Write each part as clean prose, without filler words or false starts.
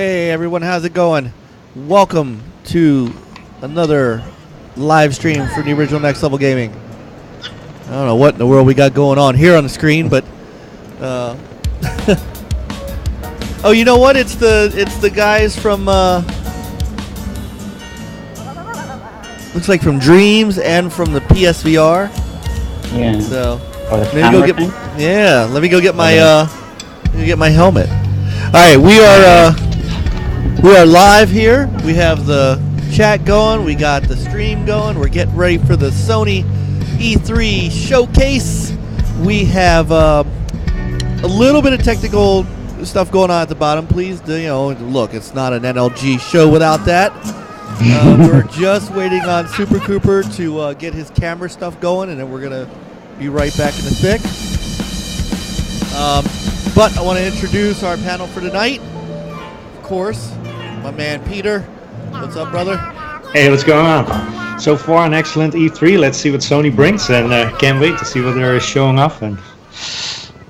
Hey everyone, how's it going? Welcome to another live stream for the original Next Level Gaming. I don't know what in the world we got going on here on the screen, but oh, you know what? It's the guys from looks like from Dreams and from the PSVR. Yeah. So let me go get my helmet. All right, we are live here. We have the chat going. We got the stream going. We're getting ready for the Sony E3 showcase. We have a little bit of technical stuff going on at the bottom. Please, look, it's not an NLG show without that. We're just waiting on Super Cooper to get his camera stuff going, and then we're going to be right back in the thick. But I want to introduce our panel for tonight. Of course, my man Peter. What's up, brother? Hey, what's going on? So far, an excellent E3. Let's see what Sony brings, and can't wait to see what they're showing off. And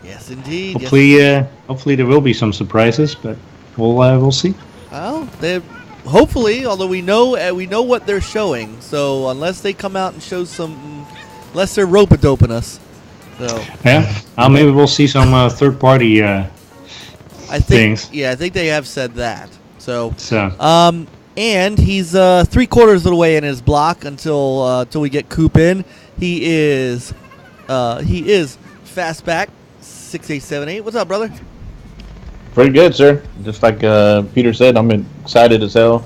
yes, indeed. Hopefully there will be some surprises, but we'll see. Well, hopefully, although we know what they're showing. So unless they come out and show some, unless they're rope-a-doping us. So yeah, maybe we'll see some third-party things. Yeah, I think they have said that. So. And he's 3/4 of the way in his block until we get Coop in. He is Fastback 6878. What's up, brother? Pretty good, sir. Just like Peter said, I'm excited as hell.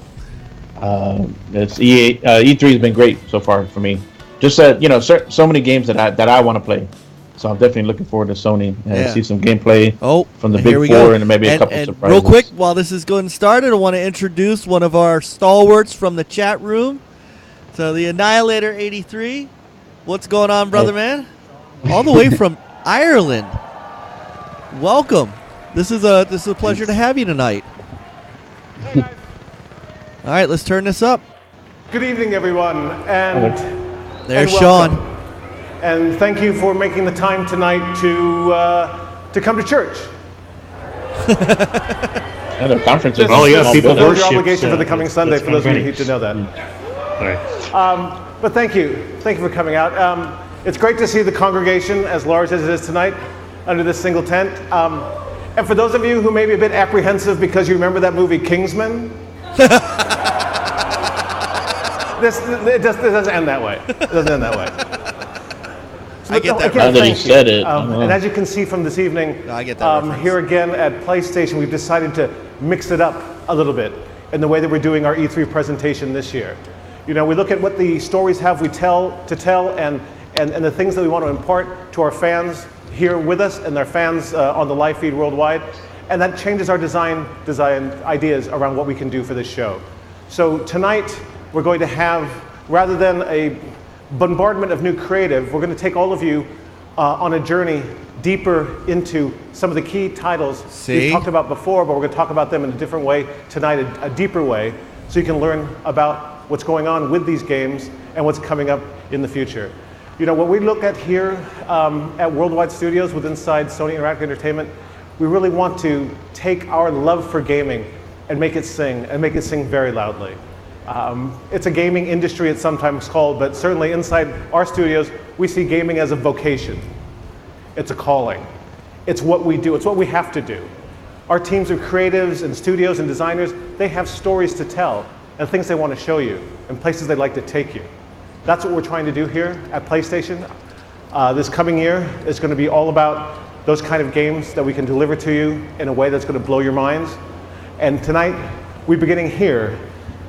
E3 has been great so far for me. Just so many games that I want to play. So I'm definitely looking forward to Sony and see some gameplay from the Big Four and maybe a couple surprises. Real quick, while this is going started, I want to introduce one of our stalwarts from the chat room. So the Annihilator 83. What's going on, brother, man? All the way from Ireland. Welcome. This is a pleasure to have you tonight. All right, let's turn this up. Good evening, everyone, and there's Sean. And thank you for making the time tonight to come to church. And the conferences. People fulfill your obligation for the coming Sunday. For those of you who need to know that. But thank you for coming out. It's great to see the congregation as large as it is tonight under this single tent. And for those of you who may be a bit apprehensive because you remember that movie Kingsman. It doesn't end that way. It doesn't end that way. I get that. Now that he said it. And as you can see from this evening, I get that here again at PlayStation, we've decided to mix it up a little bit in the way that we're doing our E3 presentation this year. We look at what the stories have we tell and the things that we want to impart to our fans here with us and their fans on the live feed worldwide. And that changes our design ideas around what we can do for this show. So tonight, we're going to have, rather than a bombardment of new creative, we're going to take all of you on a journey deeper into some of the key titles we've talked about before, but we're going to talk about them in a different way tonight, a deeper way, so you can learn about what's going on with these games and what's coming up in the future. What we look at here at Worldwide Studios with inside Sony Interactive Entertainment, we really want to take our love for gaming and make it sing very loudly. It's a gaming industry, it's sometimes called, but certainly inside our studios, we see gaming as a vocation. It's a calling. It's what we do. It's what we have to do. Our teams of creatives and studios and designers, they have stories to tell and things they want to show you and places they'd like to take you. That's what we're trying to do here at PlayStation. This coming year is going to be all about those kind of games that we can deliver to you in a way that's going to blow your minds. And tonight, we're beginning here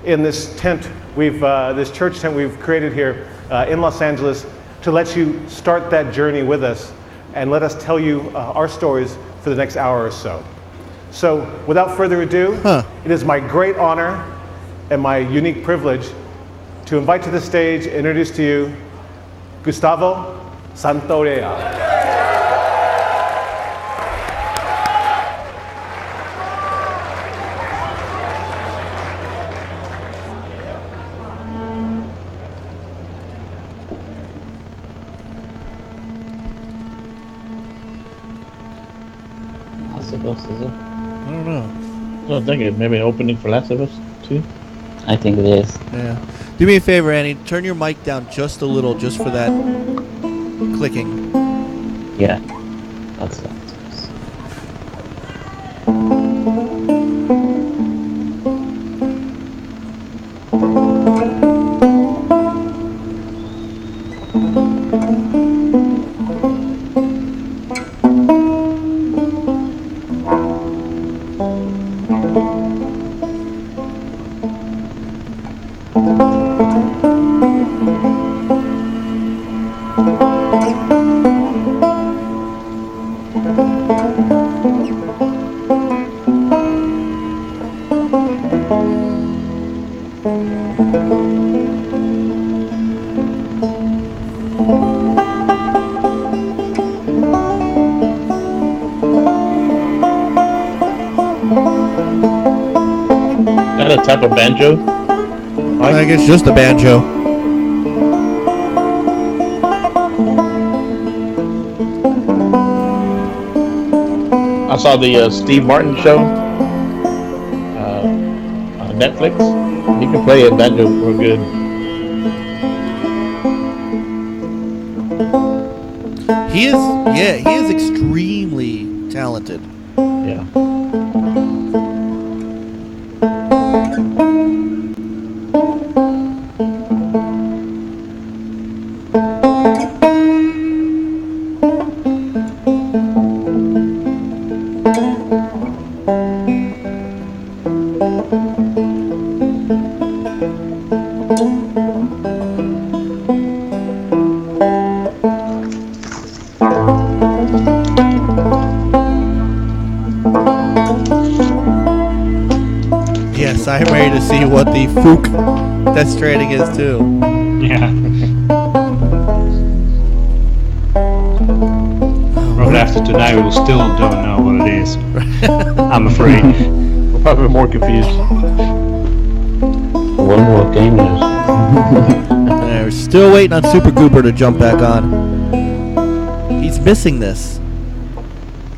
in this tent, this church tent we've created here in Los Angeles to let you start that journey with us and let us tell you our stories for the next hour or so. So without further ado, it is my great honor and my unique privilege to invite to the stage, introduce to you, Gustavo Santorea. How's it go, Sizzle? I don't know. I think it maybe an opening for Last of Us 2. I think it is. Yeah. Do me a favor, Annie. Turn your mic down just a little, just for that clicking. Yeah. That's that. Is that a type of banjo? I think it's just a banjo. I saw the Steve Martin show on Netflix. He can play a banjo real good. He is extremely talented. Yeah. Yes, I'm ready to see what the Fook Death Stranding is too. Yeah. Right after tonight, we still don't know what it is. I'm afraid. We're probably more confused. One more game news. Yeah, we're still waiting on Super Gooper to jump back on. He's missing this.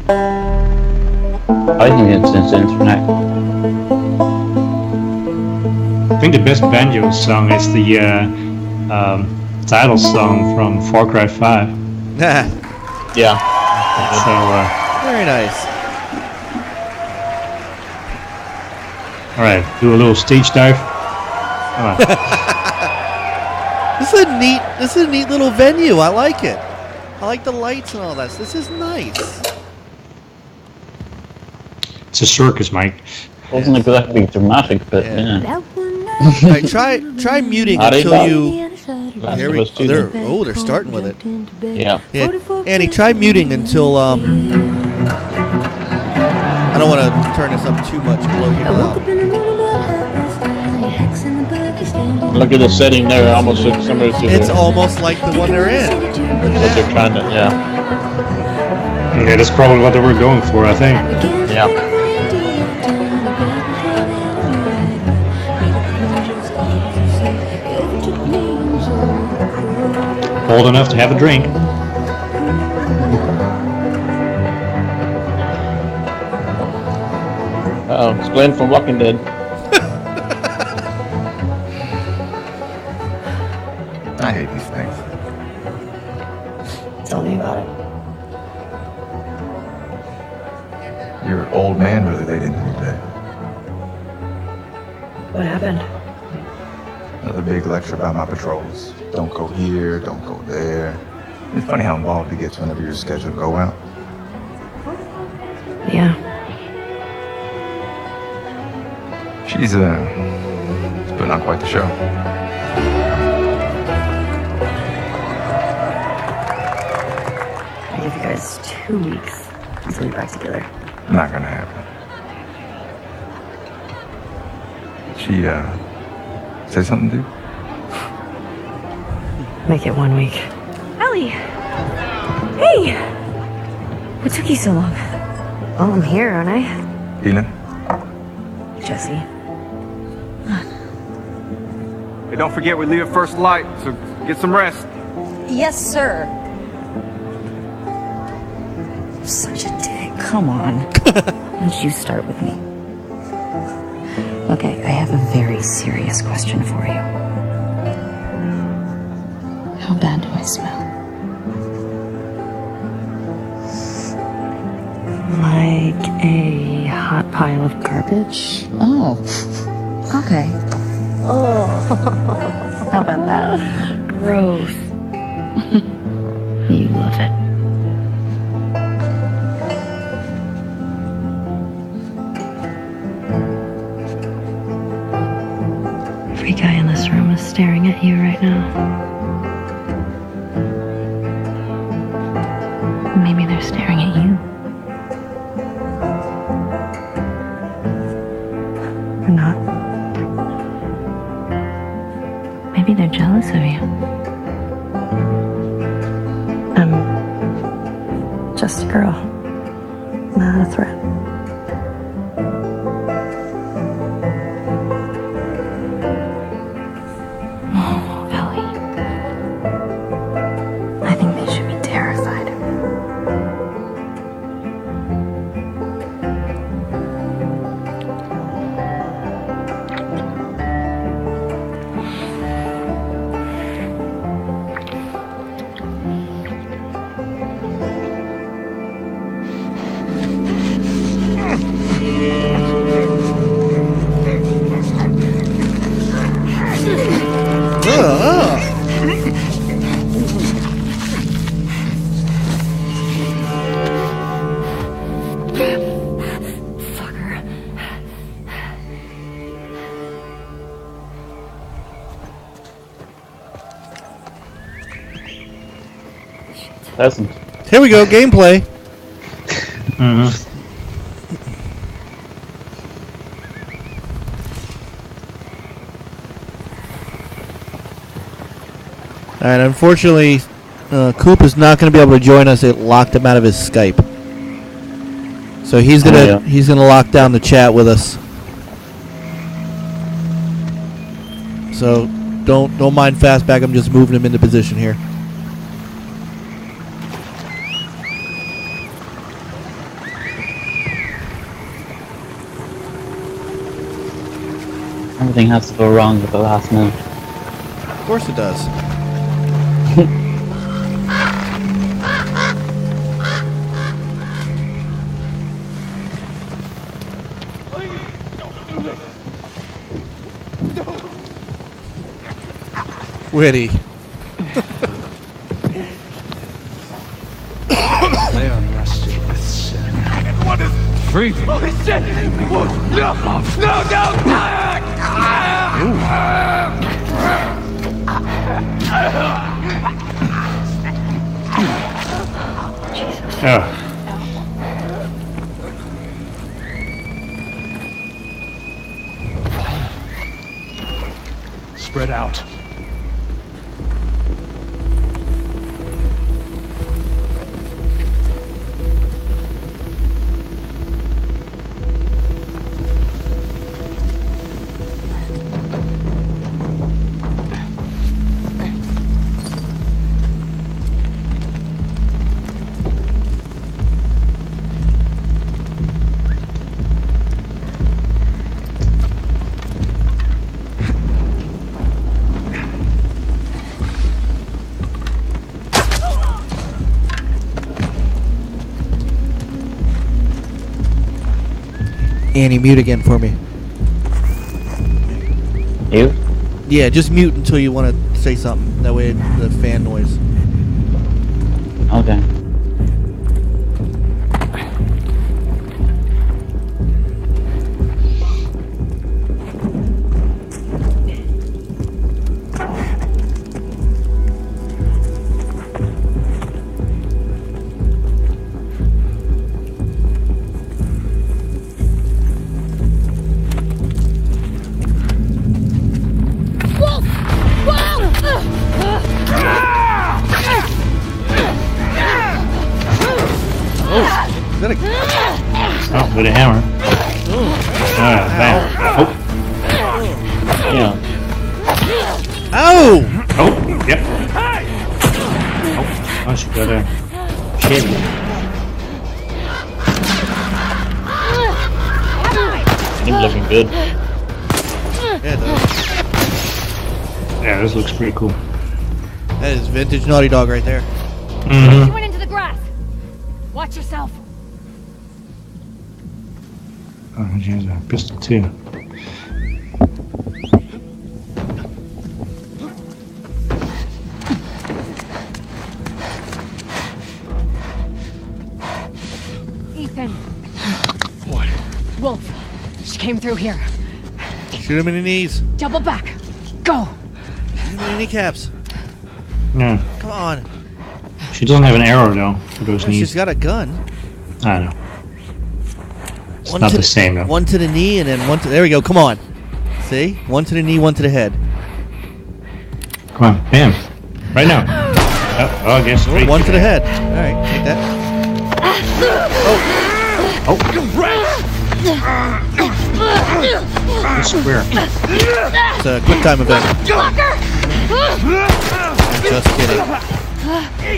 I think it's his internet. I think the best banjo song is the title song from Far Cry 5. Yeah. So, Very nice. alright, do a little stage dive. Come on. This is a neat little venue. I like it. I like the lights and all that. This is nice. It's a circus, Mike. Wasn't exactly dramatic, but yeah. All right, try muting until you. Here we, they're starting with it. Yeah. Yeah, Annie, try muting until I don't want to turn this up too much and blow people out. Look at the setting there. Almost looks similar to. It's almost like the one they're in. Look at what they're that. trying to. Yeah. Yeah, that's probably what they were going for, I think. Yeah. Old enough to have a drink. Uh-oh, it's Glenn from Walking Dead. I hate these things. Tell me about it. Your old man really laid into me today. What happened? Another big lecture about my patrols. Don't go here, don't go there. It's funny how involved it gets whenever you're scheduled to go out. Yeah. She's putting on quite the show. I give you guys 2 weeks until you're back together. Not gonna happen. She say something to you? Make it 1 week. Ellie! Hey! What took you so long? Oh, I'm here, aren't I? Healing? Jesse. Hey, don't forget we leave at first light, so get some rest. Yes, sir. Such a dick. Come on. Why don't you start with me? Okay, I have a very serious question for you. How bad do I smell? Like a hot pile of garbage? Oh, okay. Oh, how about that? Gross. You love it. Every guy in this room is staring at you right now. Maybe they're staring at you. Or not. Maybe they're jealous of you. I'm just a girl, not a threat. Oh, Ellie. I think they should be terrified. Pleasant. Here we go, gameplay. Mm-hmm. Alright, unfortunately, Coop is not going to be able to join us. It locked him out of his Skype. So he's gonna lock down the chat with us. So don't mind Fastback. I'm just moving him into position here. Everything has to go wrong at the last minute. Of course it does. Witty. They unrested with sin. What is breathing? Holy shit! No! No! Oh. Spread out. Annie, mute again for me. You? Yeah, just mute until you want to say something. That way the fan noise. Okay. Oh, with a hammer. Bam. Oh. Yeah. Oh! Oh, yep. Oh, she got a shit. He's looking good. Yeah, it does. Yeah, this looks pretty cool. That is vintage Naughty Dog right there. She went into the grass. Watch yourself. Oh, she has a pistol too. Ethan. What? Wolf. She came through here. Shoot him in the knees. Double back. Go. Shoot him in the kneecaps. No. Come on. She doesn't have an arrow though for those knees. She's got a gun. I know. It's not the same though. One to the knee and then one to... There we go. Come on. See? One to the knee, one to the head. Come on. Bam. Right now. Oh, I guess three. One to the head. All right. Take that. Oh. Square. It's a quick time event. Just kidding.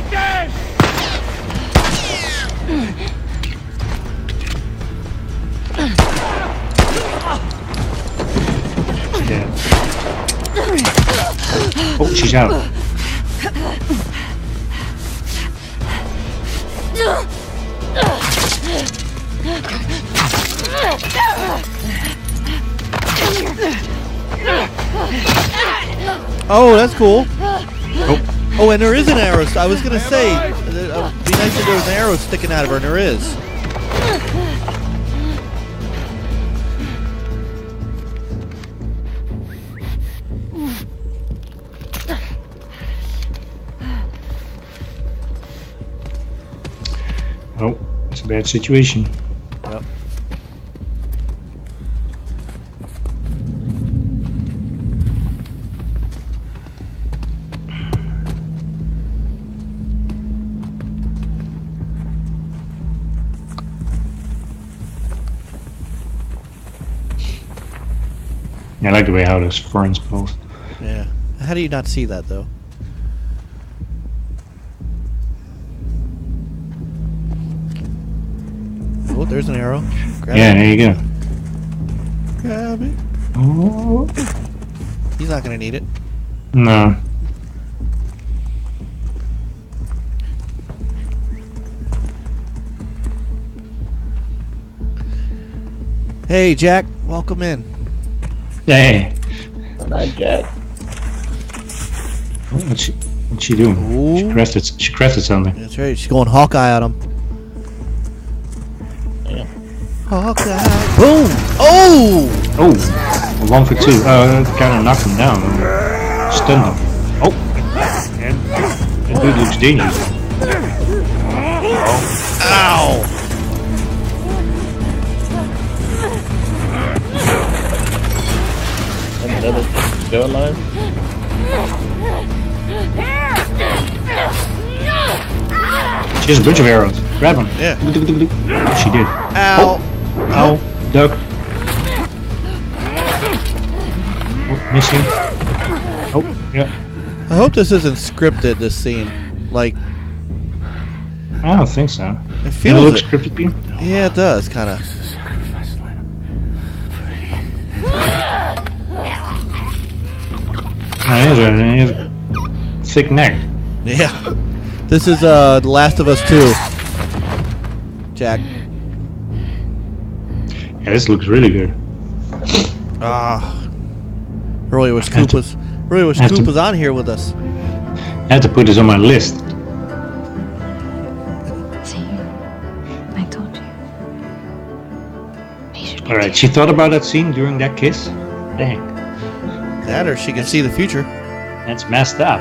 Yeah. Oh, she's out. Oh, that's cool. Oh, and there is an arrow. I was gonna say, it'd be nice if there was an arrow sticking out of her, and there is. Oh, it's a bad situation. Yep. I like the way how those ferns both. Yeah. How do you not see that though? Oh, there's an arrow. Grab Yeah, it. there you go. Grab it. Oh. He's not gonna need it. No. Hey, Jack. Welcome in. Hey. Not Jack. What's she doing? Ooh. She crested something. That's right. She's going Hawkeye on him. Yeah. Hawkeye. Boom. Oh. Oh. 1 for 2. Kind of knocked him down. Stunned him. Oh. And that dude looks dangerous. Ow. Another still alive? She has a bunch of arrows. Grab him. Yeah. She did. Ow. Oh. Duck. Oh, missing. Oh, yeah. I hope this isn't scripted, this scene. Like, I don't think so. it feels It looks it. scripted, Peter. Yeah, it does, kind of. He has a thick neck. Yeah. This is The Last of Us 2. Jack. Yeah, this looks really good. Ah. Really wish Have Coop to- was. Really wish have Coop to- was on here with us. I had to put this on my list. See, I told you. He should be Alright, she thought about that scene during that kiss? Dang, That or she can see the future. that's messed up.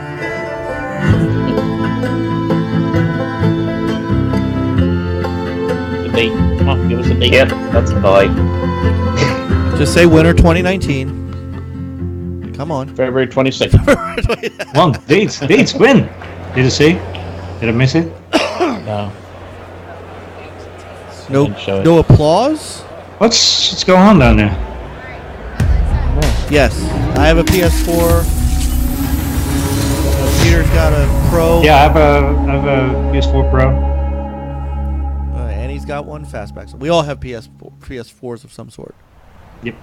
The date. Come on, give us a date. Yep, that's a boy. Just say winter 2019. Come on. February 26th. One, dates, when? Did it say? Did I miss it? No. No, Didn't show it. no applause? What's going on down there? Yes. I have a PS4. Peter's got a Pro. Yeah, I have a PS4 Pro. And he's got one fastback. So we all have PS4s of some sort. Yep.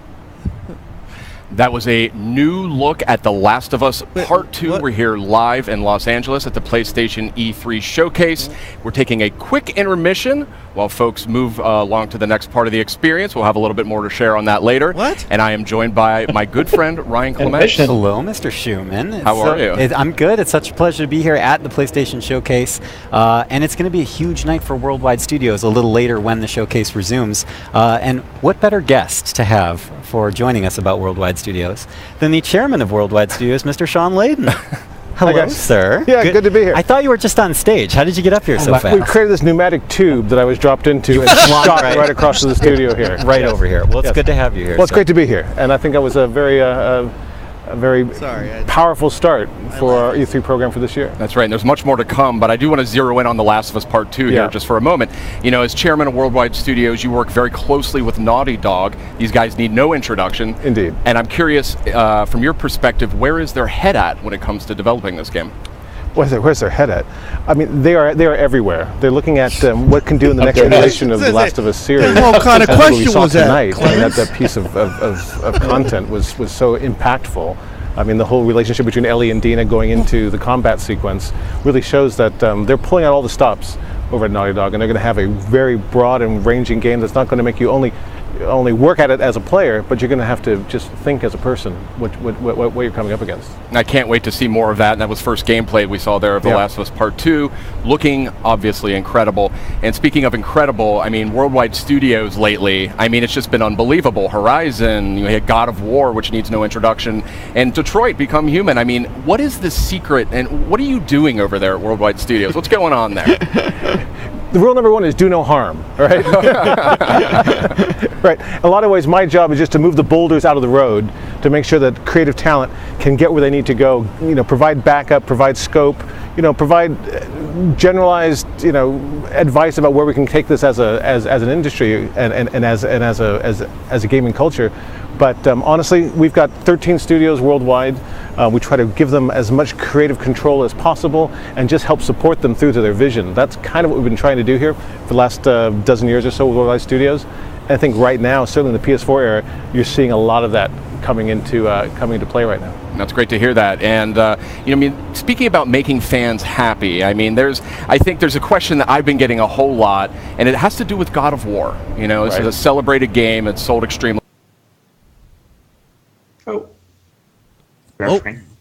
That was a new look at The Last of Us Part 2. We're here live in Los Angeles at the PlayStation E3 showcase. We're taking a quick intermission while folks move along to the next part of the experience. We'll have a little bit more to share on that later. What? And I am joined by my good friend, Ryan Clement. Hello, Mr. Schumann. How are you? I'm good. It's such a pleasure to be here at the PlayStation Showcase. And it's going to be a huge night for Worldwide Studios a little later when the showcase resumes. And what better guest to have for joining us about Worldwide Studios than the chairman of Worldwide Studios, Mr. Sean Layden. Hello, sir. Yeah, good to be here. I thought you were just on stage. How did you get up here so fast? We created this pneumatic tube that I was dropped into and shot right across to the studio here. Right over here. Well, it's good to have you here. Well, it's great to be here. And I think that was a very powerful start for our E3 program for this year. That's right, and there's much more to come, but I do want to zero in on The Last of Us Part 2 here just for a moment. You know, as chairman of Worldwide Studios, you work very closely with Naughty Dog. These guys need no introduction. Indeed. And I'm curious, from your perspective, where is their head at when it comes to developing this game? Where's their head at? I mean, they are everywhere. They're looking at what can do in the next generation of the Last of Us series. What kind of question was that? Tonight, and that piece of content was so impactful. I mean, the whole relationship between Ellie and Dina going into the combat sequence really shows that they're pulling out all the stops over at Naughty Dog, and they're going to have a very broad and ranging game that's not going to make you only work at it as a player, but you're going to have to just think as a person what you're coming up against. I can't wait to see more of that, and that was first gameplay we saw there of The Last of Us Part 2, looking obviously incredible. And speaking of incredible, I mean, Worldwide Studios lately, I mean, it's just been unbelievable. Horizon, you had God of War, which needs no introduction, and Detroit Become Human. I mean, what is the secret, and what are you doing over there at Worldwide Studios? What's going on there? The rule number one is do no harm, right? Right. In a lot of ways, my job is just to move the boulders out of the road to make sure that creative talent can get where they need to go. You know, provide backup, provide scope. You know, provide generalized, advice about where we can take this as an industry and as a gaming culture. But honestly, we've got 13 studios worldwide. We try to give them as much creative control as possible and just help support them through to their vision. That's kind of what we've been trying to do here for the last dozen years or so with Worldwide Studios. And I think right now, certainly in the PS4 era, you're seeing a lot of that coming into play right now. That's great to hear that. And I mean, speaking about making fans happy, I mean, I think there's a question that I've been getting a whole lot, and it has to do with God of War. You know, this is a celebrated game. It's sold extremely.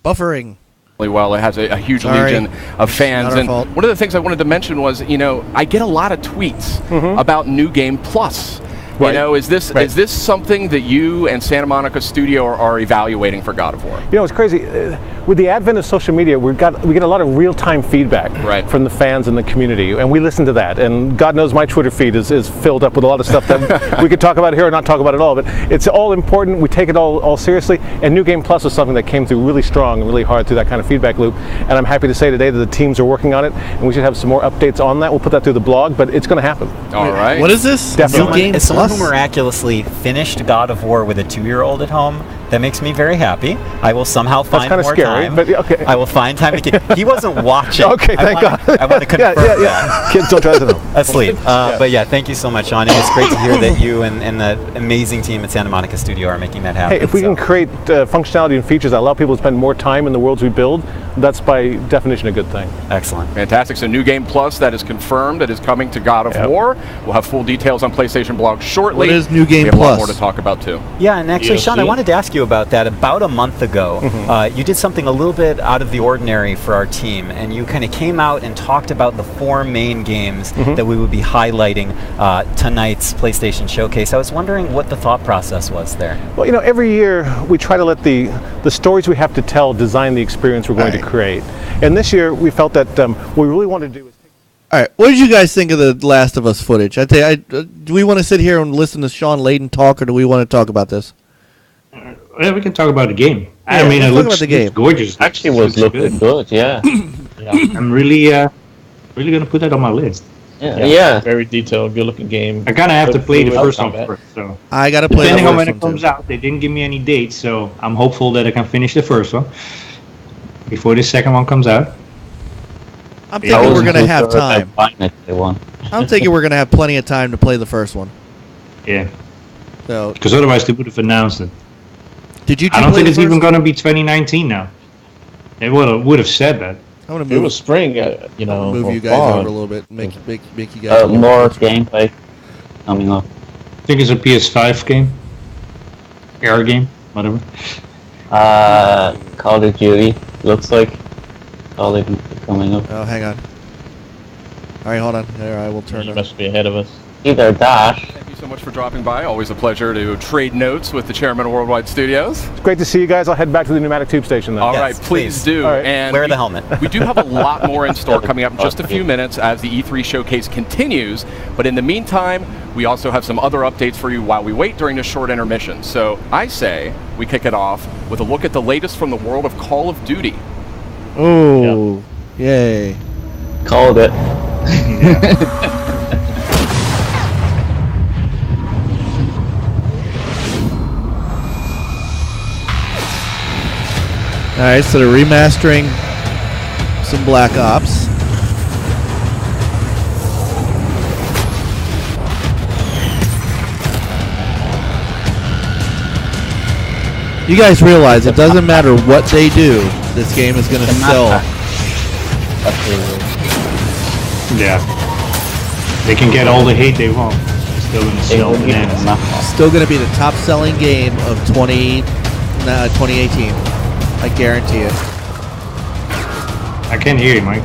Buffering. Well, it has a huge legion of fans, and one of the things I wanted to mention was, I get a lot of tweets about New Game Plus. You know, is this something that you and Santa Monica Studio are evaluating for God of War? You know, it's crazy. With the advent of social media, we get a lot of real-time feedback from the fans and the community, and we listen to that. And God knows my Twitter feed is filled up with a lot of stuff that we could talk about here or not talk about at all. But it's all important. We take it all seriously. And New Game Plus is something that came through really strong and really hard through that kind of feedback loop. And I'm happy to say today that the teams are working on it, and we should have some more updates on that. We'll put that through the blog, but it's going to happen. All right. What is this? Definitely. As someone who miraculously finished God of War with a 2-year-old at home, that makes me very happy. I will somehow find more time. But okay. I will find time to He wasn't watching. Okay, thank God. I want to confirm that. Kids don't try to know. Asleep. But yeah, thank you so much, Sean. It's great to hear that you and the amazing team at Santa Monica Studio are making that happen. Hey, if we can create functionality and features that allow people to spend more time in the worlds we build, that's by definition a good thing. Excellent. Fantastic. So New Game Plus, that is confirmed. That is coming to God of War. We'll have full details on PlayStation blog shortly. What is New Game Plus? We have a lot Plus? more to talk about too. Yeah, and actually, Sean, I wanted to ask you about that. About a month ago, you did something a little bit out of the ordinary for our team, and you kind of came out and talked about the 4 main games that we would be highlighting tonight's PlayStation Showcase. I was wondering what the thought process was there. Well, you know, every year we try to let the stories we have to tell design the experience we're going to create. And this year we felt that what we really wanted to do is... All right, what did you guys think of the Last of Us footage? Do we want to sit here and listen to Sean Layden talk, or do we want to talk about this? Yeah, we can talk about the game. Yeah, I mean, it looks gorgeous. Actually, was looking good. Yeah. I'm really gonna put that on my list. Yeah. Very detailed, good-looking game. I kind of have to play the first one first. So I gotta play. Depending on when it comes out, they didn't give me any dates, so I'm hopeful that I can finish the first one before the second one comes out. I'm thinking we're gonna have time. I'm thinking we're gonna have plenty of time to play the first one. Yeah. So, because otherwise they would have announced it. Did you? I don't think it's even going to be 2019 now. They would have said that. I want to move. It was spring, you know. Move you guys over a little bit. Make you guys. More gameplay coming up. I think it's a PS5 game. Air game, whatever. Call of Duty looks like. Call of Duty coming up. Oh, hang on. All right, hold on. There, I will turn. You must be ahead of us. Either that. Thank you so much for dropping by. Always a pleasure to trade notes with the chairman of Worldwide Studios. It's great to see you guys. I'll head back to the pneumatic tube station then. All right, please do. All right. And wear the helmet. We do have a lot more in store coming up in just a few minutes as the E3 showcase continues. But in the meantime, we also have some other updates for you while we wait during this short intermission. So I say we kick it off with a look at the latest from the world of Call of Duty. Oh, yay. Called it. Alright, so they're remastering some Black Ops. You guys realize it doesn't matter what they do, this game is going to sell. Absolutely. Yeah. They can get all the hate they want. It's still going to sell bananas. Still going to be the top selling game of 2018. I guarantee it. I can't hear you, Mike.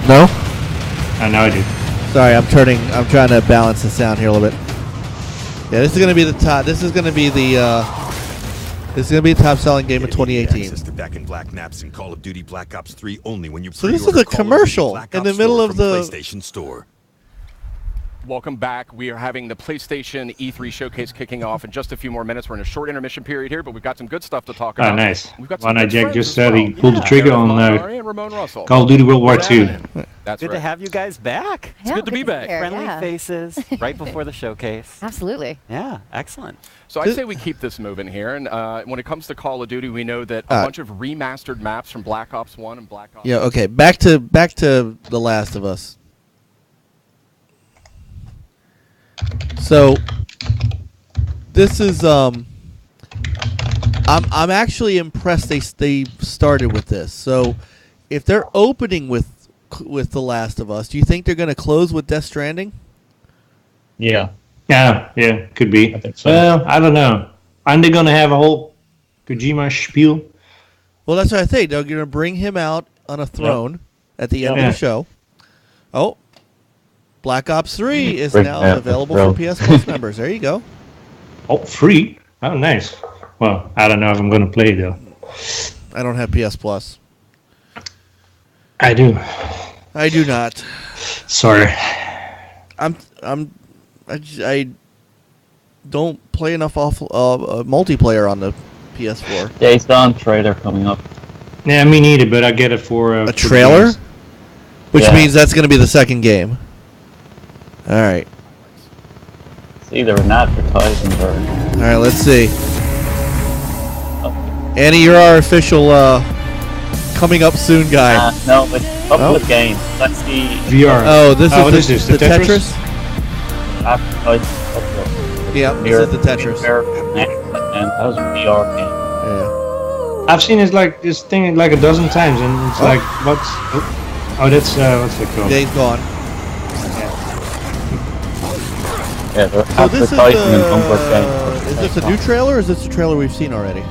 No? No, I do. Sorry, I'm trying to balance the sound here a little bit. Yeah, this is going to be the top. This is going to be the top selling game of 2018. Access to Back in Black maps in Call of Duty Black Ops 3 only when you So this is a commercial in the middle of the PlayStation Store. Welcome back. We are having the PlayStation E3 showcase kicking off in just a few more minutes. We're in a short intermission period here, but we've got some good stuff to talk about. Oh, nice. We've got One some Eye Jack friends just as said well. he pulled the trigger on Call of Duty World War II. That's good right. to have you guys back. It's good to be back. Friendly faces right before the showcase. Absolutely. Yeah, excellent. So I say we keep this moving here, and when it comes to Call of Duty, we know that a bunch of remastered maps from Black Ops 1 and Black Ops. Yeah, okay. Back to The Last of Us. So this is I'm actually impressed they started with this. So if they're opening with The Last of Us, do you think they're going to close with Death Stranding? Yeah. Yeah, could be. I think so. Well, I don't know. Aren't they going to have a whole Kojima spiel? Well, that's what I think. They're going to bring him out on a throne at the end of the show. Oh, Black Ops 3 is now available for PS Plus members. There you go. Oh, free? Oh, nice. Well, I don't know if I'm going to play it, though. I don't have PS Plus. I do. I do not. Sorry. I don't play enough multiplayer on the PS4. Days Gone trailer coming up. Yeah, me neither, but I get it for a trailer, games. Which means that's going to be the second game. All right. It's either an advertisement or. All right, let's see. Annie, you're our official coming up soon guy. No, it's a couple of games. Let's see. VR. Oh, this is the Tetris? Yeah, this is the Tetris. And that was a VR game. Yeah. I've seen this thing like a dozen times, and it's like, what's... Oh, that's, what's it called? Days Gone. Yeah, they're so this is this a new trailer, or is this a trailer we've seen already?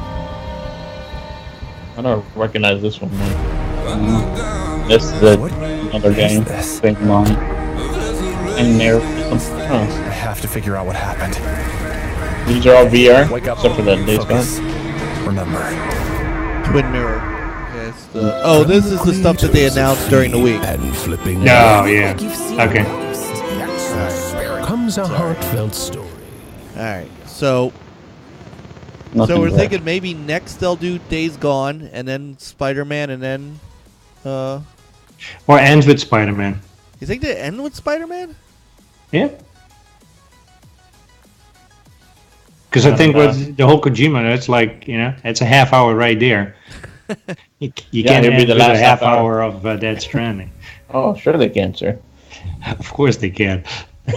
I don't recognize this one, man. This is another game. Think Money. And there. I have to figure out what happened. These are all VR, except for that Days Gone. Remember. Twin Mirror. Okay, it's the, this is the stuff that they announced during the week. No, yeah. Okay. Comes a heartfelt story. Alright, so we're thinking maybe next they'll do Days Gone, and then Spider-Man, and then or ends with Spider-Man. You think they end with Spider-Man? Yeah. Because I think with the whole Kojima, that's like, it's a half hour right there. You can't end with a half hour of Death Stranding. Oh, sure they can, sir. Of course they can.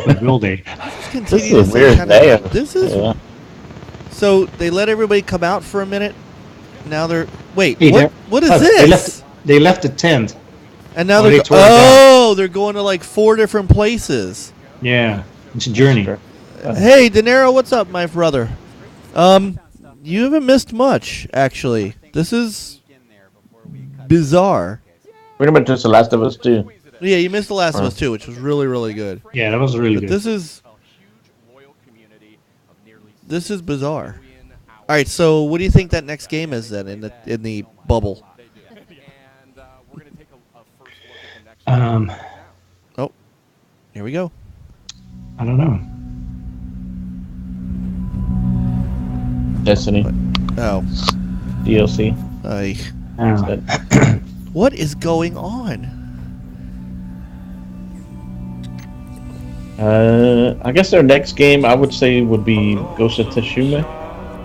But will they? This is a weird layout. This is So they let everybody come out for a minute. Now they're wait. Hey, what is this? They left the tent. And now they're they're going to like 4 different places. Yeah, it's a journey. Hey, De Niro, what's up, my brother? You haven't missed much, actually. This is bizarre. Pretty much just The Last of Us 2. Yeah, you missed The Last of Us 2, which was really, really good. Yeah, that was really good. This is bizarre. All right, so what do you think that next game is then in the bubble? Oh, here we go. I don't know. Destiny. Oh. DLC. What is going on? I guess their next game, I would say, would be Ghost of Tsushima.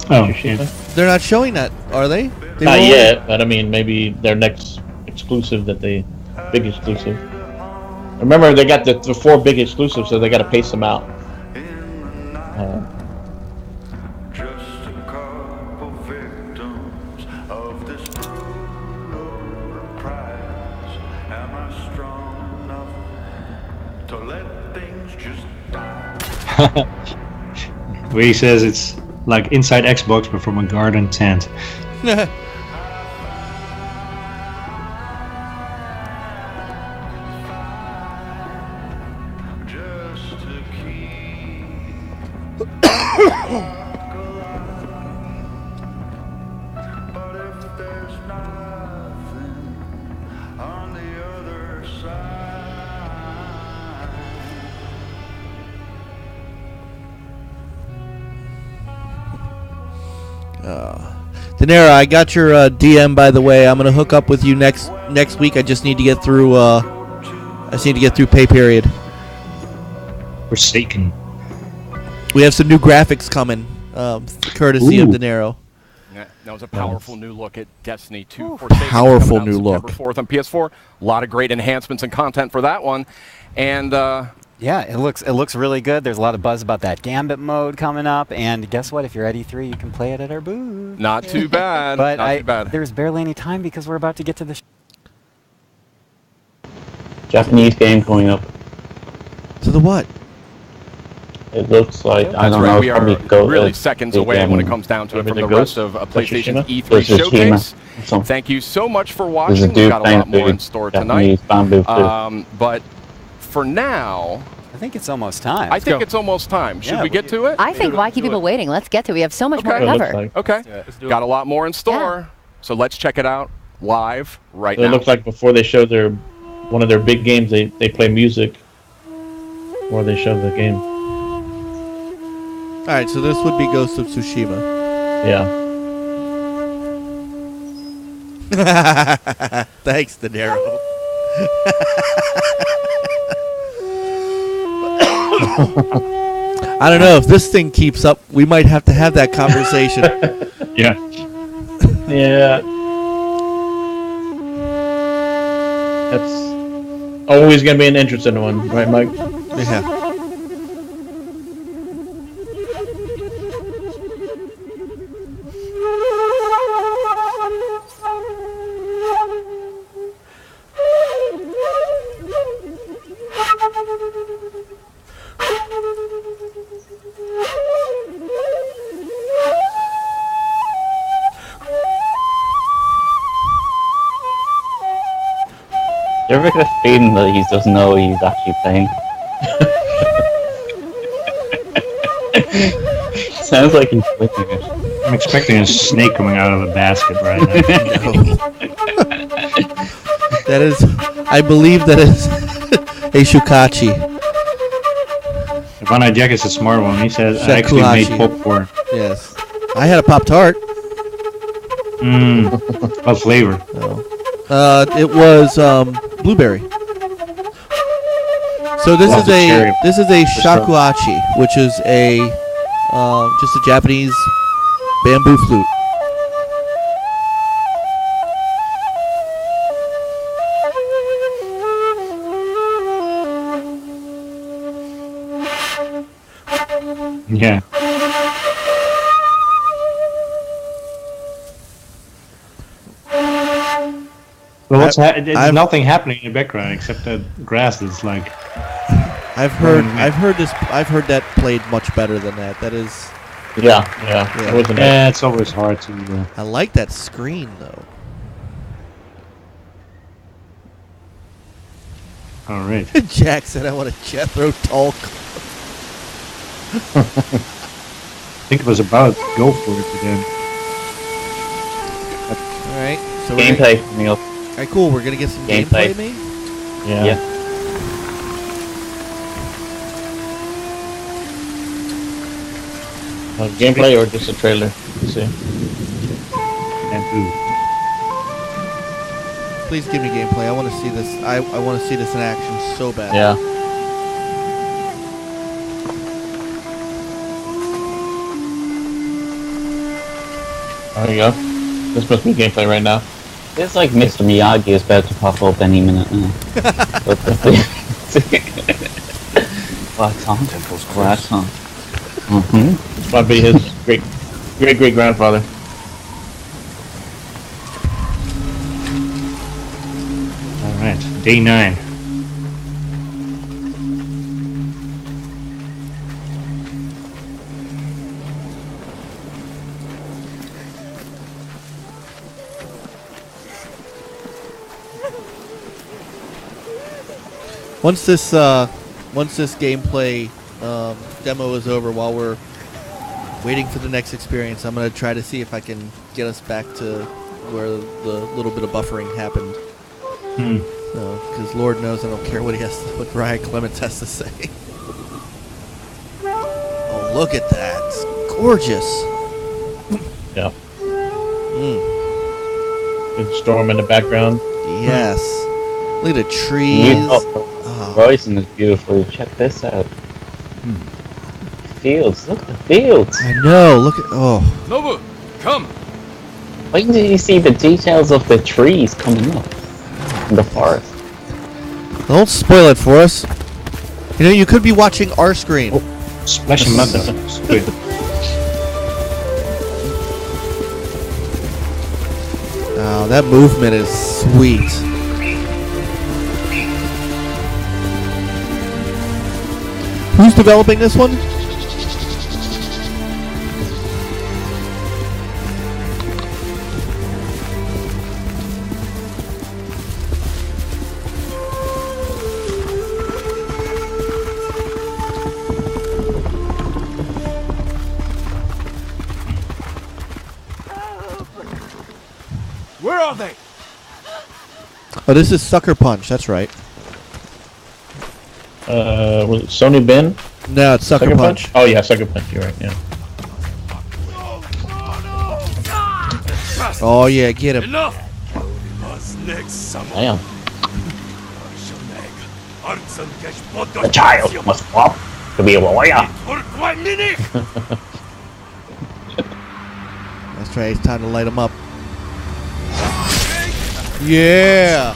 Oh, yeah. They're not showing that, are they? Not yet, but I mean, maybe their next exclusive big exclusive. Remember, they got the 4 big exclusives, so they got to pace them out. Where he says it's like inside Xbox, but from a garden tent. De Niro, I got your DM, by the way. I'm gonna hook up with you next week. I just need to get through. Pay period. Forsaken. We have some new graphics coming, courtesy of De Niro. Yeah, that was a powerful new look at Destiny 2. Powerful new look. September 4th on PS4. A lot of great enhancements and content for that one, and. Yeah, it looks really good. There's a lot of buzz about that Gambit mode coming up, and guess what? If you're at E3, you can play it at our booth. Not too bad. But Not too bad. There's barely any time because we're about to get to the Japanese game coming up. To the what? It looks like I don't know. We are really seconds away when it comes down to it from the rest of PlayStation's E3 showcase. Thank you so much for watching. We've got a lot more in store tonight. But for now, I think it's almost time. I think it's almost time. Should we get to it? I think why keep people waiting? Let's get to it. We have so much more to cover. Okay. Got a lot more in store. So let's check it out live right now. It looks like before they show one of their big games, they play music before they show the game. All right, so this would be Ghost of Tsushima. Yeah. Thanks, De Niro. I don't know if this thing keeps up. We might have to have that conversation. Yeah. Yeah. That's always going to be an interesting one, right, Mike? Yeah. You ever get a feeling that he doesn't know he's actually playing? Sounds like he's flicking it. I'm expecting a snake coming out of a basket right now. That is, I believe that is a shukachi. Van Jack is a smart one. He says, I actually made popcorn. Yes. I had a Pop-Tart. What flavor? It was blueberry. So this is a shakuhachi, which is a just a Japanese bamboo flute. Yeah. Well, there's nothing happening in the background except the grass is like. I've heard that played much better than that. That is. Yeah. It's always hard to. I like that screen though. All right. Jack said, "I want a Jethro Tull." I think it was about to go for it again. All right. So gameplay, Neil. All right, cool. We're gonna get some gameplay, maybe. Yeah. Gameplay or just a trailer? Let's see. Please give me gameplay. I want to see this. I want to see this in action so bad. Yeah. There you go. This must be gameplay right now. It's like Mr. Miyagi is about to pop up any minute now. Wax on. Wax on. This might be his great grandfather. Alright, day 9. Once this gameplay demo is over, while we're waiting for the next experience, I'm gonna try to see if I can get us back to where the little bit of buffering happened. Because Lord knows I don't care what Brian Clements has to say. Oh, look at that! It's gorgeous. Yeah. Good storm in the background. Yes. Look at the trees. Horizon is beautiful. Check this out. Fields. Look at the fields. I know. Look at Nobu, come. Wait until you see the details of the trees coming up in the forest. Don't spoil it for us. You know, you could be watching our screen. Splash and mud. Oh, that movement is sweet. Who's developing this one? Where are they? Oh, this is Sucker Punch. That's right. Was it Sony Ben? No, it's Sucker Punch. Oh yeah, Sucker Punch. You're right. Yeah. Oh yeah, get him. Enough. Damn. The child must walk to be a warrior. That's right. It's time to light him up. Yeah.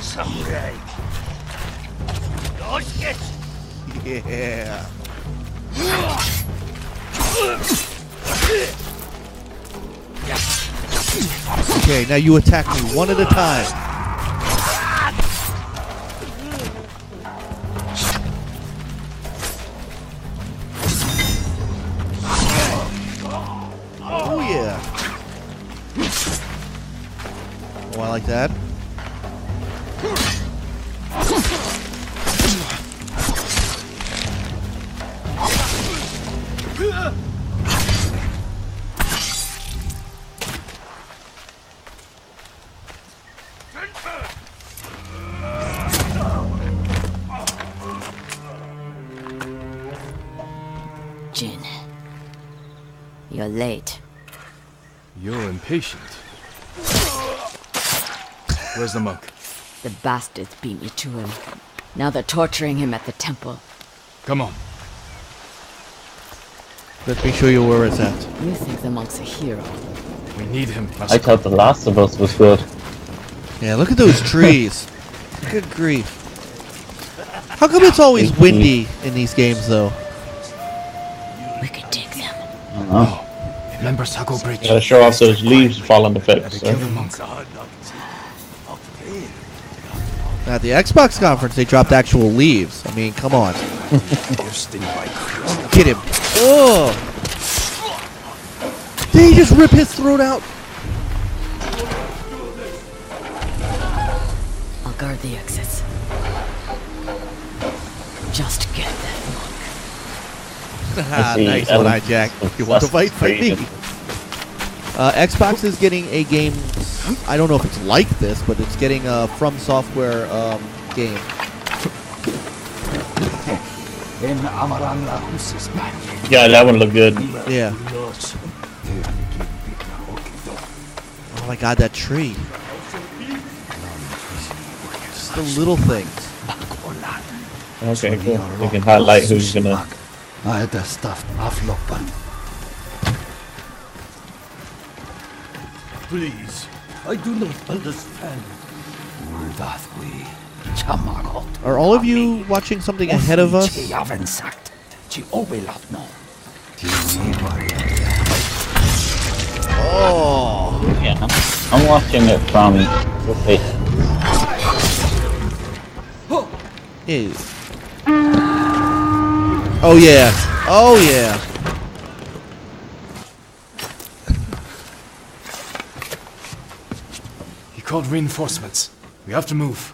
Yeah. Okay, now you attack me one at a time. Oh yeah. Oh, I like that. Jin, you're late. You're impatient. Where's the monk? The bastards beat me to him. Now they're torturing him at the temple. Come on. Let me show you where it's at. You think the monk's a hero? We need him. I thought The Last of Us was good. Yeah, look at those trees. Good grief. How come it's always windy in these games, though? We could take them. Oh. Remember Sago Bridge? Gotta show off those leaves falling effects. Kill the monk. At the Xbox conference, they dropped actual leaves. I mean, come on. Get him. Oh! Did he just rip his throat out? I'll guard the exits. Just get that look. Nice one, Jack. You want to fight? Fight me. Xbox is getting a game. I don't know if it's like this, but it's getting a From Software game. Yeah, that one looked good. Yeah. Oh my God, that tree. Just the little things. Okay, cool. You can highlight who's gonna. Please, I do not understand. Are all of you watching something ahead of us? Oh. Yeah, I'm watching it from. Wait. Ew. Oh yeah. Oh yeah. He called reinforcements. We have to move.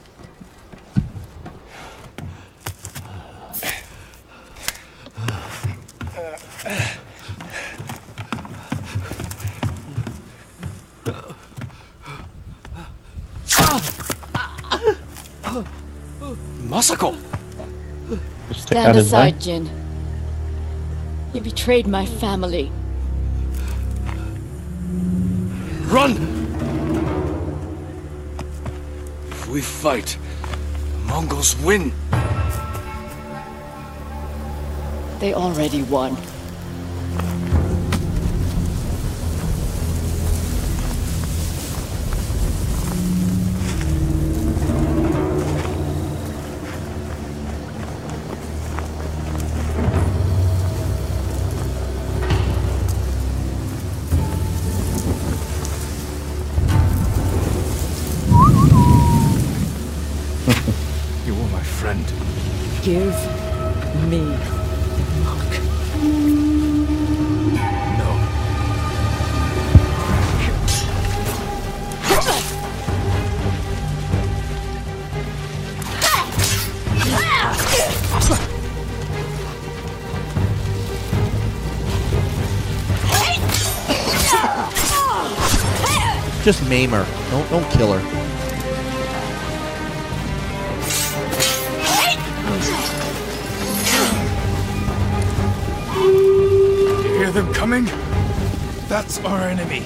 Masako! Stand aside, Jin. You betrayed my family. Run! If we fight, the Mongols win. They already won. You were my friend. Give me the look. No. Just maim her. Don't kill her. You hear them coming? That's our enemy.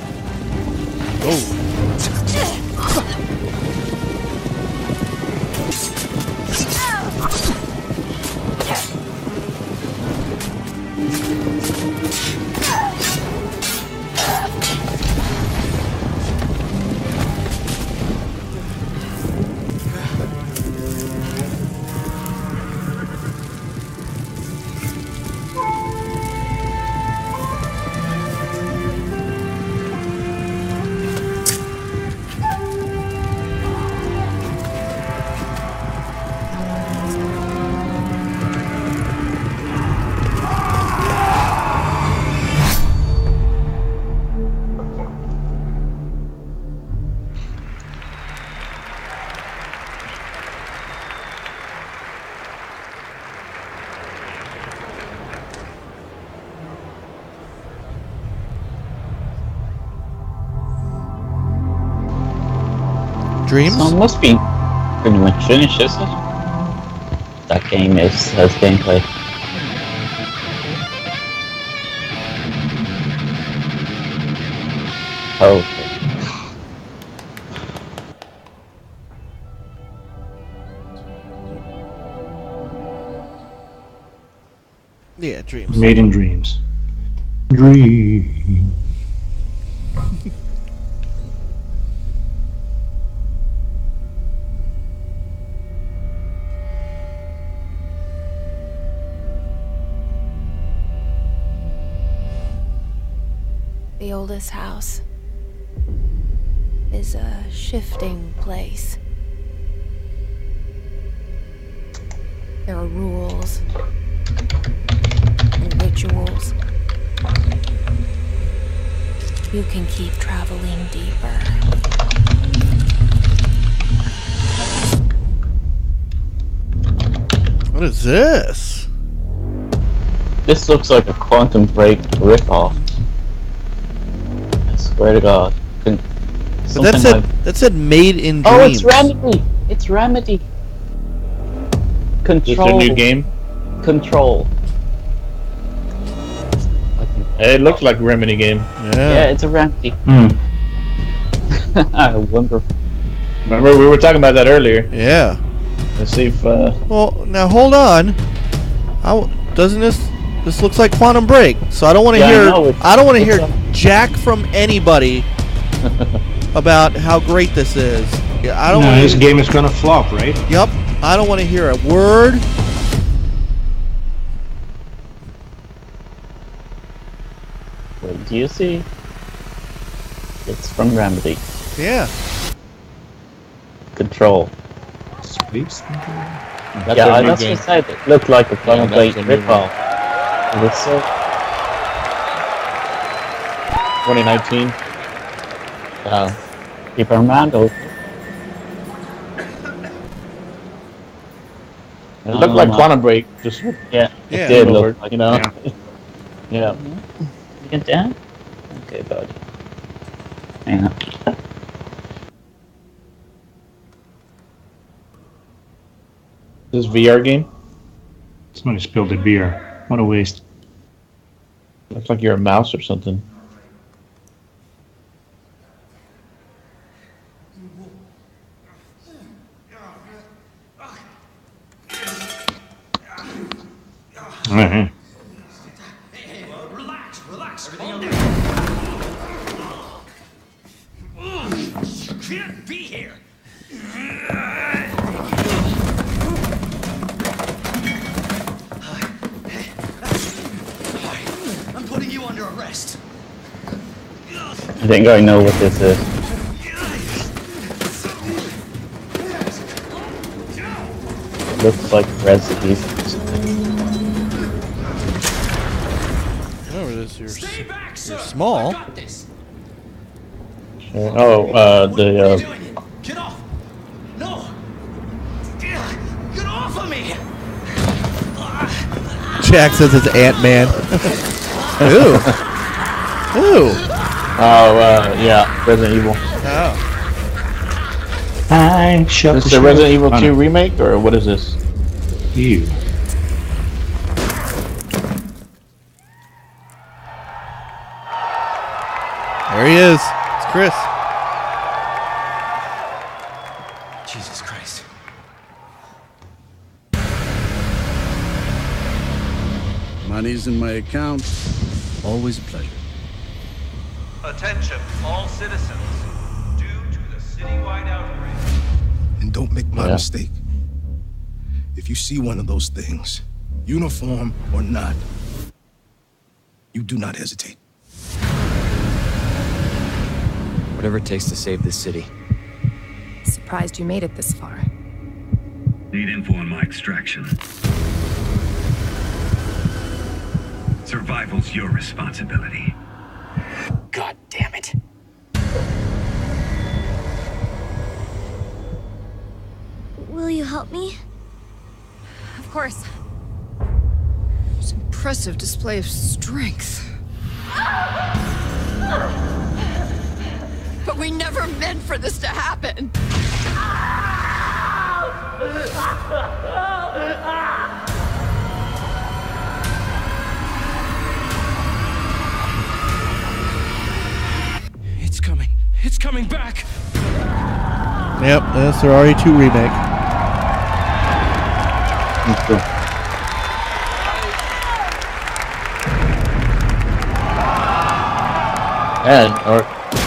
Dreams? So it must be pretty much finished, isn't it? That game has gameplay. Oh. Yeah, dreams. Made in dreams. Dream. The oldest house is a shifting place. There are rules and rituals. You can keep traveling deeper. What is this? This looks like a Quantum Break ripoff. I swear to God. But that said made in dreams. Oh, it's Remedy! It's Remedy! Control. Is this a new game? Control. It looks like a Remedy game. Yeah, it's a Remedy. I wonder. Remember, we were talking about that earlier. Yeah. Let's see if. Well, now hold on. Doesn't this looks like Quantum Break? So I don't want to hear. I don't want to hear jack from anybody about how great this is. Yeah, I don't. No, this game is gonna flop, right? Yep. I don't want to hear a word. Wait, do you see? It's from Remedy. Yeah. Control. Space. That's what I said. It looked like a Quantum Break ripoff. It was so. 2019. Keep our mind open. It looked like Quantum Break. Just it did look like, you know. Yeah. You get down? Okay, bud. Hang on. This VR game? Somebody spilled a beer. What a waste. Looks like you're a mouse or something. Relax. Can't be here. I'm putting you under arrest. I think I know what this is. Looks like Resident Evil. Oh, it is. You're small. Get off! No! Get off of me! Jack says it's Ant-Man. Ooh. Ooh. Oh, yeah, Resident Evil. Oh. Is this the Resident Evil 2 remake, or what is this? Ew. There he is. It's Chris. Jesus Christ. Money's in my account. Always a pleasure. Attention, all citizens. Due to the citywide outrage. And don't make my mistake. If you see one of those things, uniform or not, you do not hesitate. Whatever it takes to save this city. Surprised you made it this far. Need info on my extraction. Survival's your responsibility. God damn it. Will you help me? Of course. It's an impressive display of strength. But we never meant for this to happen. It's coming. It's coming back. Yep, that's their RE2 remake.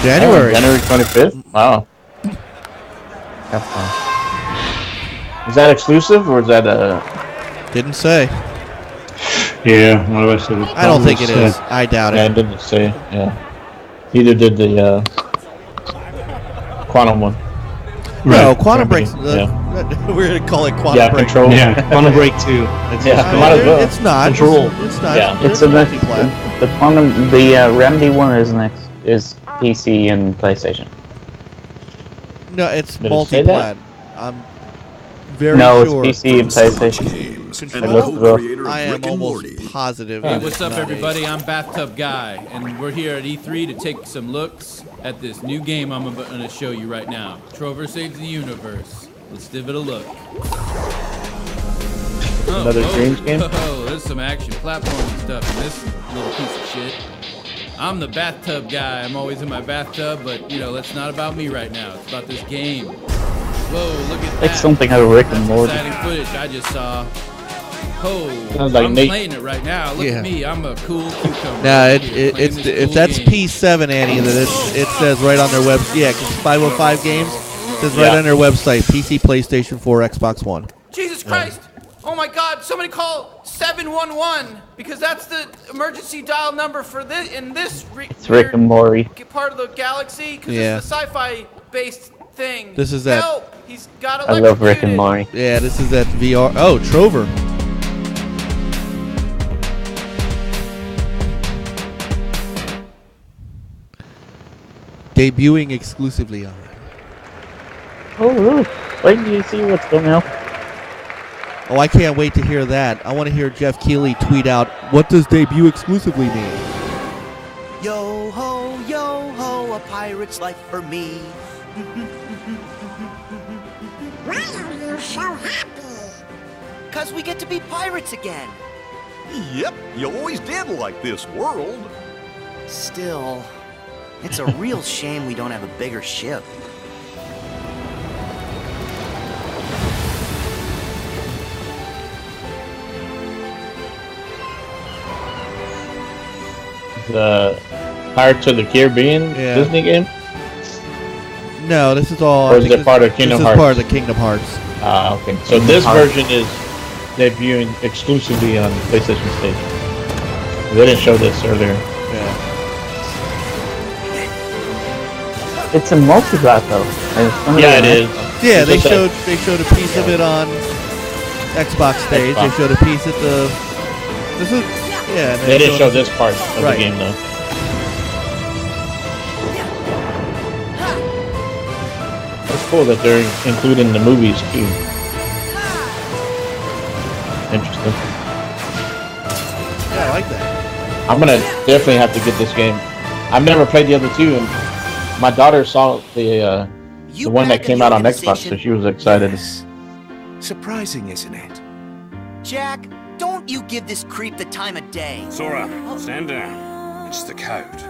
January 25th. Wow. Is that exclusive or is that Didn't say. Yeah, what do I say? I don't think it is. I doubt Yeah, it. it didn't say. Yeah. Either did the Quantum one. No, Quantum Break's we're gonna call it Quantum Break. Control. Yeah, Quantum Break 2. Might as well. It's not. Control. It's not. Yeah, It's the multi-plat. the Remedy one is PC and PlayStation. No, it's Did it say multi-plat. I'm very sure. It's PC and PlayStation. I am almost positive. Hey, what's up, everybody? I'm Bathtub Guy, and we're here at E3 to take some looks at this new game I'm going to show you right now. Trover Saves the Universe. Let's give it a look. Another Dreams game? Oh, there's some action platforming stuff in this little piece of shit. I'm the Bathtub Guy. I'm always in my bathtub, but, you know, that's not about me right now. It's about this game. Whoa, look at that. It's something out of Rick and Morty. Exciting footage I just saw. Oh, like I'm Nate. playing it right now. Look at me. I'm a cool cucumber. Now, if that's P7, Annie, then it says right on their website. Yeah, because 505 Games says right on their website, PC, PlayStation 4, Xbox One. Jesus Christ! Oh my God! Somebody call 711 because that's the emergency dial number for this in this It's Rick and Morty. part of the galaxy because it's the sci-fi based thing. This is that. Help! He's got I love Rick and Morty. Yeah, this is that VR. Oh, Trover. Debuting exclusively on it. Oh, really? Wait till you see what's going on. Oh, I can't wait to hear that. I want to hear Jeff Keighley tweet out, what does debut exclusively mean? Yo ho, a pirate's life for me. Why are you so happy? 'Cause we get to be pirates again. Yep, you always did like this world. Still, it's a real shame we don't have a bigger ship. The Pirates of the Caribbean Disney game? No, this is all. Or is it part of Kingdom Hearts? This is part of the Kingdom Hearts. Okay. So this version is debuting exclusively on PlayStation Station. They didn't show this earlier. Yeah. It's a multi-plat though. Yeah, it is. Yeah, they showed a piece of it on Xbox stage. They showed a piece at the. This is They didn't show this part of the game though. It's cool that they're including the movies too. Interesting. Yeah, I like that. I'm gonna definitely have to get this game. I've never played the other two, and my daughter saw the one that came out on Xbox, so she was excited. Yes. Surprising, isn't it? Jack, don't you give this creep the time of day. Sora, stand down. It's the code.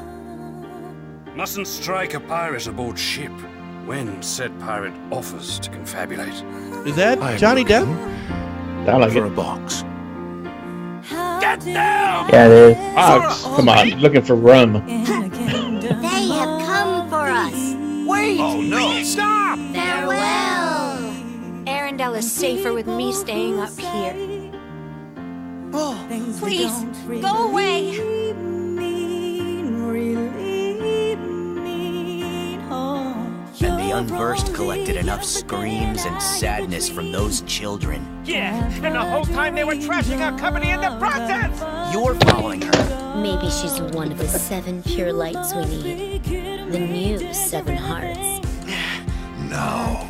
Mustn't strike a pirate aboard ship when said pirate offers to confabulate. Is that Johnny Depp? For a box. Get down! Yeah, it is. Fox, come on, looking for rum. They have come for us. Wait! Oh no! Stop! Farewell. Arendelle is safer with me staying up here. Oh, Please, go away. And the unversed collected enough screams and sadness from those children. Yeah, and the whole time they were trashing our company in the process! You're following her. Maybe she's one of the 7 pure lights we need. The new 7 hearts. Now,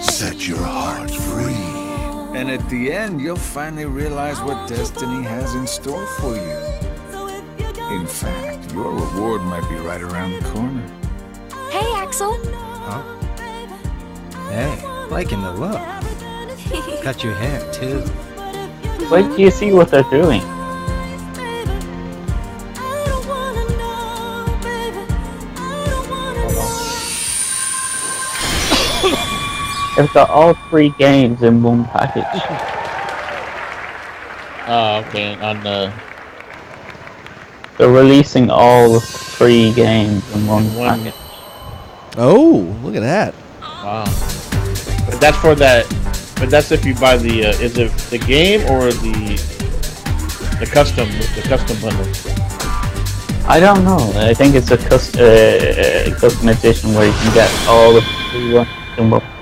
set your heart free. And at the end, you'll finally realize what destiny has in store for you. In fact, your reward might be right around the corner. Hey, Axel. Huh? Hey, liking the look. Cut your hair, too. Wait till you see what they're doing. They've got all 3 games in one package. Oh, okay. On the. They're releasing all 3 games in one package. Oh, look at that. Wow. But that's for that. But that's if you buy the. Is it the game or the custom bundle? I don't know. I think it's a custom edition where you can get all the 3 ones in one package.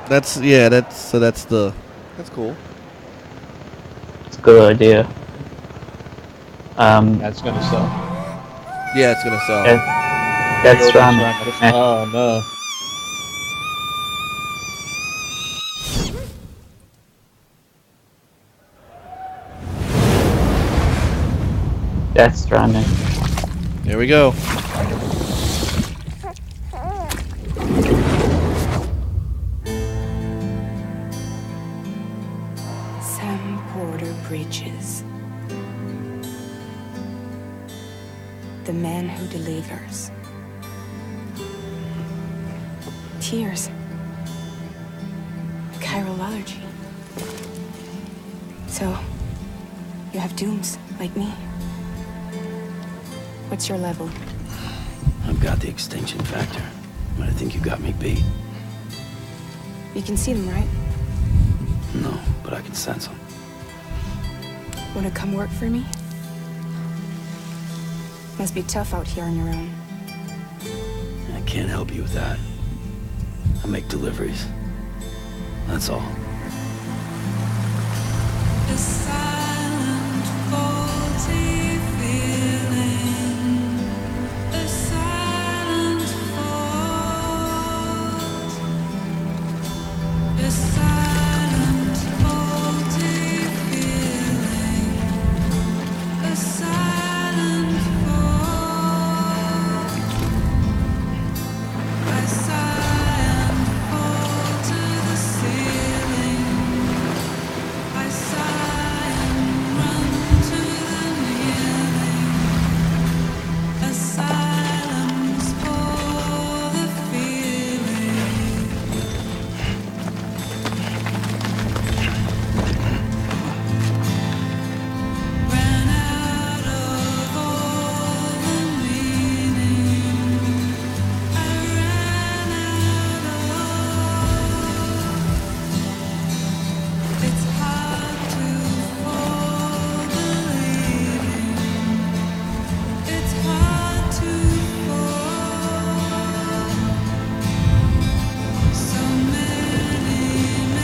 That's cool. It's a good idea. That's gonna sell. Yeah, it's gonna sell. That's Stranding. Oh no. Death Stranding. Here we go. Sam Porter preaches. The man who delivers. Tears. Chiral allergy. So, you have dooms like me. What's your level? I've got the extinction factor, but I think you got me beat. You can see them, right? No, but I can sense them. Wanna come work for me? Must be tough out here on your own. I can't help you with that. I make deliveries. That's all.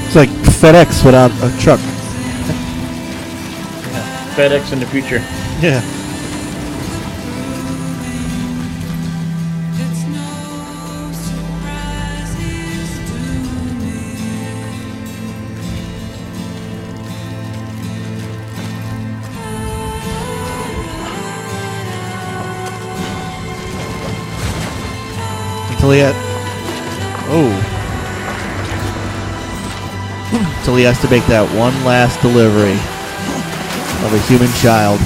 It's like FedEx without a truck. Yeah. FedEx in the future. Yeah. Until he had... Oh. Until he has to make that one last delivery of a human child.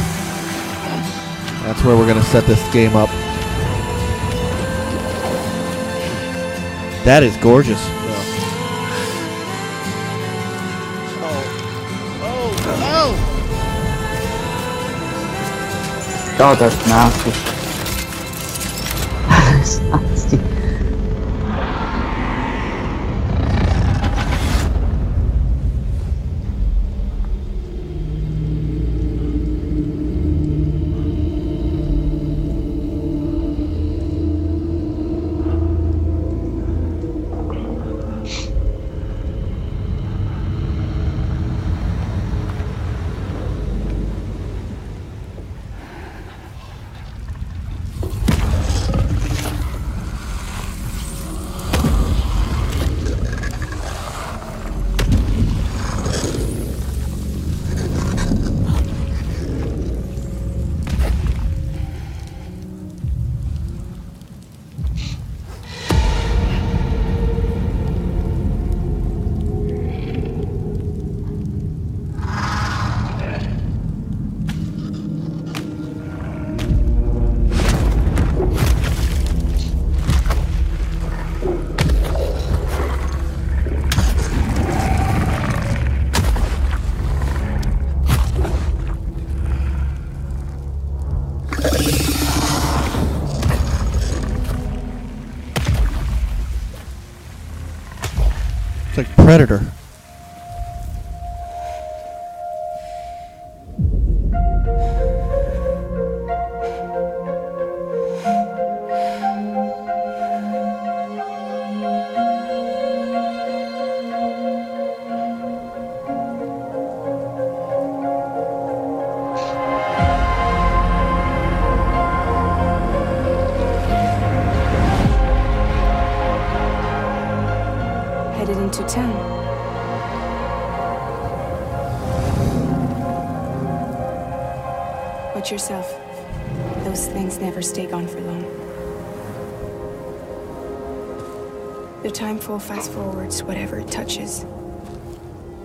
That's where we're going to set this game up. That is gorgeous. God, that's nasty. That's nasty. It's like Predator. Headed into town. Watch yourself. Those things never stay gone for long. The timefall fast forwards whatever it touches.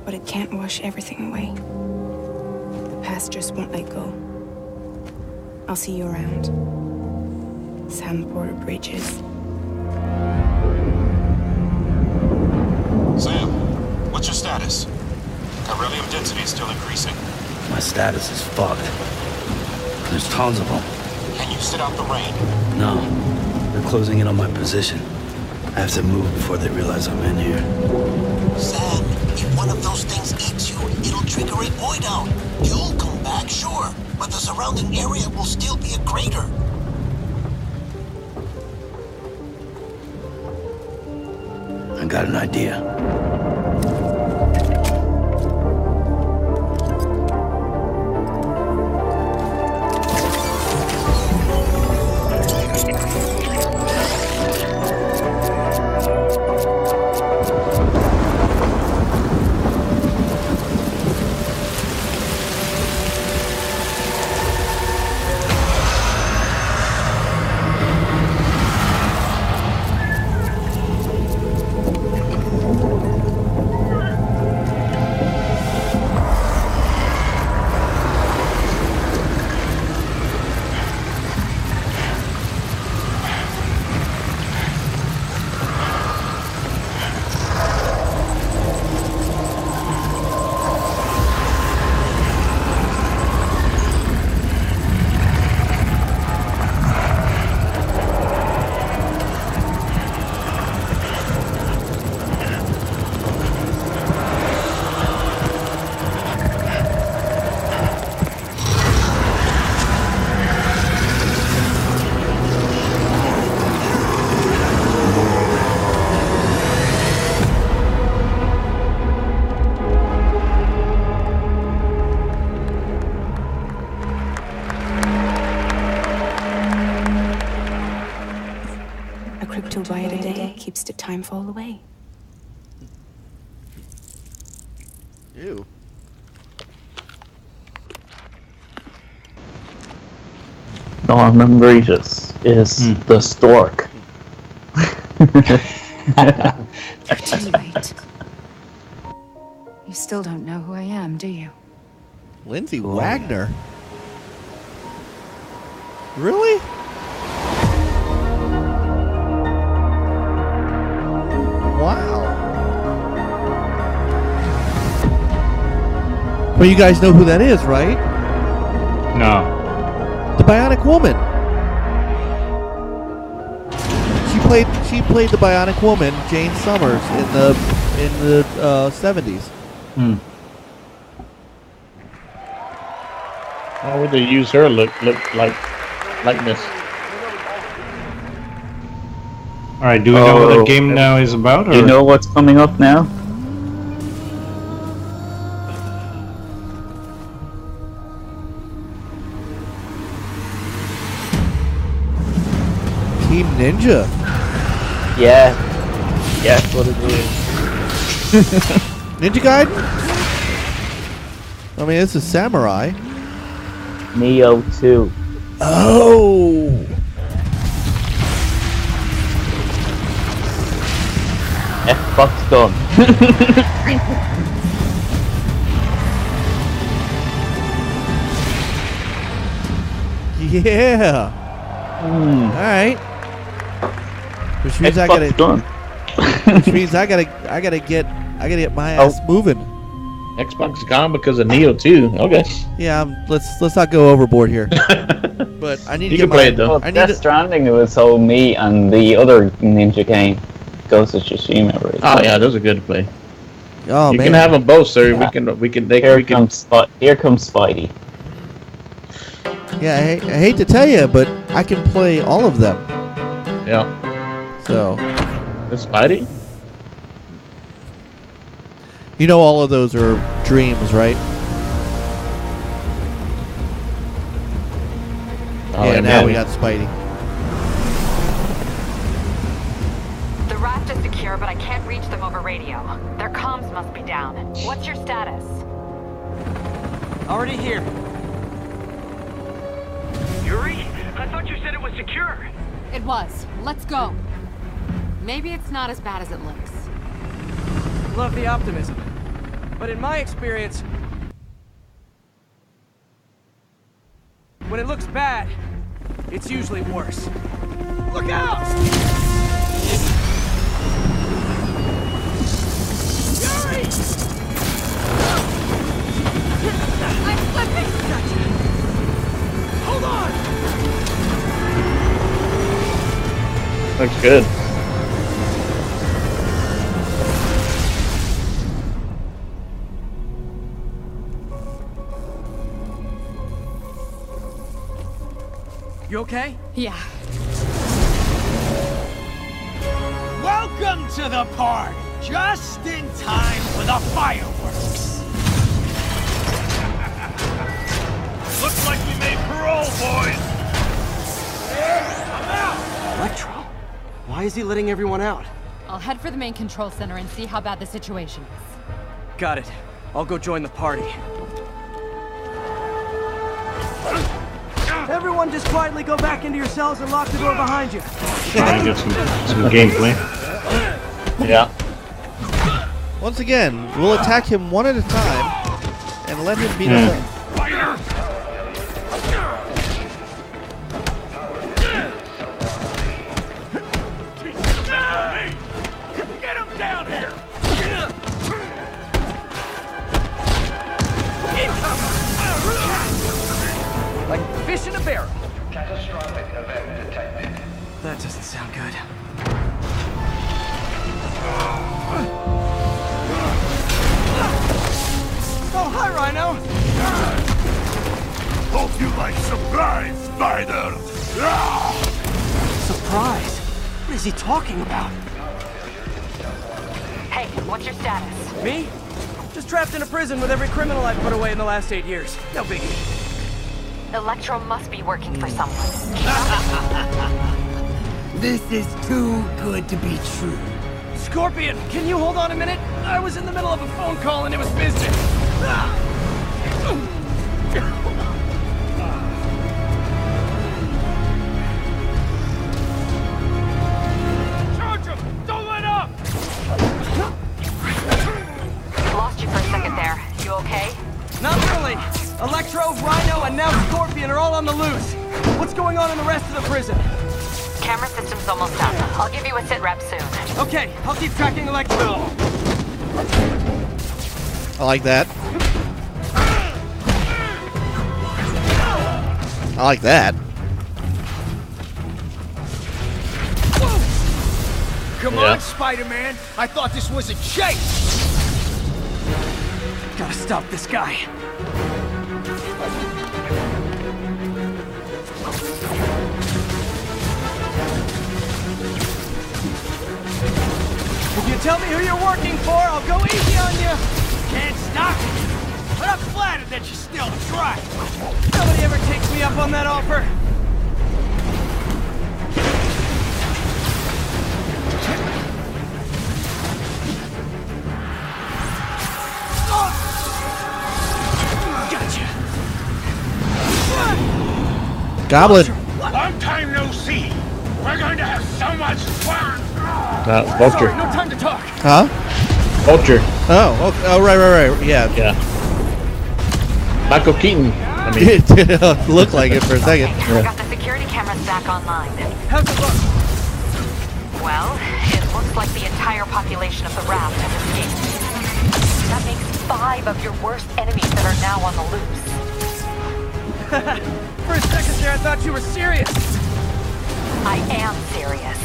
But it can't wash everything away. The past just won't let go. I'll see you around. Sam Porter Bridges. Sam, what's your status? Beryllium density is still increasing. My status is fucked. There's tons of them. Can you sit out the rain? No, they're closing in on my position. I have to move before they realize I'm in here. Sam, if one of those things eats you, it'll trigger a void out. You'll come back, sure, but the surrounding area will still be a crater. I got an idea. Bite a day keeps the timefall away. Ew. Norman Regis is the stork. You're too late. You still don't know who I am, do you? Lindsay Wagner? Really? Wow. Well, you guys know who that is, right? No. The Bionic Woman. She played the Bionic Woman, Jane Summers, in the 70s. Hmm. Why would they use her likeness? All right, do we know what the game now is about? Or? Do you know what's coming up now? Team Ninja. Yeah. Yeah, that's what it is. Ninja Gaiden? I mean, this is Samurai. Neo 2. Oh! Xbox gun. Yeah. All right. Which means I gotta get my ass moving. Xbox gone because of Neo 2. Okay. Yeah, let's not go overboard here. But I need to get play it though. Well, Death Stranding was so me and the other ninja game, Ghost of Tsushima. Right? Oh yeah, those are good to play. Oh you man, can have them both, sir. Yeah. Here comes Spidey. Yeah, I hate to tell you, but I can play all of them. Yeah. So. The Spidey? You know, all of those are dreams, right? Oh, yeah, now we got Spidey. The raft is secure. sir, but I can't reach them over radio. Their comms must be down. What's your status? Already here. Yuri? I thought you said it was secure. It was. Let's go. Maybe it's not as bad as it looks. Love the optimism. But in my experience, when it looks bad, it's usually worse. Look out! Yuri! I'm slipping! Gotcha. Hold on! Looks good. You okay? Yeah. Welcome to the party! Just in time for the fireworks! Looks like we made parole, boys! I'm out! Electro? Why is he letting everyone out? I'll head for the main control center and see how bad the situation is. Got it. I'll go join the party. Everyone just quietly go back into your cells and lock the door behind you. Trying to get some gameplay. Yeah. Once again, we'll attack him one at a time and let him beat us up. Get him down here! Like fish in a barrel. Catastrophic event detected. That doesn't sound good. Oh, hi, Rhino! Hope you like surprise, Spider! Surprise? What is he talking about? Hey, what's your status? Me? Just trapped in a prison with every criminal I've put away in the last 8 years. No biggie. Electro must be working for someone. This is too good to be true. Scorpion, can you hold on a minute? I was in the middle of a phone call and it was business. Charge him! Don't let up! Lost you for a second there. You okay? Not really. Electro, Rhino, and now Scorpion are all on the loose. What's going on in the rest of the prison? Camera system's almost up. I'll give you a sit rep soon. Okay, I'll keep tracking Electro. I like that. I like that. Come on, Spider-Man! I thought this was a chase! Gotta stop this guy. If you tell me who you're working for, I'll go easy on you. Can't stop it! But I'm flattered that you still try! Nobody ever takes me up on that offer. Goblin. Long time no see! We're going to have so much fun! Vulture. Sorry, no time to talk. Huh? Vulture. Oh, right. Yeah. Yeah. Michael Keaton. I mean, It looked like it for a second. I got the security cameras back online. How's it look? Well, it looks like the entire population of the raft has escaped. That makes 5 of your worst enemies that are now on the loose. For a second there, I thought you were serious. I am serious.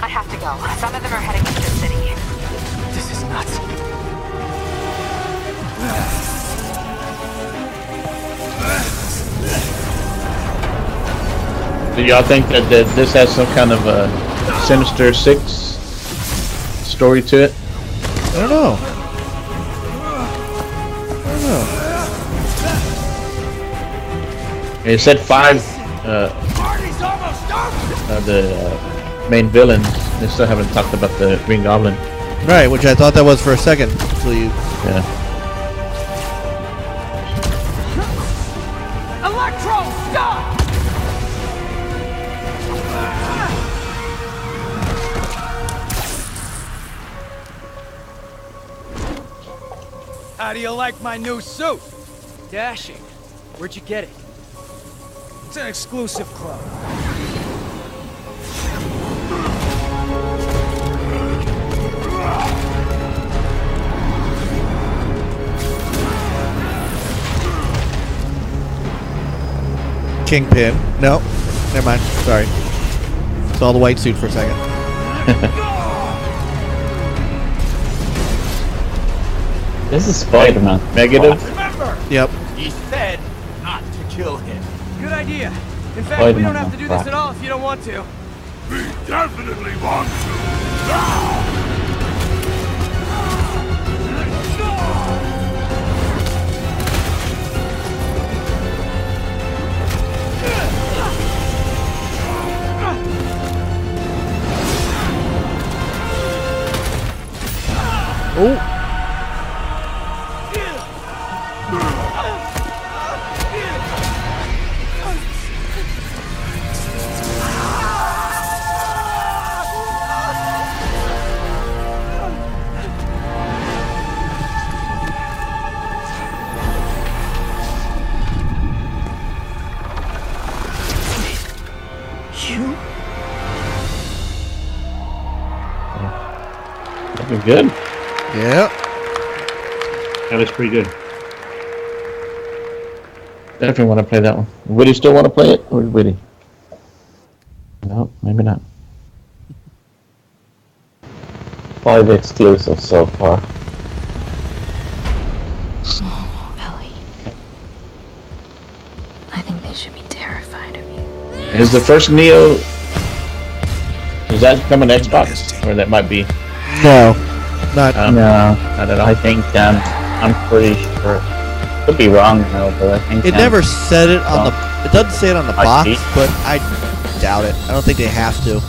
I have to go. Some of them are heading into the city. This is nuts. do y'all think that this has some kind of a Sinister Six story to it? I don't know. It said 5 the main villains They still haven't talked about the Green Goblin. Right, which I thought that was for a second. So you. Yeah. Electro, stop! How do you like my new suit? Dashing. Where'd you get it? It's an exclusive club. Kingpin. No. Never mind. Sorry. Saw the white suit for a second. This is Spider-Man. Negative. Remember, Yep. he said not to kill him. Good idea. In fact, we don't have to do this at all if you don't want to. We definitely want to. Oh. Looking good. Yeah. That was pretty good. Definitely want to play that one. Would he still want to play it, or would he? No, maybe not. 5 exclusives so far. Oh, Ellie. I think they should be terrified of you. Is the first Neo? Does that come on Xbox, or that might be? No, not. No, not at all. I think I'm pretty sure. Could be wrong though, but I think It never said it on the. It doesn't say it on the box, see. but I doubt it. I don't think they have to.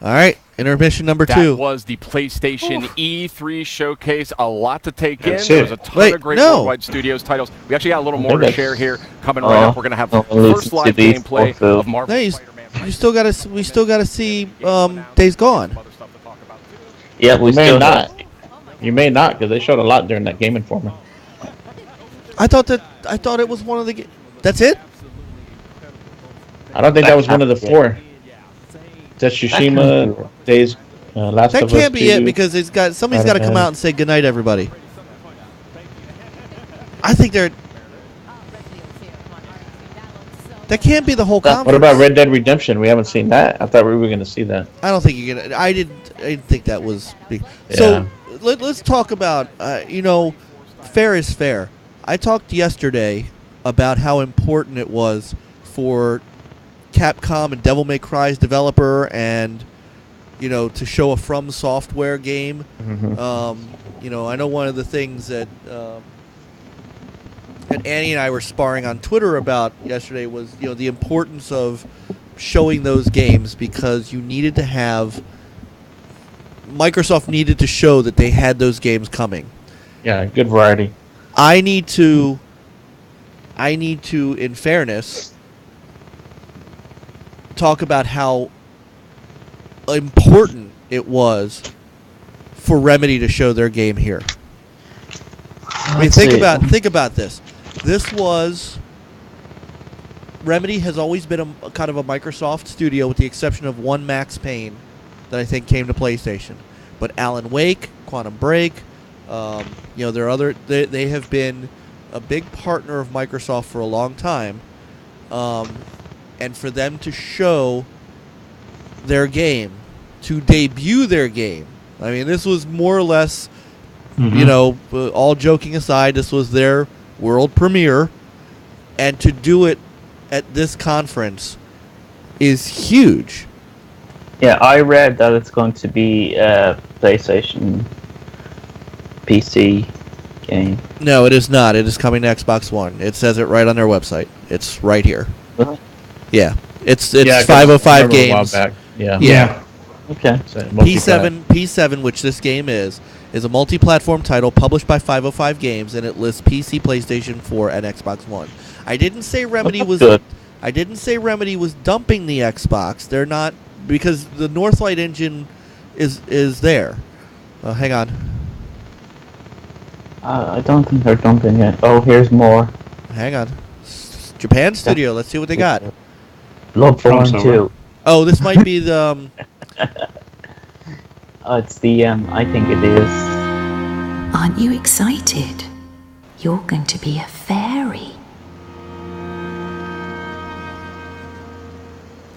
All right, intermission number 2. That was the PlayStation E3 showcase. A lot to take in. That's There was a it. ton Wait, of great no. Worldwide Studios titles. We actually got a little more to that's- share here. Coming right up, we're going to have the only first live to these gameplay fulfilled. of Marvel No, Spider-Man. you still gotta. We still gotta see Days Gone. Yeah, we You may still not. You may not, because they showed a lot during that Game Informer. I thought it was one of the. That's it. I don't think that was one of the 4. Tsushima, Days, Last That of Us 2. can't be it because somebody's got to come out and say goodnight, everybody. I think they're. That can't be the whole conference. What about Red Dead Redemption? We haven't seen that. I thought we were going to see that. I don't think you're gonna. I didn't think that was big. So let's talk about. Fair is fair. I talked yesterday about how important it was for Capcom and Devil May Cry's developer, and to show a From Software game. Mm-hmm. I know one of the things that Annie and I were sparring on Twitter about yesterday was the importance of showing those games, because you needed to have Microsoft needed to show that they had those games coming. Yeah, good variety. I need to, in fairness, talk about how important it was for Remedy to show their game here. I mean, think about this. This was Remedy has always been a kind of a Microsoft studio, with the exception of one Max Payne that I think came to PlayStation. But Alan Wake, Quantum Break, there are other. They have been a big partner of Microsoft for a long time, and for them to show their game, to debut their game. I mean, this was more or less You know, all joking aside, this was their world premiere, and to do it at this conference is huge. Yeah, I read that it's going to be a PlayStation PC game. No, it is not. It is coming to Xbox One. It says it right on their website. It's right here. Really? Yeah. It's 505 games. Yeah. Okay. P7, which this game is a multi-platform title published by 505 Games, and it lists PC, PlayStation 4, and Xbox One. I didn't say Remedy was dumping the Xbox. They're not, because the Northlight engine is there. Hang on. I don't think they're dumping it. Oh, here's more. Hang on. Japan Studio. Let's see what they got. Bloodborne 2. Oh, this might be the. It's the. I think it is. Aren't you excited? You're going to be a fairy.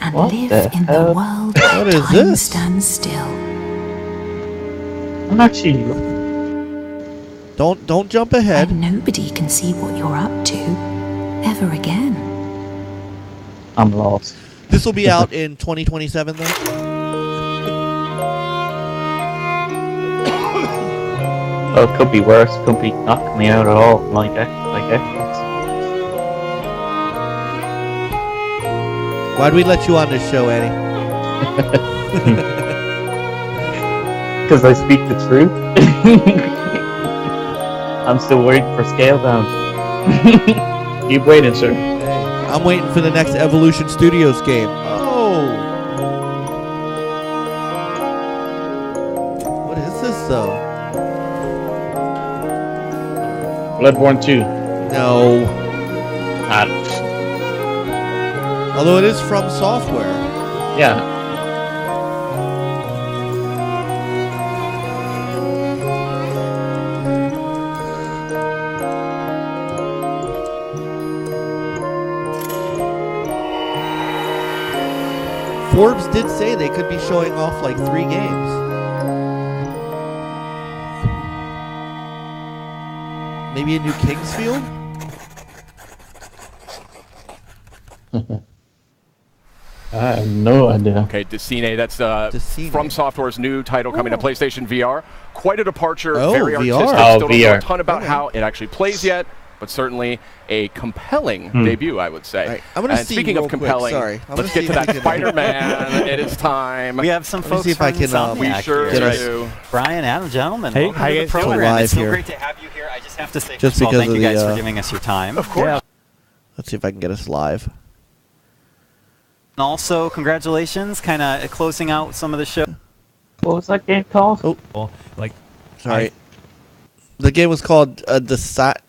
And live in the world where time stands still. I'm actually. Don't jump ahead. And nobody can see what you're up to ever again. I'm lost. This will be out in 2027, though. Well, it could be worse. It could be not coming out at all, like Xbox. Why'd we let you on this show, Eddie? Because I speak the truth. I'm still waiting for Scale Down. Keep waiting, sir. I'm waiting for the next Evolution Studios game. Oh. What is this, though? Bloodborne 2. No. Although it is from software. Yeah. Forbes did say they could be showing off like 3 games. Maybe a new Kingsfield? I have no idea. Okay, Decine, that's From Software's new title coming to PlayStation VR. Quite a departure, very artistic. Still don't know a ton about how it actually plays yet, but certainly a compelling debut, I would say. Right. I'm gonna see speaking of compelling, let's get to that Spider-Man. It is time. We have some folks see if I can, we sure do. Brian, Adam, gentlemen, hey, welcome to the program. It's so great to have you here. I just have to say, just first of all, because thank you guys for giving us your time. Of course. Yeah. Let's see if I can get us live. And also, congratulations, kind of closing out some of the show. What was that game called? Oh, sorry. The game was called Decemi?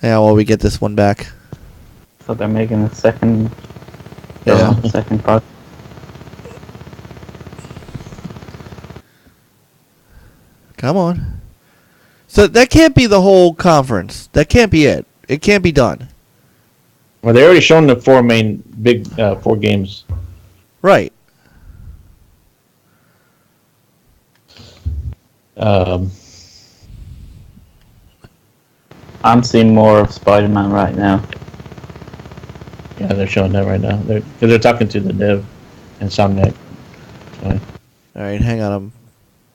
Yeah, well, we get this one back. So they're making a second. Second part. Come on. So that can't be the whole conference. That can't be it. It can't be done. Well, they already shown the 4 games. Right. I'm seeing more of Spider-Man right now. Yeah, they're showing that right now. They're talking to the dev and Insomniac. All right, hang on.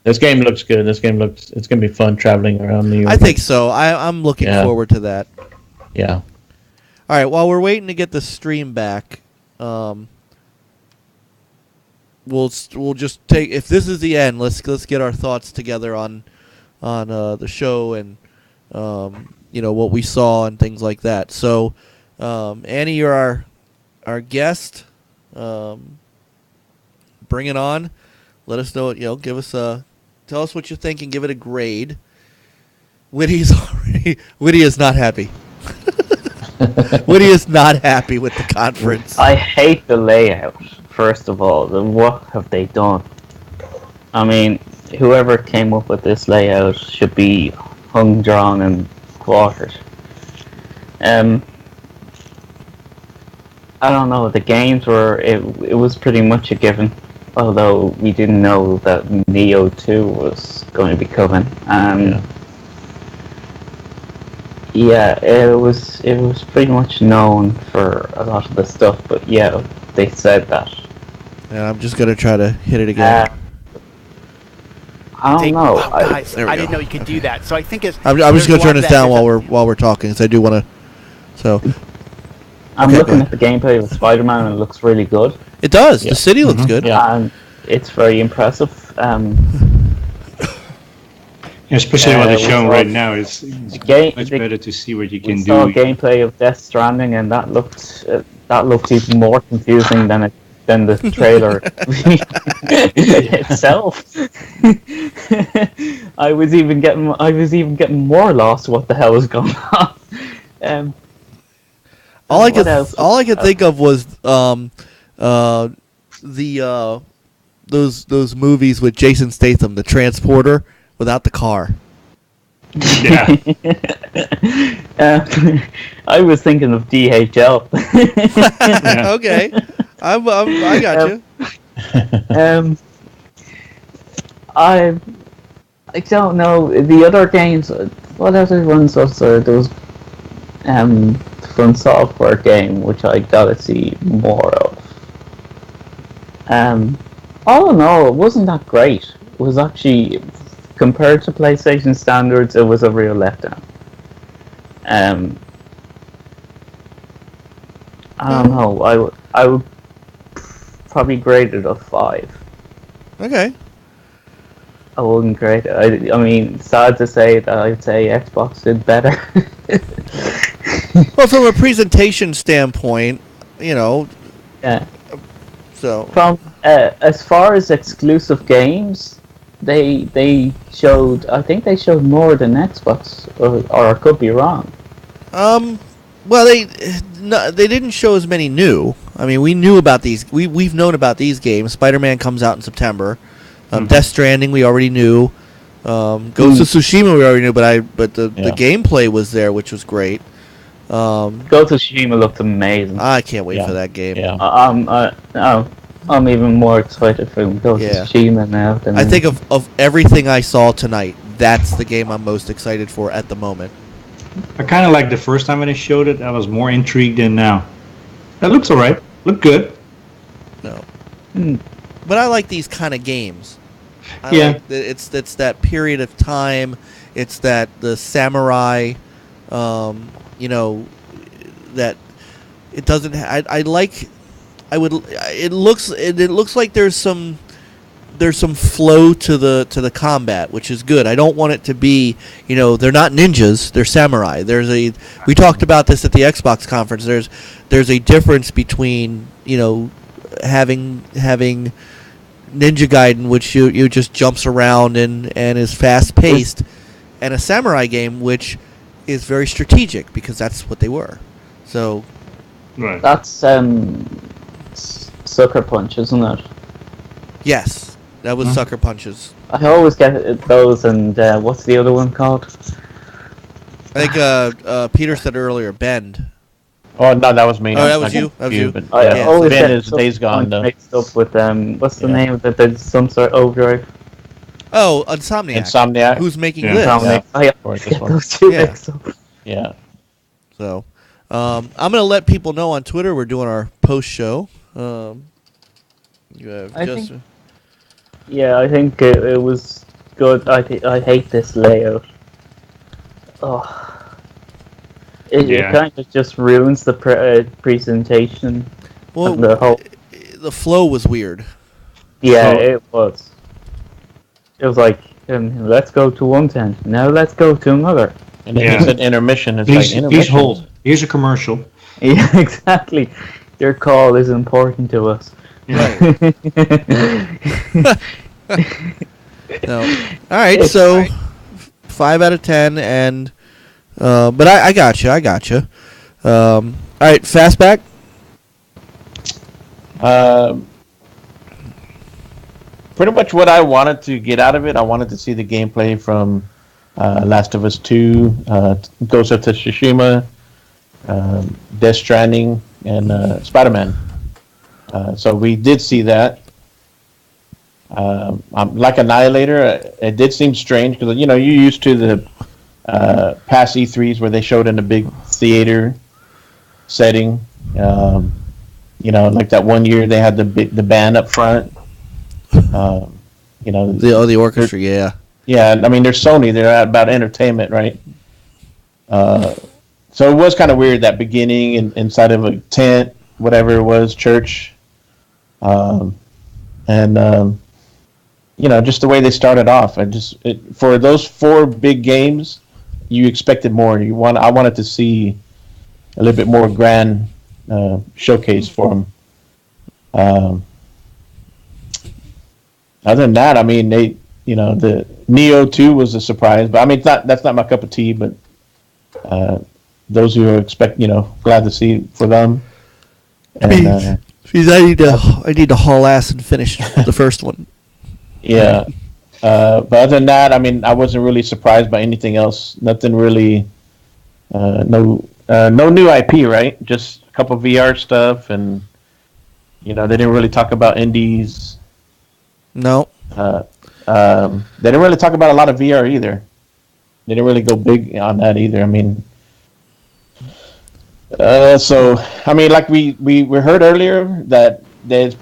This game looks good. It's gonna be fun traveling around New York. I think so. I'm looking forward to that. Yeah. All right. While we're waiting to get the stream back, we'll just take. If this is the end, let's get our thoughts together on the show and what we saw and things like that. So, Annie, you're our guest. Bring it on. Let us know. Give us tell us what you think and give it a grade. Witty is not happy. Witty is not happy with the conference. I hate the layout, first of all. What have they done? I mean, whoever came up with this layout should be hung, drawn, and quartered. I don't know. The games were... It was pretty much a given. although we didn't know that Neo 2 was going to be coming. Yeah, it was pretty much known for a lot of the stuff, but yeah, they said that. Yeah, I'm just gonna try to hit it again. I don't know. Oh, guys, I didn't know you could do that. So I think it's. I'm just gonna turn this down while we're talking, because I do want to. So. I'm looking at the gameplay of Spider-Man, and it looks really good. It does. The city looks good. Yeah, and it's very impressive. Especially what they're showing right now, it's much better to see what you can do. We saw gameplay of Death Stranding, and that looked even more confusing than the trailer itself. I was even getting more lost. What the hell was going on? All I could think of was those movies with Jason Statham, The Transporter, without the car. Yeah. I was thinking of DHL. Okay, I got you. I don't know the other games. What other ones was there? There was From Software game, which I gotta see more of. All in all, it wasn't that great. It was actually, compared to PlayStation standards, it was a real letdown. I don't know. I would probably grade it a 5. Okay. I wouldn't grade it. I mean, sad to say that I'd say Xbox did better. Well, from a presentation standpoint, Yeah. So from as far as exclusive games, they showed. I think they showed more than Xbox, or I could be wrong. Well, they didn't show as many new. I mean, we knew about these. We've known about these games. Spider-Man comes out in September. Death Stranding we already knew. Ghost of Tsushima we already knew, but the gameplay was there, which was great. Ghost of Tsushima looked amazing. I can't wait for that game. Yeah. I'm even more excited for Ghost of Tsushima now. I think of everything I saw tonight, that's the game I'm most excited for at the moment. I kind of like the first time when they showed it. I was more intrigued than now. That looks alright. Look good. No. But I like these kind of games. It's that period of time. It's that the samurai, that it doesn't. It looks like there's some flow to the combat, which is good. I don't want it to be, they're not ninjas, they're samurai. We talked about this at the Xbox conference. There's a difference between, having Ninja Gaiden, which you just jumps around and is fast paced, and a samurai game, which is very strategic, because that's what they were. So right. That's Sucker Punch, isn't it? Yes, that was Sucker Punches. I always get those, and what's the other one called? I think Peter said earlier, Bend. Oh no, that was me. Oh, that was you. That was you. But, I always Ben get is Days Gone, though. mixed up with what's the name of it? There's some sort of Overdrive. Oh, Insomniac. Who's making this? Insomniac. This one. Those two mixed up. Yeah. So, I'm gonna let people know on Twitter we're doing our post show. I think it was good. I hate this layout. Oh. It kind of just ruins the presentation. Well, the flow was weird. Yeah, it was. It was like, let's go to one tent. Now let's go to another. And then it's an intermission. It's intermission. Please hold. Here's a commercial. Yeah, exactly. Your call is important to us. Right. No. All right, so 5 out of 10, and but I got you. All right, Fastback. Pretty much what I wanted to get out of it. I wanted to see the gameplay from Last of Us 2, Ghost of Tsushima, Death Stranding, and Spider-Man. So we did see that. like Annihilator, it did seem strange because you're used to the past E3s where they showed in a big theater setting. Like that one year they had the band up front. The orchestra, yeah. Yeah, I mean they're Sony, they're about entertainment, right? So it was kind of weird that beginning inside of a tent, whatever it was, church, just the way they started off. For those 4 big games, you expected more. I wanted to see a little bit more grand showcase for them. Other than that, I mean, the Neo 2 was a surprise, but I mean, that's not my cup of tea. But those who expect, glad to see for them. And, I need to haul ass and finish the first one. Yeah. But other than that, I mean, I wasn't really surprised by anything else. Nothing really. No new IP, right? Just a couple VR stuff, and they didn't really talk about indies. No. They didn't really talk about a lot of VR either. They didn't really go big on that either. I mean, like we heard earlier that there's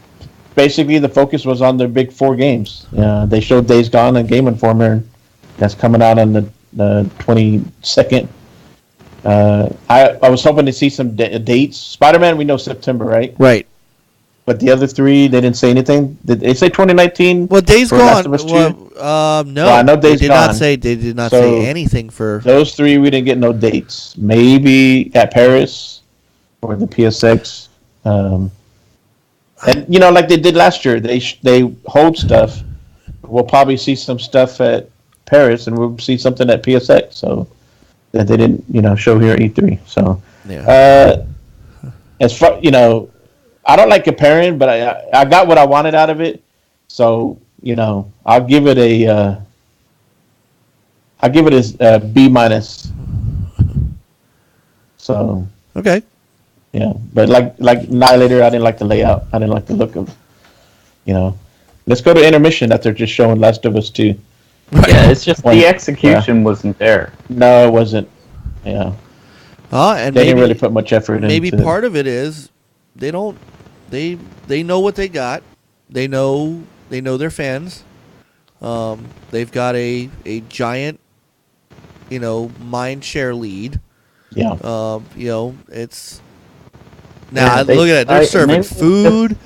basically the focus was on the big 4 games. They showed Days Gone and Game Informer. That's coming out on the 22nd. I was hoping to see some dates. Spider-Man, we know September, right? Right. But the other 3, they didn't say anything. Did they say 2019? Well, Days Gone. No, I know Days Gone. They did not say anything for those 3. We didn't get no dates. Maybe at Paris or the PSX. And like they did last year, they hold stuff. We'll probably see some stuff at Paris, and we'll see something at PSX. So that they didn't, show here at E3. So as far I don't like comparing, but I got what I wanted out of it. So I'll give it a B-. So okay. Yeah, but like Annihilator, I didn't like the layout. I didn't like the look of. Let's go to intermission after just showing Last of Us 2. Yeah, it's just the execution wasn't there. No, it wasn't. Yeah. And they didn't really put much effort into it. Maybe part of it is they don't. They know what they got. They know their fans. They've got a giant, mind share lead. Yeah. It's now look at it. They're serving food.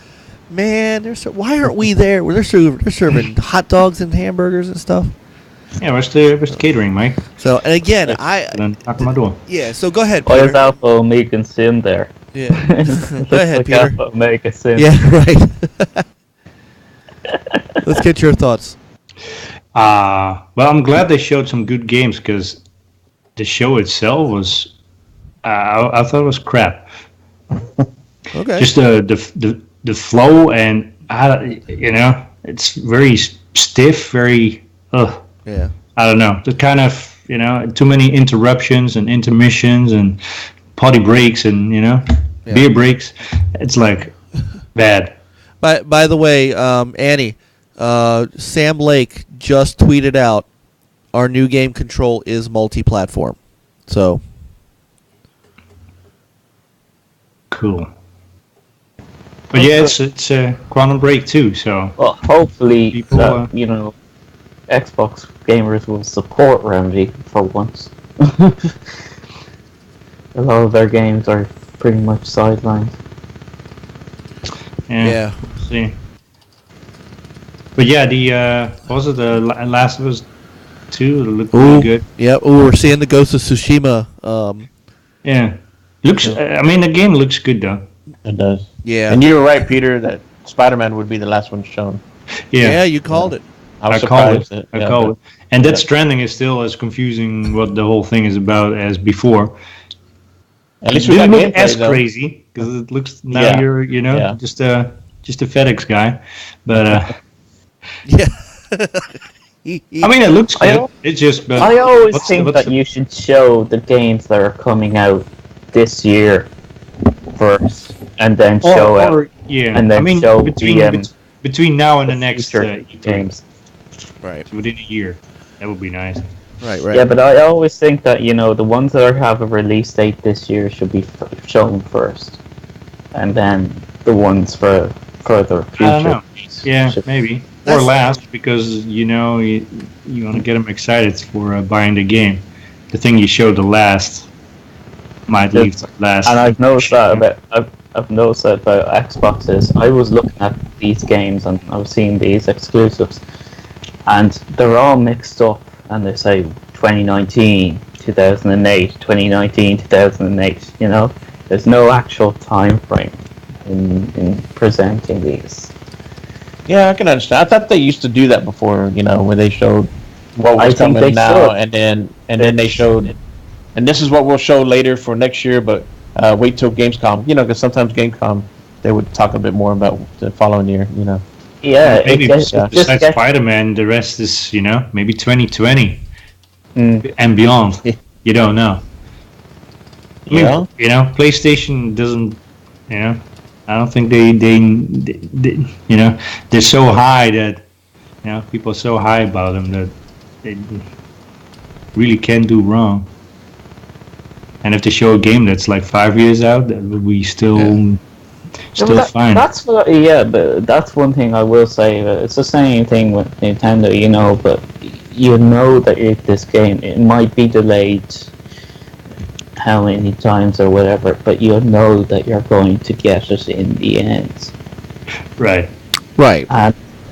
Man, why aren't we there? They're serving hot dogs and hamburgers and stuff. Yeah, where's the catering, Mike? So, and again, knock on my door. Yeah, so go ahead, Peter. Peter. Why is Alpha Omega and Sin there? Yeah. Go ahead, Peter. Alpha Omega Sin. Yeah, right. Let's get your thoughts. Well, I'm glad they showed some good games because the show itself was, I thought it was crap. Okay. Just the flow and it's very stiff, very yeah. I don't know. The kind of too many interruptions and intermissions and potty breaks and beer breaks. It's like bad. By the way, Annie, Sam Lake just tweeted out our new game Control is multi-platform. So cool. But yeah, it's Quantum Break too. So well, hopefully people, Xbox gamers will support Remedy for once. A lot of their games are pretty much sidelined. Yeah. See. But yeah, the Last of Us 2 looked really good. Yeah. Oh, we're seeing the Ghost of Tsushima. Yeah. Looks. I mean, the game looks good though. It does. Yeah. And you were right, Peter, that Spider-Man would be the last one shown. Yeah, you called it. I called it. I called it. And Death Stranding is still as confusing what the whole thing is about as before. At least it didn't look as crazy because it looks now you're just a FedEx guy, but yeah. I mean, it looks good. It's just. But I always think that you should show the games that are coming out this year first, and then show between between now and the next games. Right. Within a year. That would be nice. Right. Yeah, but I always think that, the ones that have a release date this year should be shown first. And then the ones for further future. I don't know. Yeah, maybe. Or last, because, you want to get them excited for buying the game. The thing you show the last might leave the last. And I've noticed that about Xboxes. I was looking at these games and I was seeing these exclusives, and they're all mixed up. And they say 2019, 2008, 2019, 2008. There's no actual time frame in presenting these. Yeah, I can understand. I thought they used to do that before, where they showed what was coming now, and then they showed, and this is what we'll show later for next year. But wait till Gamescom, because sometimes Gamescom they would talk a bit more about the following year, Yeah, maybe besides Spider-Man, the rest is maybe 2020 and beyond. You don't know. PlayStation doesn't. I don't think they they're so high that people are so high about them that they really can't do wrong. And if they show a game that's like 5 years out, that would be still fine. But that's one thing I will say. It's the same thing with Nintendo, but that this game, it might be delayed how many times or whatever, but that you're going to get it in the end. Right.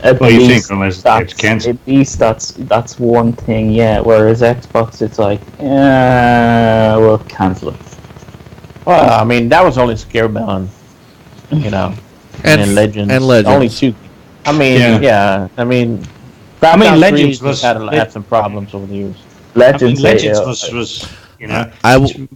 And what do you think, unless it gets cancelled? At least that's one thing, yeah. Whereas Xbox, it's like, we'll cancel it. Well, I mean, that was only Scarebound, and Legends. And Legends. Only two. I mean, Legends had some problems over the years. Legends was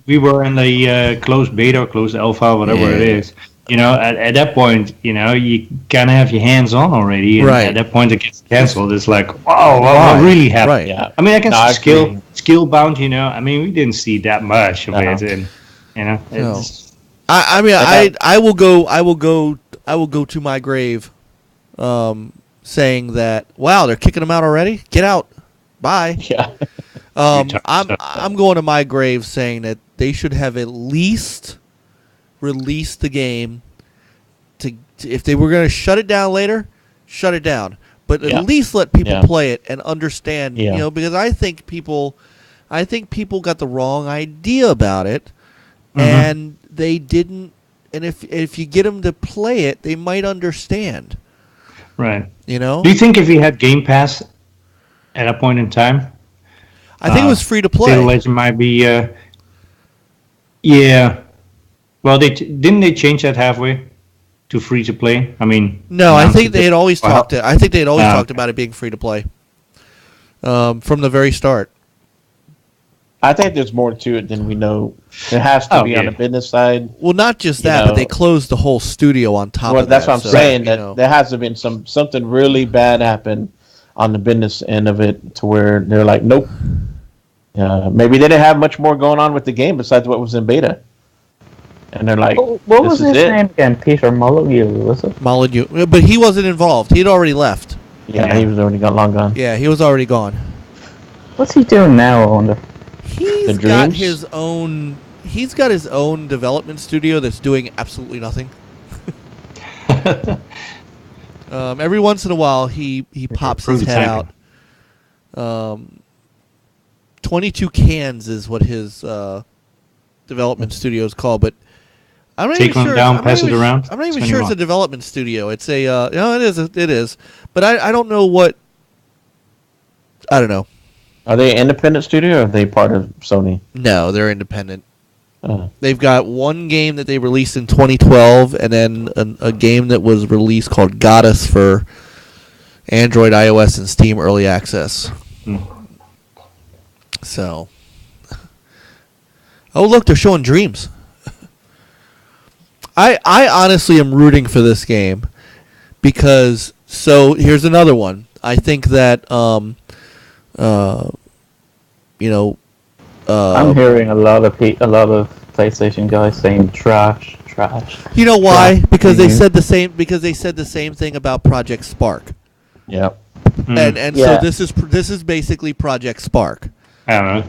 we were in the closed beta, closed alpha, whatever it is. At that point, you kind of have your hands on already. And at that point, it gets canceled. It's like, what really happened? Right. Yeah. I mean, I can see skill bound. I mean, we didn't see that much of it, and it's. I will go to my grave, saying that they're kicking them out already. Get out, bye. Yeah. I'm going to my grave saying that they should have at least released the game to if they were going to shut it down later, shut it down. But at least let people play it and understand, because I think people got the wrong idea about it, and they didn't. And if you get them to play it, they might understand. Right. Do you think if you had Game Pass at a point in time? I think it was free to play. Legend might be, yeah. Well, didn't they change that halfway to free to play? I mean, no, I think they had always talked. I think they had always talked about it being free to play from the very start. I think there's more to it than we know. It has to be on the business side. Well, not just that, but they closed the whole studio on top of that. That's what I'm saying. That there has to have been something really bad happen on the business end of it to where they're like, nope. Maybe they didn't have much more going on with the game besides what was in beta. And they're like, what was his name again? Peter Molyneux, was it? Molyneux. But he wasn't involved. He'd already left. Yeah, he was already long gone. Yeah, he was already gone. What's he doing now, I wonder? He's got his own development studio that's doing absolutely nothing. Every once in a while, he pops his head out. 22 Cans is what his development studio is called, but I'm not even sure. Pass it around. I'm not even sure it's a development studio. It's a it is, but I don't know what. I don't know. Are they an independent studio or are they part of Sony? No, they're independent. They've got one game that they released in 2012, and then a game that was released called Goddess for Android, iOS, and Steam Early Access. So, look, they're showing Dreams. I honestly am rooting for this game because here's another one. I think that I'm hearing a lot of PlayStation guys saying trash. trash. You know why? Because they said the same. Because they said the same thing about Project Spark. Yeah. And so this is basically Project Spark. I don't know.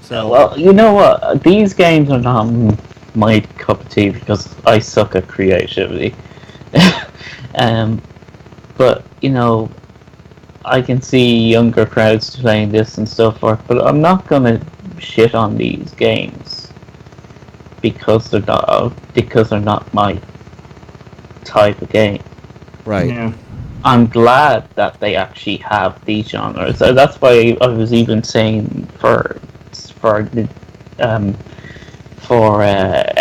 So well, you know what? These games are not my cup of tea because I suck at creativity. But you know, I can see younger crowds playing this and stuff, but I'm not gonna shit on these games because they're not my type of game. Right. Yeah. I'm glad that they actually have these genres. So that's why I was even saying for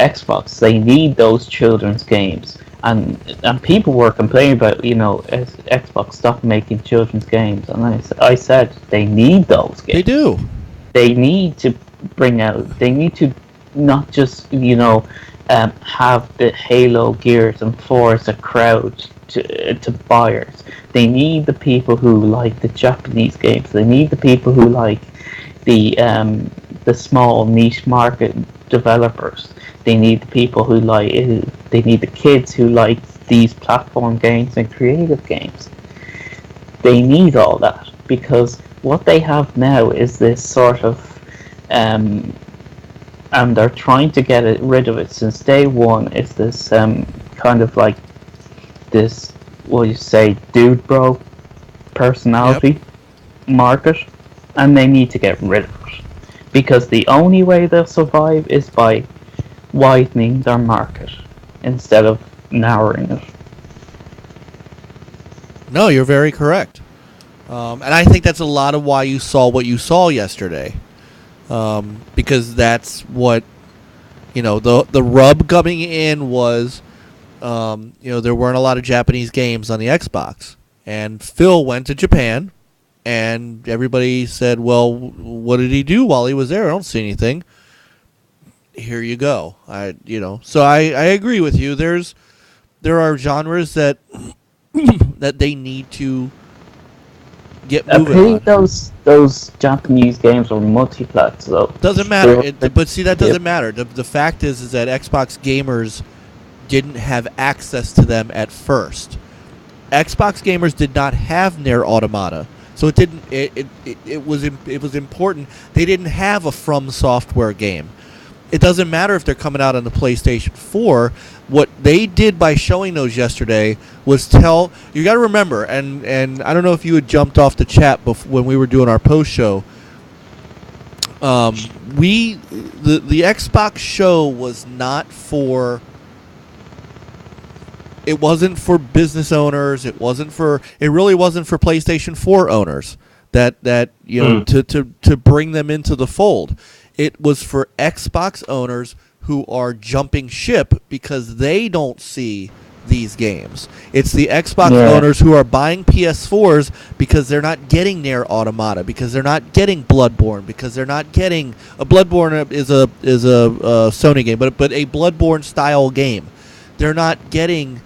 Xbox, they need those children's games. And people were complaining about, you know, Xbox stopped making children's games, and I said they need those games. They do. They need to bring out. They need to not just, you know, have the Halo, Gears, and Forza crowd to buyers. They need the people who like the Japanese games. They need the people who like the small niche market developers. They need the people who like. They need the kids who like these platform games and creative games. They need all that because what they have now is this sort of, and they're trying to get rid of it since day one. Is this kind of like this, what do you say, dude bro personality market, and they need to get rid of it because the only way they'll survive is by widening their market instead of narrowing it. No, you're very correct. And I think that's a lot of why you saw what you saw yesterday. Because that's what, you know, the rub coming in was, you know, there weren't a lot of Japanese games on the Xbox. And Phil went to Japan, and everybody said, well, what did he do while he was there? I don't see anything. Here you go. So I agree with you. There are genres that that they need to get moving on. Those Japanese games are multiplex though. Doesn't matter. But see, that doesn't matter. The fact is that Xbox gamers didn't have access to them at first. Xbox gamers did not have Nier Automata, so it didn't. It was important. They didn't have a From Software game. It doesn't matter if they're coming out on the PlayStation 4. What they did by showing those yesterday was tell... You got to remember, and I don't know if you had jumped off the chat when we were doing our post show. The Xbox show was not for... It wasn't for business owners. It really wasn't for PlayStation 4 owners that you know to bring them into the fold. It was for Xbox owners who are jumping ship because they don't see these games. It's the Xbox owners who are buying PS4s because they're not getting Nier Automata, because they're not getting Bloodborne, because they're not getting a Bloodborne is a Sony game, but a Bloodborne style game. They're not getting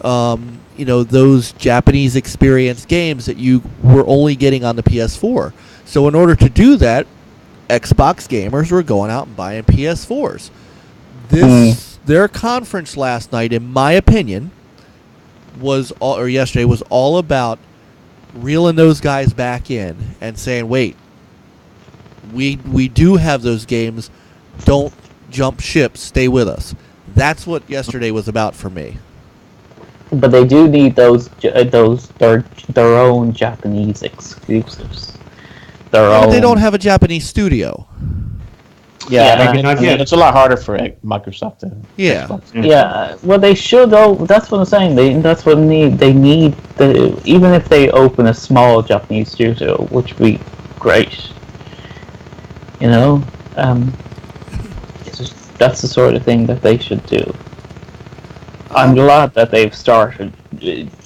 you know, those Japanese experience games that you were only getting on the PS4. So in order to do that, Xbox gamers were going out and buying PS4s. Their conference last night, in my opinion, yesterday was all about reeling those guys back in and saying, wait, we do have those games. Don't jump ship. Stay with us. That's what yesterday was about for me. But they do need those their own Japanese exclusives. But they don't have a Japanese studio. Yeah, it's a lot harder for Microsoft to. Yeah. Xbox. Yeah, well, they should though. That's what I'm saying. That's what they need. Even if they open a small Japanese studio, which would be great. You know, that's the sort of thing that they should do. I'm glad that they've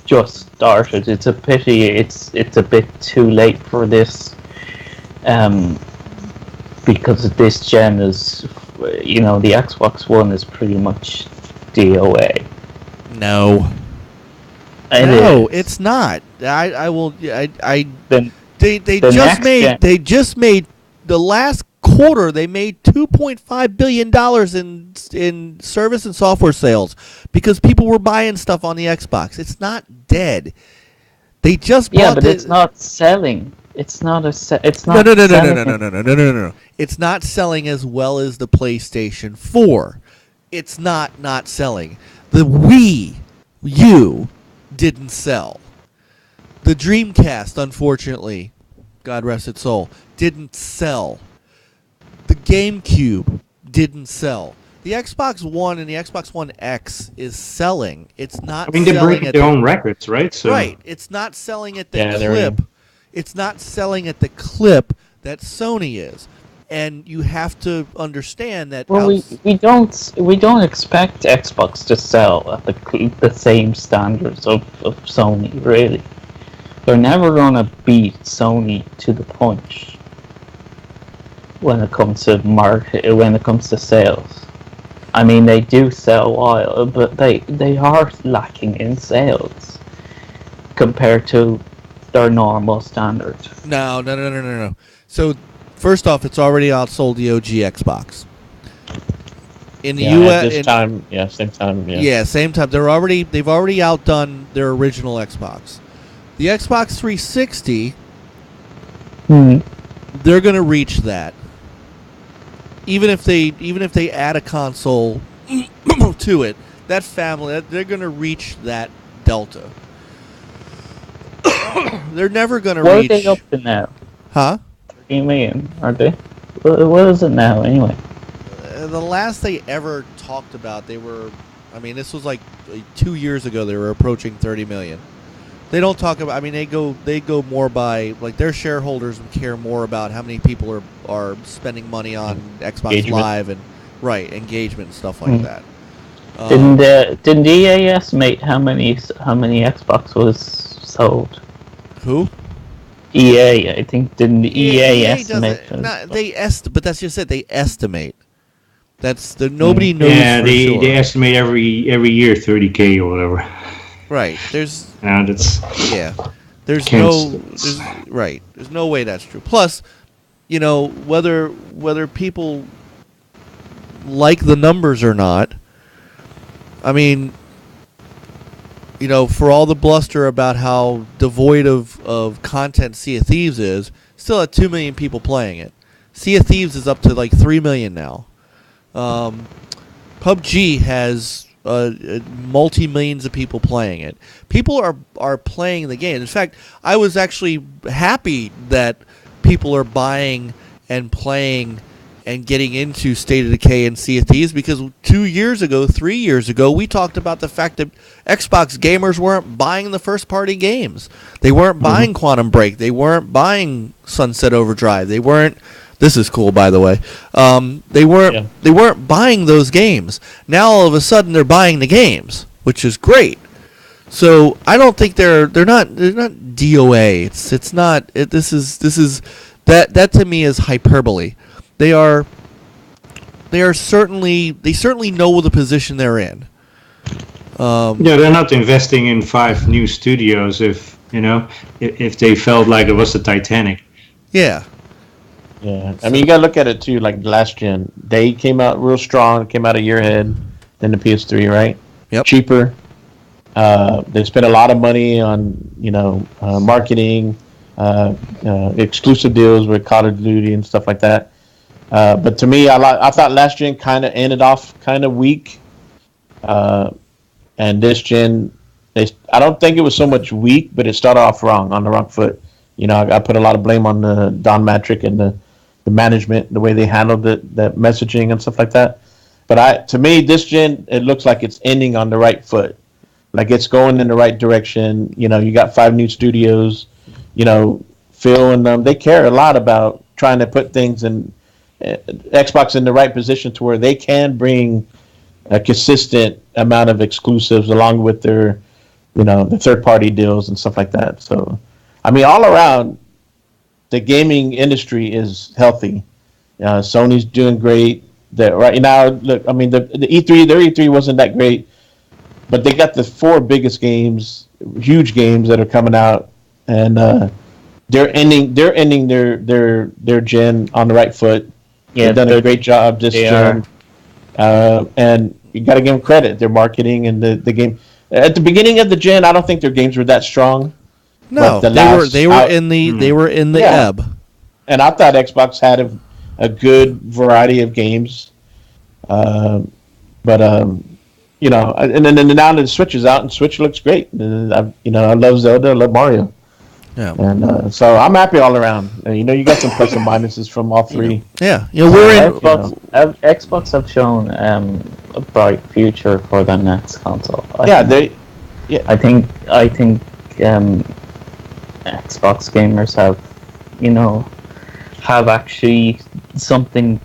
just started. It's a pity it's a bit too late for this. Because this gen is, you know, the Xbox One is pretty much DOA. No, it's not. They just made the last quarter, they made $2.5 billion in service and software sales because people were buying stuff on the Xbox. It's not dead. They just bought but it's not selling. It's not it's not No. It's not selling as well as the PlayStation 4. It's not selling. The Wii U didn't sell. The Dreamcast, unfortunately, God rest its soul, didn't sell. The GameCube didn't sell. The Xbox One and the Xbox One X is selling. It's not. I mean, they're breaking their own records, right? So. Right. It's not selling at the clip. It's not selling at the clip that Sony is, and you have to understand that. Well, we don't expect Xbox to sell at the same standards of Sony. Really, they're never gonna beat Sony to the punch when it comes to when it comes to sales. I mean, they do sell well, but they are lacking in sales compared to their normal standards. No. So, first off, it's already outsold the OG Xbox. In the US, same time. Yeah, same time. They've already outdone their original Xbox. The Xbox 360, they're going to reach that. Even if they add a console to it, that family, they're going to reach that delta. They're never going to reach. What are they up to now? Huh? 3 million, are they? What is it now, anyway? The last they ever talked about, they were. I mean, this was like 2 years ago. They were approaching 30 million. They don't talk about. I mean, they go more by like their shareholders care more about how many people are spending money on Xbox Live and engagement and stuff like that. Didn't EA estimate how many Xbox was sold? Who? EA, I think. Didn't EA estimate? But that's just it. They estimate. That's nobody knows. Yeah, they estimate every year 30K or whatever. Right. There's There's no way that's true. Plus, whether people like the numbers or not, I mean, for all the bluster about how devoid of content Sea of Thieves is, still at 2 million people playing it. Sea of Thieves is up to like 3 million now. PUBG has multi-millions of people playing it. People are playing the game. In fact, I was actually happy that people are buying and playing and getting into State of Decay and Sea of Thieves because 3 years ago, we talked about the fact that Xbox gamers weren't buying the first-party games. They weren't buying Quantum Break. They weren't buying Sunset Overdrive. They weren't. This is cool, by the way. They weren't buying those games. Now all of a sudden they're buying the games, which is great. So I don't think they're not DOA. It's not. This is that to me is hyperbole. They certainly know the position they're in. They're not investing in 5 new studios if they felt like it was the Titanic. Yeah. Yeah, I mean, you gotta look at it too. Like last gen, they came out real strong. Came out a year ahead than the PS3, right? Yep. Cheaper. They spent a lot of money on marketing, exclusive deals with Call of Duty and stuff like that. But to me, I thought last gen kind of ended off kind of weak, and this gen, I don't think it was so much weak, but it started off on the wrong foot. I put a lot of blame on the Don Matrick and the management, the way they handled the messaging and stuff like that. But to me, this gen, it looks like it's ending on the right foot. Like it's going in the right direction. You got 5 new studios, Phil and them. They care a lot about trying to put things in Xbox in the right position to where they can bring a consistent amount of exclusives along with their, the third-party deals and stuff like that. So, I mean, all around, the gaming industry is healthy. Sony's doing great. Right now, look, I mean, the E3, their E3 wasn't that great, but they got the 4 biggest games, huge games that are coming out, and they're ending their gen on the right foot. They've done a great job this gen. And you got to give them credit. Their marketing and the game. At the beginning of the gen, I don't think their games were that strong. No, they were in the ebb. And I thought Xbox had a good variety of games. And then now the Switch is out, and Switch looks great. And I love Zelda, I love Mario. Yeah. And so I'm happy all around. You got some plus and minuses from all three. Yeah. Xbox have shown a bright future for the next console. I think Xbox gamers have actually something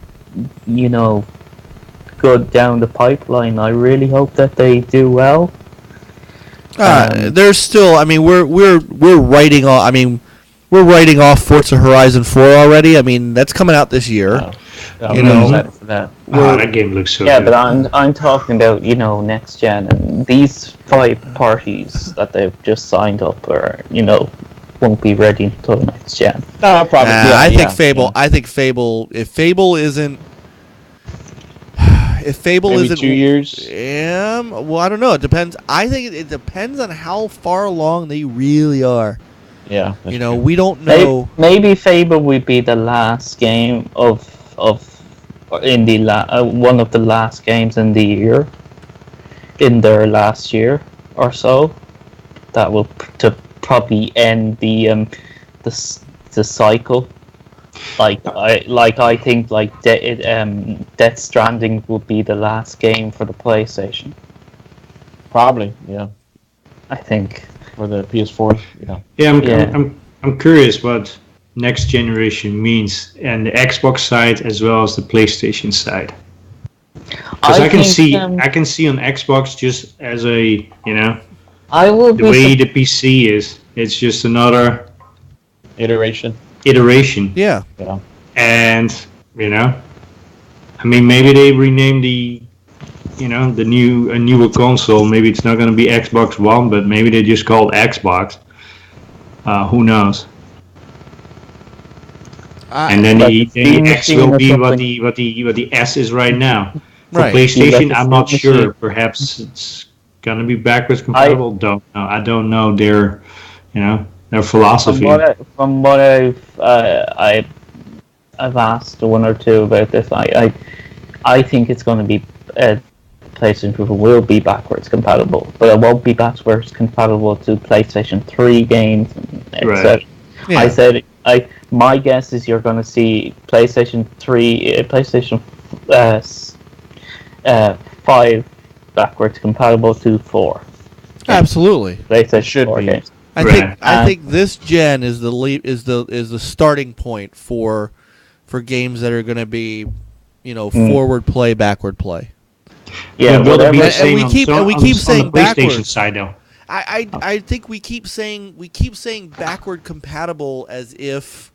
good down the pipeline. I really hope that they do well. There's still. I mean, we're writing off. I mean, we're writing off Forza Horizon 4 already. I mean, that's coming out this year. That game looks so good. But I'm talking about next gen, and these 5 parties that they've just signed up won't be ready until next gen. No, probably. I think Fable. I think Fable. If Fable isn't. Maybe 2 years. Yeah. Well, I don't know. It depends. I think it depends on how far along they really are. Yeah. We don't know. Maybe Fable would be the last game of in the one of the last games in the year, in their last year or so. That will probably end the cycle. I think Death Stranding will be the last game for the PlayStation. Probably, yeah. I think for the PS4. I'm curious what next generation means, and the Xbox side as well as the PlayStation side. Because I can see on Xbox just as a the way the PC is, it's just another iteration. Yeah. And I mean, maybe they rename the newer console. Maybe it's not going to be Xbox One, but maybe they just call it Xbox. Who knows? And then the X will be what the S is right now. For PlayStation, I'm not sure. Perhaps it's going to be backwards compatible. I don't know their philosophy. From what I've asked one or two about this, I think it's going to be PlayStation 4 will be backwards compatible, but it won't be backwards compatible to PlayStation 3 games, etc. Yeah. I said my guess is you're going to see PlayStation 5 backwards compatible to 4. Absolutely. PlayStation 4 games. I think this gen is the starting point for games that are going to be, forward play, backward play. Yeah, we keep saying PlayStation side though. I think we keep saying backward compatible as if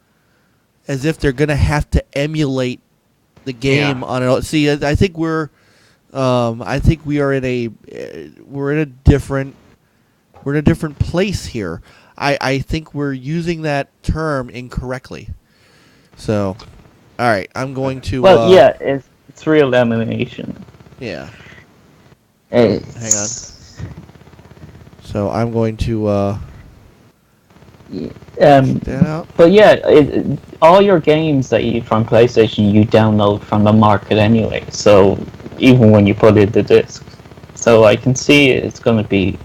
they're going to have to emulate the game on it. See, I think we are in a different place here. I think we're using that term incorrectly. So, all right, I'm going to. Well, it's real elimination. Yeah. Hang on. So I'm going to. That out. But all your games that you from PlayStation you download from the market anyway. So even when you put in the disc, so I can see it's going to be.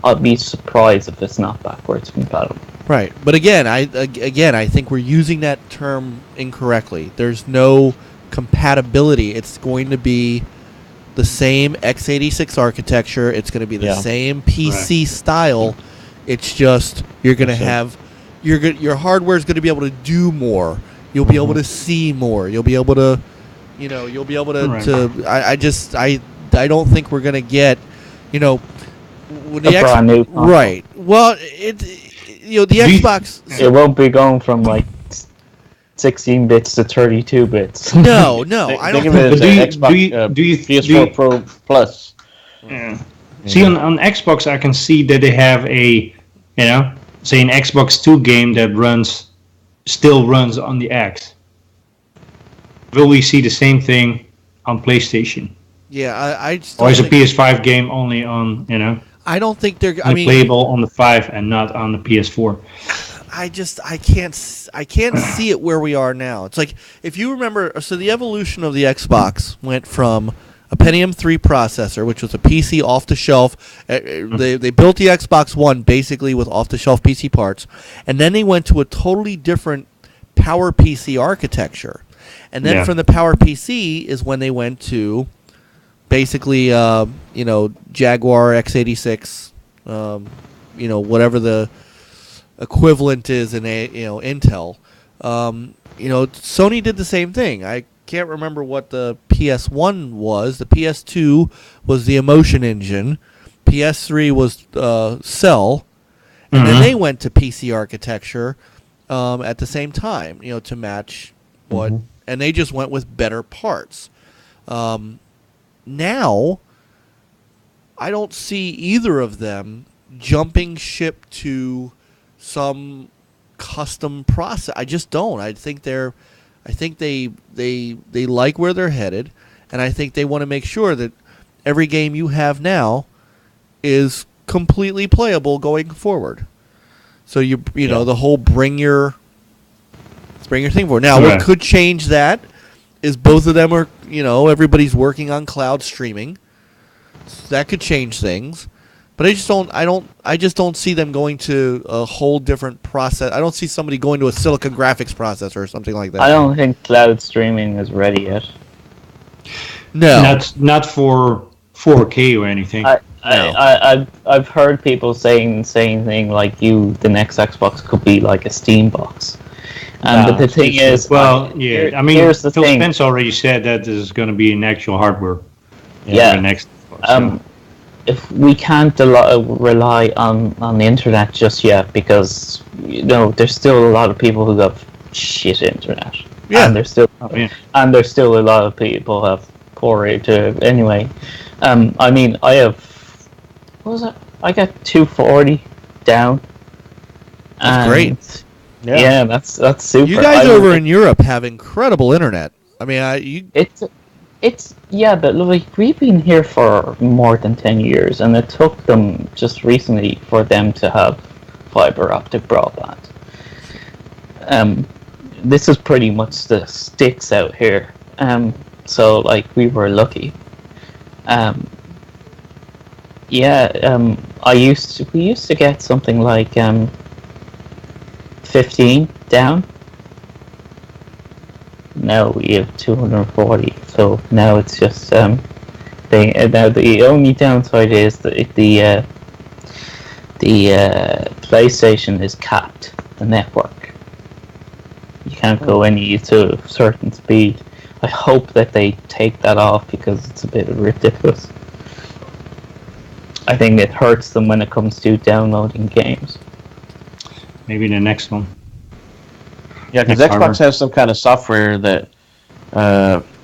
I'd be surprised if it's not backwards compatible. Right, but again, I think we're using that term incorrectly. There's no compatibility. It's going to be the same x86 architecture. It's going to be the same PC style. It's just you're going to have your hardware is going to be able to do more. You'll be able to see more. You'll be able to, I don't think we're going to get, brand new console. Right. Well, the Xbox. It won't be going from 16 bits to 32 bits. No, I don't think it is Xbox. Do you PS4 Pro Plus? Yeah. See, on Xbox, I can see that they have a, say an Xbox 2 game that still runs on the X. will we see the same thing on PlayStation? Yeah, I just or is a PS5 game only on, I don't think they're. playable on the 5 and not on the PS4. I can't see it where we are now. It's like, if you remember, so the evolution of the Xbox went from a Pentium 3 processor, which was a PC off the shelf. They built the Xbox One basically with off the shelf PC parts, and then they went to a totally different Power PC architecture. And then from the Power PC is when they went to basically Jaguar x86, whatever the equivalent is in Intel. Sony did the same thing. I can't remember what the PS1 was. The PS2 was the Emotion Engine. PS3 was Cell, and then they went to PC architecture at the same time. To match what, and they just went with better parts. Now, I don't see either of them jumping ship to some custom process. I just don't. I think they like where they're headed, and I think they want to make sure that every game you have now is completely playable going forward. So you know the whole bring your thing forward. Now, what could change that is both of them are, everybody's working on cloud streaming. So that could change things. But I just don't see them going to a whole different process. I don't see somebody going to a silicon graphics processor or something like that. I don't think cloud streaming is ready yet. No. Not for 4K or anything. I've heard people saying the same thing, like the next Xbox could be like a Steam box. But the thing is, here's the Phil thing. Spencer already said that this is going to be an actual hardware. For the next Xbox, if we can't rely on the internet just yet, because there's still a lot of people who have shit internet, and there's still a lot of people who have poor internet. Anyway, I have I got 240 down. That's great. Yeah, that's super. You guys over in Europe have incredible internet. I mean, It's but like, we've been here for more than 10 years, and it took them just recently for them to have fiber optic broadband. This is pretty much the sticks out here. So like, we were lucky. We used to get something like 15 down. Now we have 240, so now it's just now the only downside is the PlayStation is capped, the network. You can't go any to a certain speed. I hope that they take that off, because it's a bit ridiculous. I think it hurts them when it comes to downloading games. Maybe the next one. Yeah, because Xbox has some kind of software that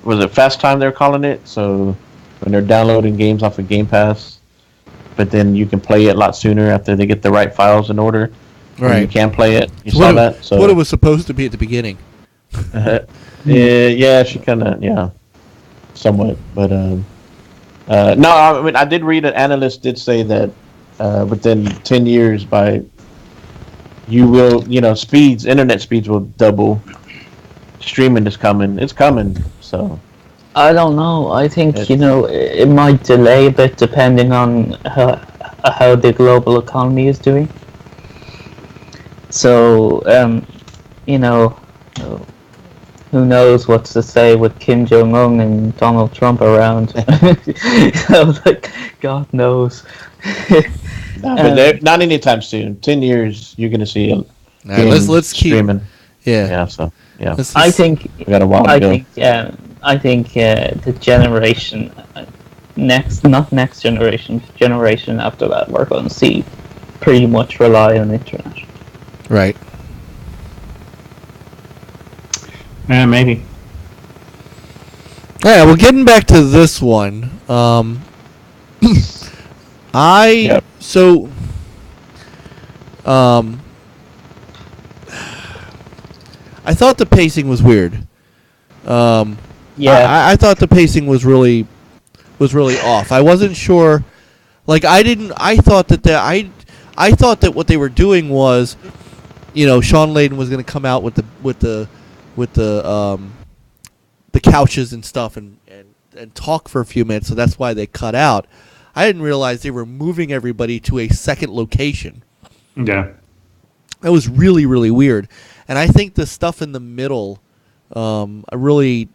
was it Fast Time they're calling it. So when they're downloading games off of Game Pass, but then you can play it a lot sooner after they get the right files in order. Right, you can play it. You saw that. So what it was supposed to be at the beginning. Yeah, she kind of somewhat, but no. I mean, I did read an analyst did say that within 10 years you will, internet speeds will double. Streaming is coming. It's coming. So I don't know. I think it might delay a bit depending on how the global economy is doing. So who knows what to say with Kim Jong-un and Donald Trump around? Like, God knows. But not anytime soon. 10 years, you're going to see it. Let's keep streaming. Yeah. So yeah. I think we got a while to go. I think the generation generation after that, we're going to see pretty much rely on the internet. Right. Maybe. Yeah, well, getting back to this one, I thought the pacing was weird. I thought the pacing was really off. I wasn't sure. Like I thought that what they were doing was, Sean Layden was going to come out with the couches and stuff and talk for a few minutes. So that's why they cut out. I didn't realize they were moving everybody to a second location. Yeah. That was really, really weird. And I think the stuff in the middle really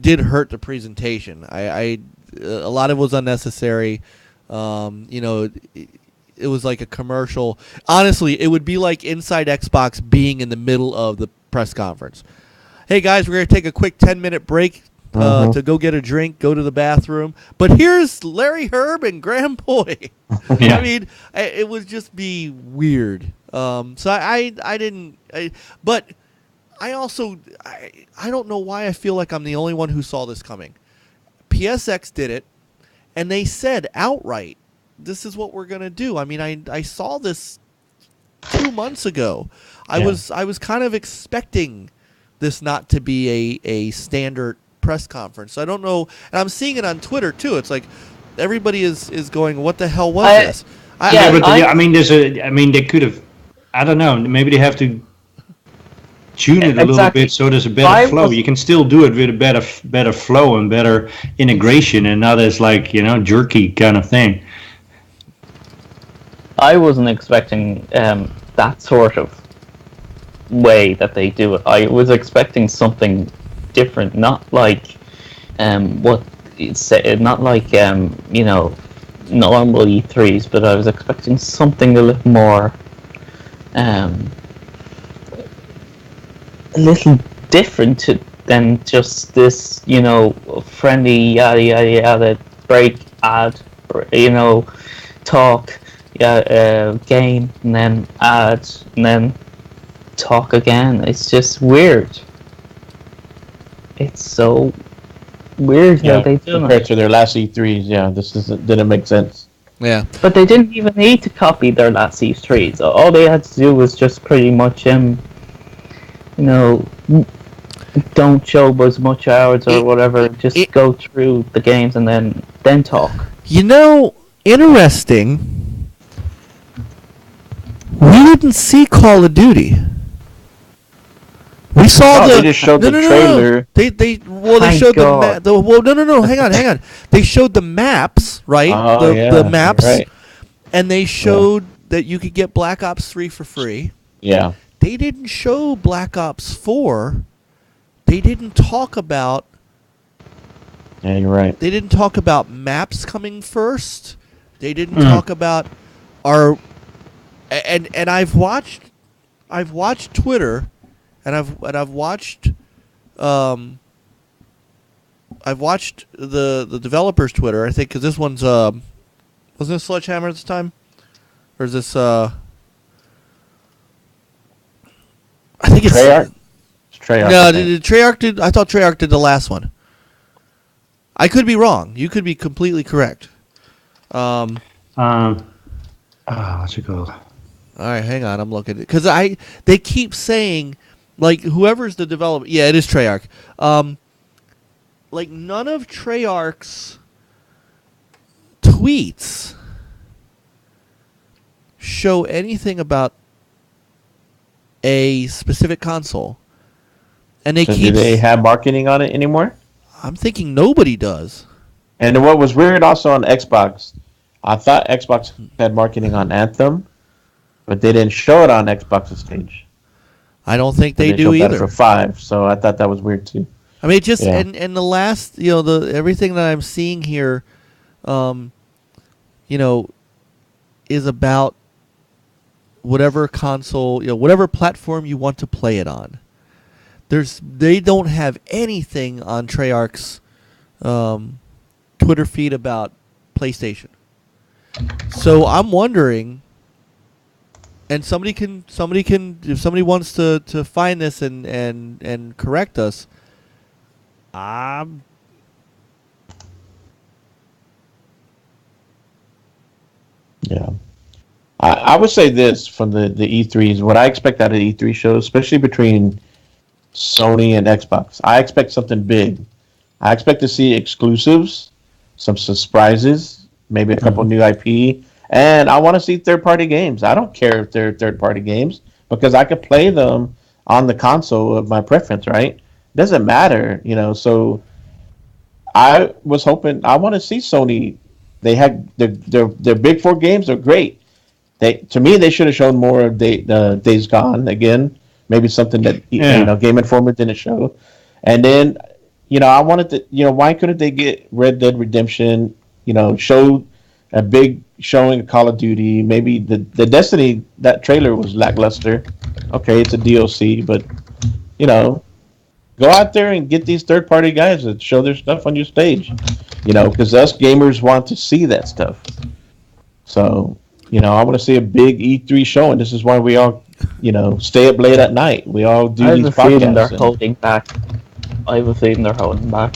did hurt the presentation. A lot of it was unnecessary. It was like a commercial. Honestly, it would be like Inside Xbox being in the middle of the press conference. Hey, guys, we're going to take a quick 10-minute break to go get a drink, go to the bathroom. But here's Larry Herb and Graham Boy. Yeah. I mean, it would just be weird. So I didn't. But I also, I don't know why I feel like I'm the only one who saw this coming. PSX did it, and they said outright, this is what we're going to do. I mean, I saw this 2 months ago. I was kind of expecting this not to be a standard press conference. So I don't know, and I'm seeing it on Twitter too. It's like everybody is going, what the hell was this? They could have, I don't know, maybe they have to tune it a little bit so there's a better flow. You can still do it with a better flow and better integration, and not as like, jerky kind of thing. I wasn't expecting that sort of way that they do it. I was expecting something different, not like normal E3s, but I was expecting something a little more, a little different than just this, friendly yada yada yada break ad, talk, game, and then ad, and then talk again. It's just weird. It's so weird how they do it. Compared to their last E3s, this didn't make sense. Yeah. But they didn't even need to copy their last E3s. All they had to do was just pretty much, don't show as much hours or whatever. Just go through the games and then talk. Interesting. We didn't see Call of Duty. We saw they just showed the trailer. They showed hang on. They showed the maps, right? The maps, right. And they showed that you could get Black Ops 3 for free. Yeah. They didn't show Black Ops 4. They didn't talk about. Yeah, you're right. They didn't talk about maps coming first. They didn't talk about our. And I've watched Twitter. And I've watched the developers' Twitter. I think because this one's wasn't this Sledgehammer this time, or is this I think it's Treyarch. It's Treyarch. No, Treyarch did. I thought Treyarch did the last one. I could be wrong. You could be completely correct. What's it called? All right, hang on. I'm looking because they keep saying. Like, whoever's the developer... Yeah, it is Treyarch. Like, none of Treyarch's tweets show anything about a specific console. And do they have marketing on it anymore? I'm thinking nobody does. And what was weird also on Xbox, I thought Xbox had marketing on Anthem, but they didn't show it on Xbox's stage. I don't think they do either. For 5, so I thought that was weird too. I mean, just and the last, everything that I'm seeing here, is about whatever console, whatever platform you want to play it on. They don't have anything on Treyarch's Twitter feed about PlayStation. So I'm wondering. And somebody can if somebody wants to find this and correct us. Yeah. I would say this from the E3s, what I expect out of E3 shows, especially between Sony and Xbox. I expect something big. I expect to see exclusives, some surprises, maybe a couple new IP, and I want to see third-party games. I don't care if they're third-party games because I could play them on the console of my preference, right? Doesn't matter, So I was hoping. I want to see Sony. They had their big four games are great. To me, they should have shown more of Days Gone again. Maybe something that Game Informer didn't show. And then, I wanted to. Why couldn't they get Red Dead Redemption? Show a big showing of Call of Duty. Maybe the Destiny, that trailer was lackluster. Okay, it's a DLC, but go out there and get these third-party guys that show their stuff on your stage. Because us gamers want to see that stuff. So. I want to see a big E3 show, and this is why we all, stay up late at night. We all do these podcasts. I have a feeling they're holding back. I have a feeling they're holding back.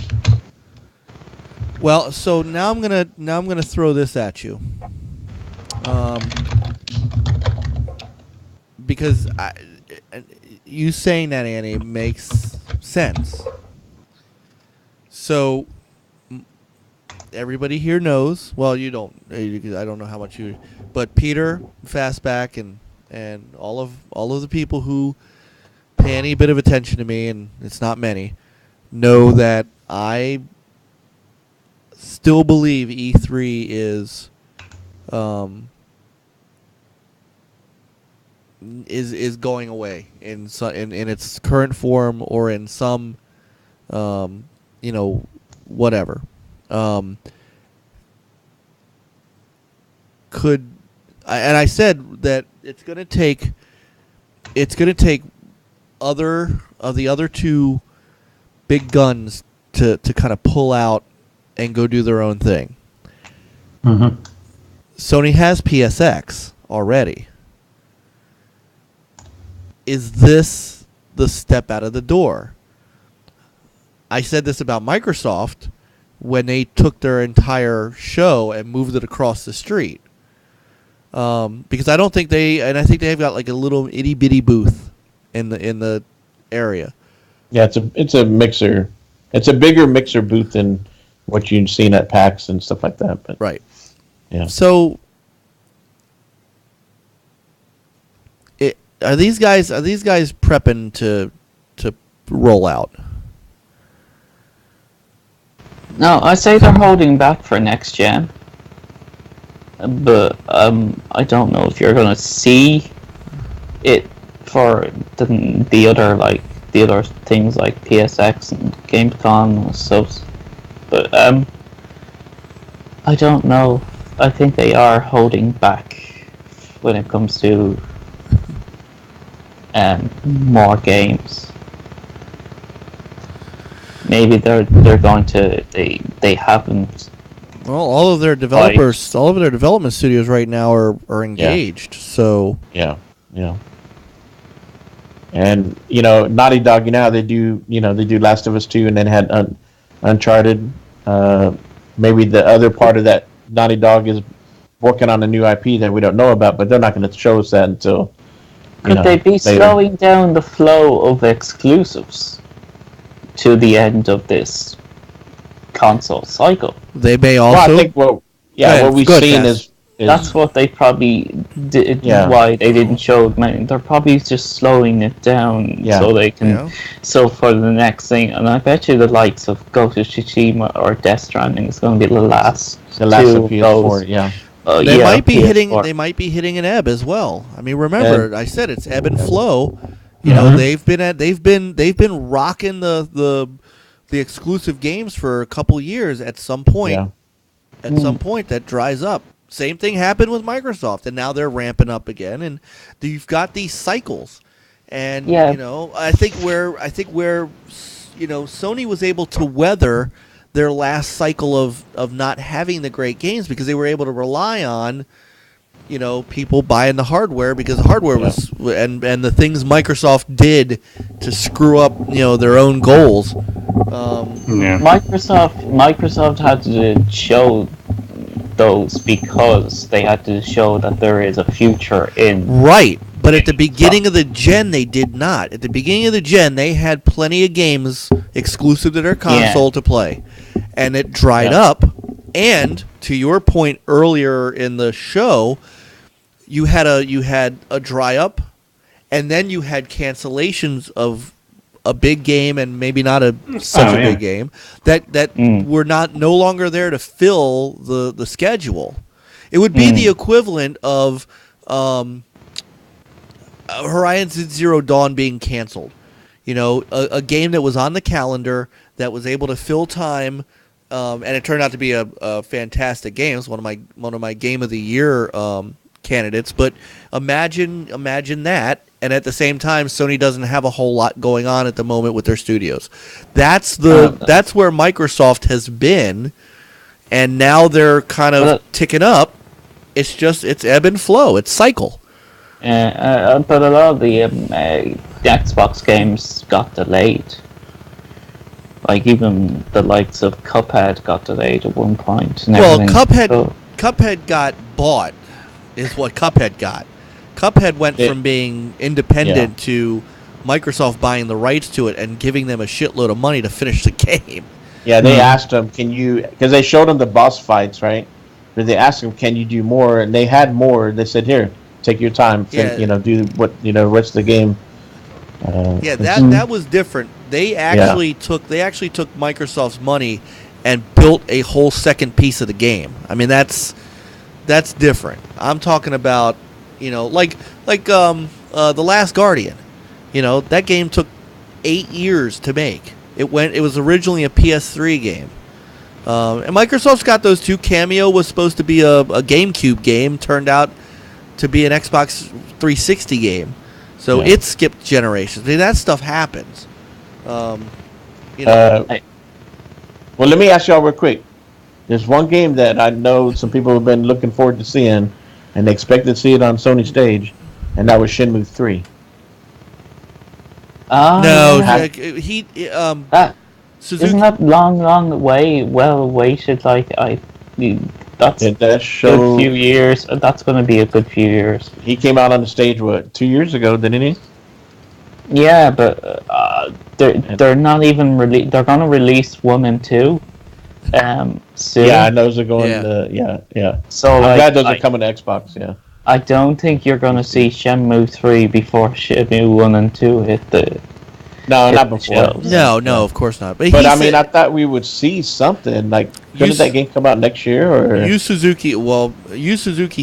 Well, so now I'm gonna throw this at you, because you saying that, Annie, makes sense. So everybody here knows. Well, you don't. I don't know how much you. But Peter, Fastback, and all of the people who pay any bit of attention to me, and it's not many, know that I still believe E3 is going away in its current form or in some whatever. I said that it's going to take the other two big guns to kind of pull out and go do their own thing. Mm-hmm. Sony has PSX already. Is this the step out of the door? I said this about Microsoft when they took their entire show and moved it across the street. Because I don't think I think they've got like a little itty bitty booth in the area. Yeah, it's a mixer. It's a bigger mixer booth than what you've seen at PAX and stuff like that. But right. Yeah. So are these guys prepping to roll out? No, I say they're holding back for next gen. But I don't know if you're gonna see it for the other things like PSX and Gamescom and stuff. But I don't know. I think they are holding back when it comes to more games. Maybe they're going to they haven't. Well, all of their developers, all of their development studios right now are engaged. Yeah. So yeah. And Naughty Dog, they do Last of Us 2, and then had Uncharted. Maybe the other part of that, Naughty Dog is working on a new IP that we don't know about, but they're not going to show us that until. Could they be slowing down the flow of exclusives to the end of this console cycle? They may also. Well, I think what we've seen is that's what they probably did. Yeah. Why they didn't show many? They're probably just slowing it down so they can. Yeah. So for the next thing, and I bet you the likes of Ghost of Tsushima or Death Stranding is going to be the last of PS4. Yeah. They might be hitting. They might be hitting an ebb as well. I mean, remember, I said it's ebb and flow. They've been rocking the exclusive games for a couple years. At some point, that dries up. Same thing happened with Microsoft, and now they're ramping up again. And you've got these cycles, and I think where Sony was able to weather their last cycle of not having the great games because they were able to rely on people buying the hardware because the hardware was and the things Microsoft did to screw up their own goals. Microsoft had to show those because they had to show that there is a future in But at the beginning of the gen, they did not. At the beginning of the gen, they had plenty of games exclusive to their console to play. And it dried up. And to your point earlier in the show, you had a dry up, and then you had cancellations of a big game and maybe not such a big game that were no longer there to fill the schedule. It would be the equivalent of Horizon Zero Dawn being canceled. You know, a game that was on the calendar that was able to fill time, and it turned out to be a fantastic game. It's one of my game of the year candidates. But imagine that, and at the same time, Sony doesn't have a whole lot going on at the moment with their studios. That's where Microsoft has been, and now they're kind of ticking up. It's ebb and flow. It's cycle. But a lot of the Xbox games got delayed. Like even the likes of Cuphead got delayed at one point. Well, Cuphead got bought, is what Cuphead got. Cuphead went from being independent to Microsoft buying the rights to it and giving them a shitload of money to finish the game. Yeah, they asked them, "Can you?" Because they showed them the boss fights, right? But they asked them, "Can you do more?" And they had more. They said, "Here, take your time. Do what rest of the game." That was different. They actually took Microsoft's money and built a whole second piece of the game. I mean, that's different. I'm talking about, like The Last Guardian. That game took 8 years to make. It was originally a PS3 game. And Microsoft's got those too. Cameo was supposed to be a GameCube game, turned out to be an Xbox 360 game. So it skipped generations. I mean, that stuff happens. Well, let me ask y'all real quick. There's one game that I know some people have been looking forward to seeing, and they expect to see it on Sony stage, and that was Shenmue 3. Suzuki, isn't that long way well awaited? That's a good few years. That's going to be a good few years. He came out on the stage 2 years ago, didn't he? Yeah, but they're not even they're going to release 1 and 2 soon. Yeah, and those are going to So I'm glad those are coming to Xbox. Yeah, I don't think you're going to see Shenmue 3 before Shenmue 1 and 2 hit the. No, not before. No, of course not. But I mean, I thought we would see something. Like, couldn't that game come out next year? Or Yu Suzuki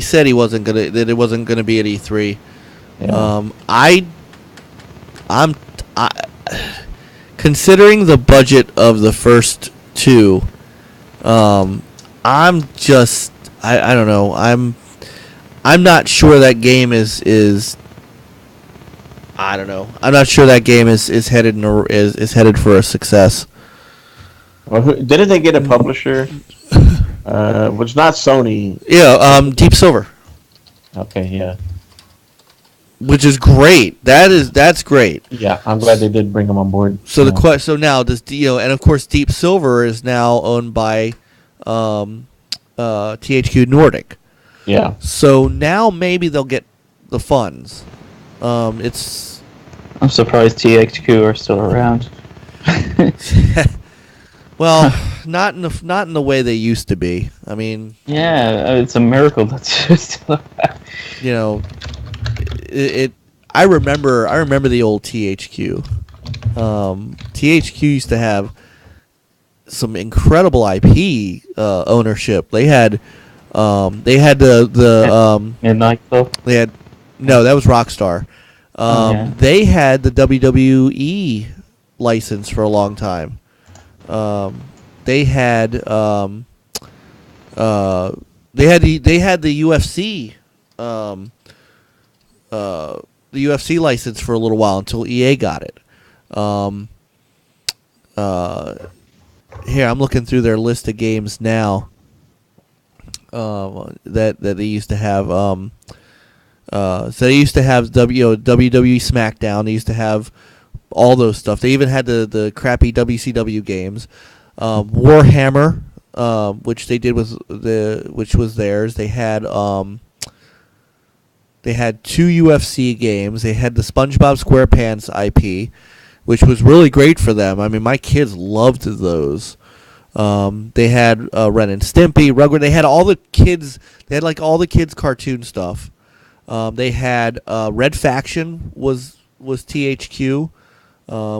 said it wasn't gonna be at E3. Yeah. I'm considering the budget of the first two. I don't know. I'm not sure that game is. I don't know. I'm not sure that game is headed for a success. Well, didn't they get a publisher? Which not Sony. Yeah, Deep Silver. Okay, yeah. Which is great. That's great. Yeah, I'm glad they did bring them on board. So now does and of course Deep Silver is now owned by THQ Nordic. Yeah. So now maybe they'll get the funds. I'm surprised THQ are still around. Well, not in the way they used to be. I mean, yeah, it's a miracle that's still around. I remember the old THQ. THQ used to have some incredible IP ownership. They had Midnight Club. No, that was Rockstar. They had the WWE license for a long time. They had the UFC the UFC license for a little while until EA got it. Here I'm looking through their list of games now. That they used to have. So they used to have WWE SmackDown. They used to have all those stuff. They even had the crappy WCW games. Warhammer, which they did which was theirs. They had They had 2 UFC games. They had the SpongeBob SquarePants IP, which was really great for them. I mean, my kids loved those. They had Ren and Stimpy, Rugrats. They had all the kids. They had like all the kids' cartoon stuff. They had Red Faction was THQ,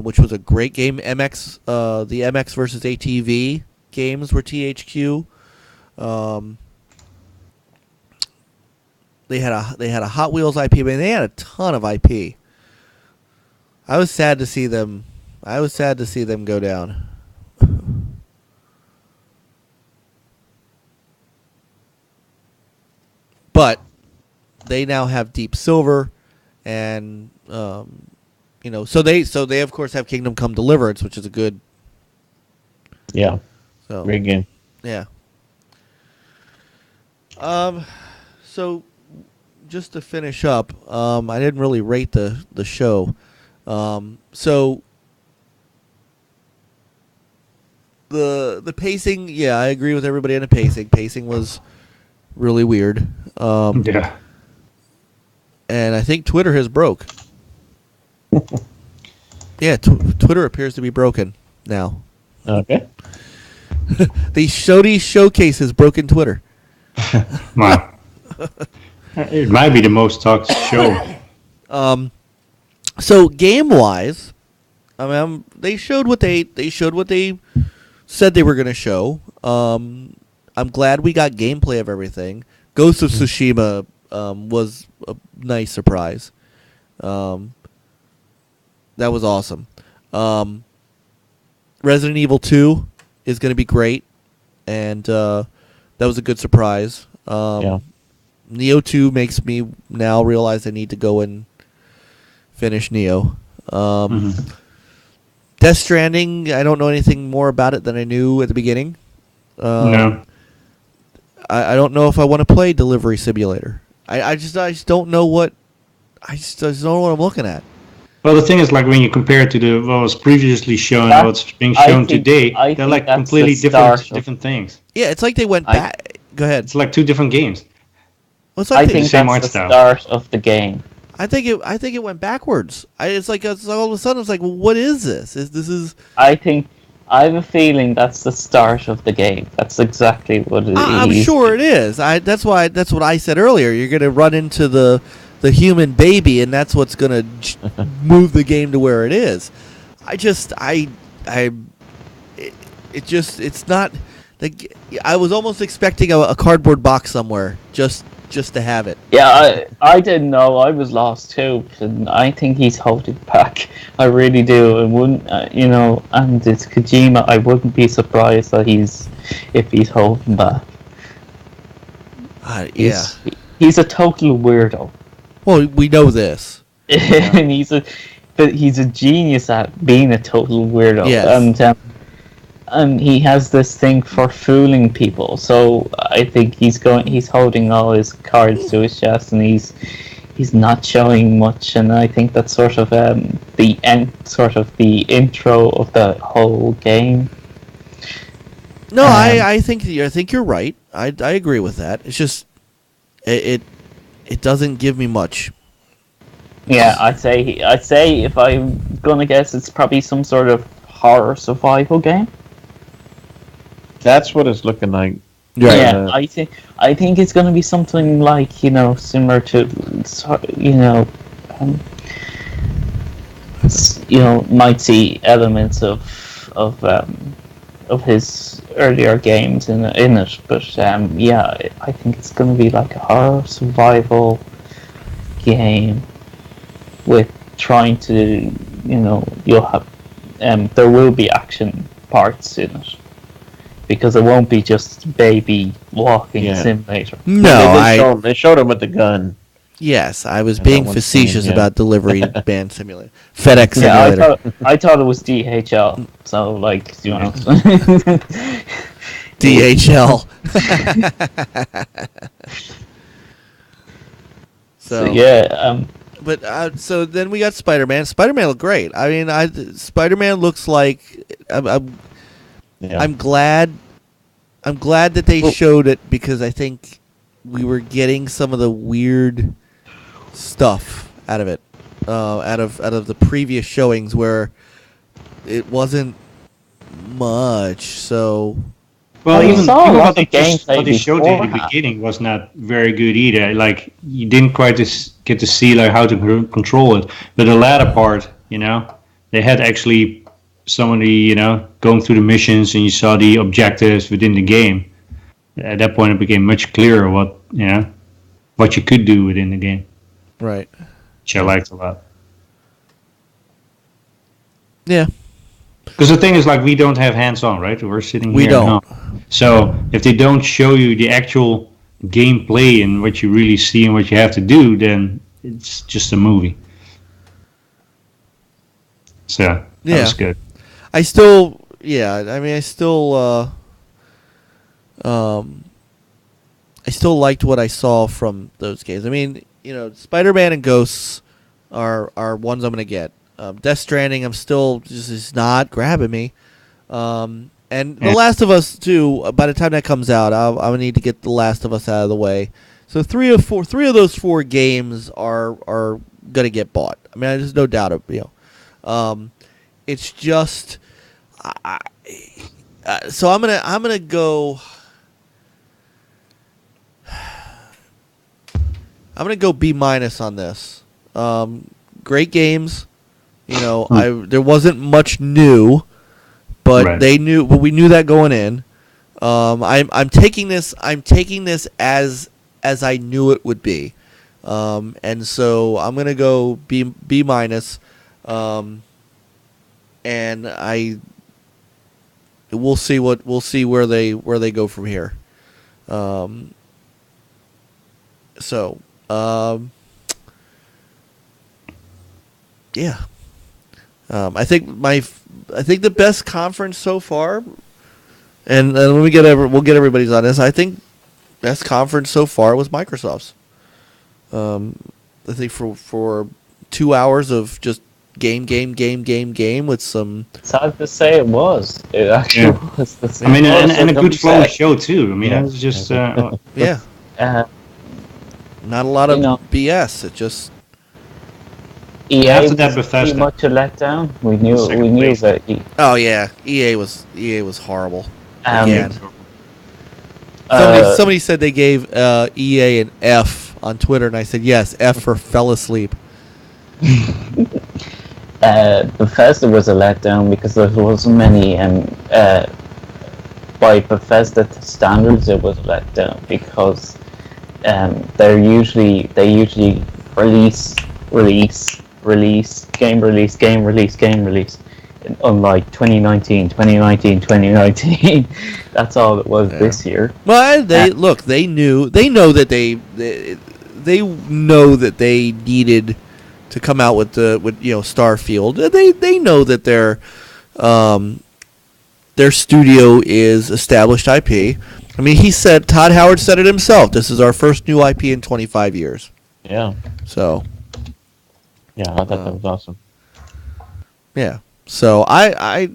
which was a great game. MX, the MX versus ATV games were THQ. They had a Hot Wheels IP. I mean, they had a ton of IP. I was sad to see them. Go down. But they now have Deep Silver, and so they of course have Kingdom Come Deliverance, which is a good. Yeah. So, great game. Yeah. So just to finish up, I didn't really rate the show. So the pacing, yeah, I agree with everybody on the pacing. Pacing was really weird. Yeah. And I think Twitter has broke. Yeah, Twitter appears to be broken now. Okay. The Sony showcase has broken Twitter. Wow. It might be the most talked show. So game wise, I mean, they showed what they said they were going to show. I'm glad we got gameplay of everything. Ghost of Tsushima was a nice surprise. That was awesome. Resident Evil 2 is going to be great, and that was a good surprise. Yeah. Neo 2 makes me now realize I need to go and finish Neo. Death Stranding, I don't know anything more about it than I knew at the beginning. No. I don't know if I want to play Delivery Simulator. I just don't know what I just don't know what I'm looking at. Well, the thing is, like when you compare it to what was previously shown and what's being shown today, they're like completely different things. Yeah, it's like they went back. Go ahead. It's like 2 different games. Well, it's like I think that's the start of the game. I think it went backwards. It's like all of a sudden it's like, well, what is this? I have a feeling that's the start of the game. That's exactly what it is. I'm sure it is. That's what I said earlier. You're going to run into the human baby, and that's what's going to move the game to where it is. It's not. I was almost expecting a cardboard box somewhere just to have it. Yeah, I didn't know. I was lost too, and I think he's holding back. I really do. I wouldn't, and it's Kojima. I wouldn't be surprised that if he's holding back. Yeah, he's a total weirdo. Well, we know this, and he's a genius at being a total weirdo. Yes. And he has this thing for fooling people. So I think he's holding all his cards to his chest, and he's not showing much. And I think that's sort of the intro of the whole game. No, I think you're right. I agree with that. It's just it doesn't give me much. Yeah, I'd say if I'm gonna guess, it's probably some sort of horror survival game. That's what it's looking like. Yeah, I think it's going to be something like similar to might see elements of his earlier games in it, but I think it's going to be like a horror survival game with trying to you'll have there will be action parts in it. Because it won't be just baby walking simulator. No, they showed him with the gun. Yes, I was being facetious about delivery band simulator, FedEx simulator. I thought it was DHL. So DHL. But so then we got Spider-Man. Spider-Man looked great. I mean, Spider-Man looks like I'm glad that they showed it, because I think we were getting some of the weird stuff out of it, out of the previous showings where it wasn't much. So. Well, even what they showed in the beginning was not very good either. Like, you didn't quite get to see like how to control it. But the latter part, they had actually somebody, going through the missions, and you saw the objectives within the game. At that point, it became much clearer what you could do within the game. Right. Which I liked a lot. Yeah. Because the thing is, like, we don't have hands-on, right? We're sitting here. We don't. At home. So if they don't show you the actual gameplay and what you really see and what you have to do, then it's just a movie. So that's good. I still liked what I saw from those games. I mean, Spider-Man and Ghosts are ones I'm gonna get. Death Stranding, I'm still just not grabbing me. And The Last of Us 2, by the time that comes out, I'm gonna need to get The Last of Us out of the way. So three of those 4 games are gonna get bought. I mean, there's no doubt it's just, so I'm gonna go. I'm gonna go B- on this. Great games. There wasn't much new, but we knew that going in. I'm taking this as I knew it would be, and so I'm gonna go B-, and we'll see where they go from here. Yeah. I think the best conference so far, and we'll get everybody's on this. I think best conference so far was Microsoft's. I think for 2 hours of just game with some. It's hard to say it was. It actually was the same. I mean, and a good flow show too. I mean, it was just not a lot of BS. It just. EA was pretty much a letdown. We knew that. Oh yeah, EA was horrible. Again. Somebody said they gave EA an F on Twitter, and I said yes, F for fell asleep. Bethesda was a letdown because there wasn't many, and by Bethesda standards, it was a letdown because they usually release, game release. Unlike 2019, that's all it was this year. Well, they know that they know that they needed to come out with Starfield. They know that their studio is established IP. I mean, Todd Howard said it himself. This is our first new IP in 25 years. Yeah. So. Yeah, I thought that was awesome. Yeah. So I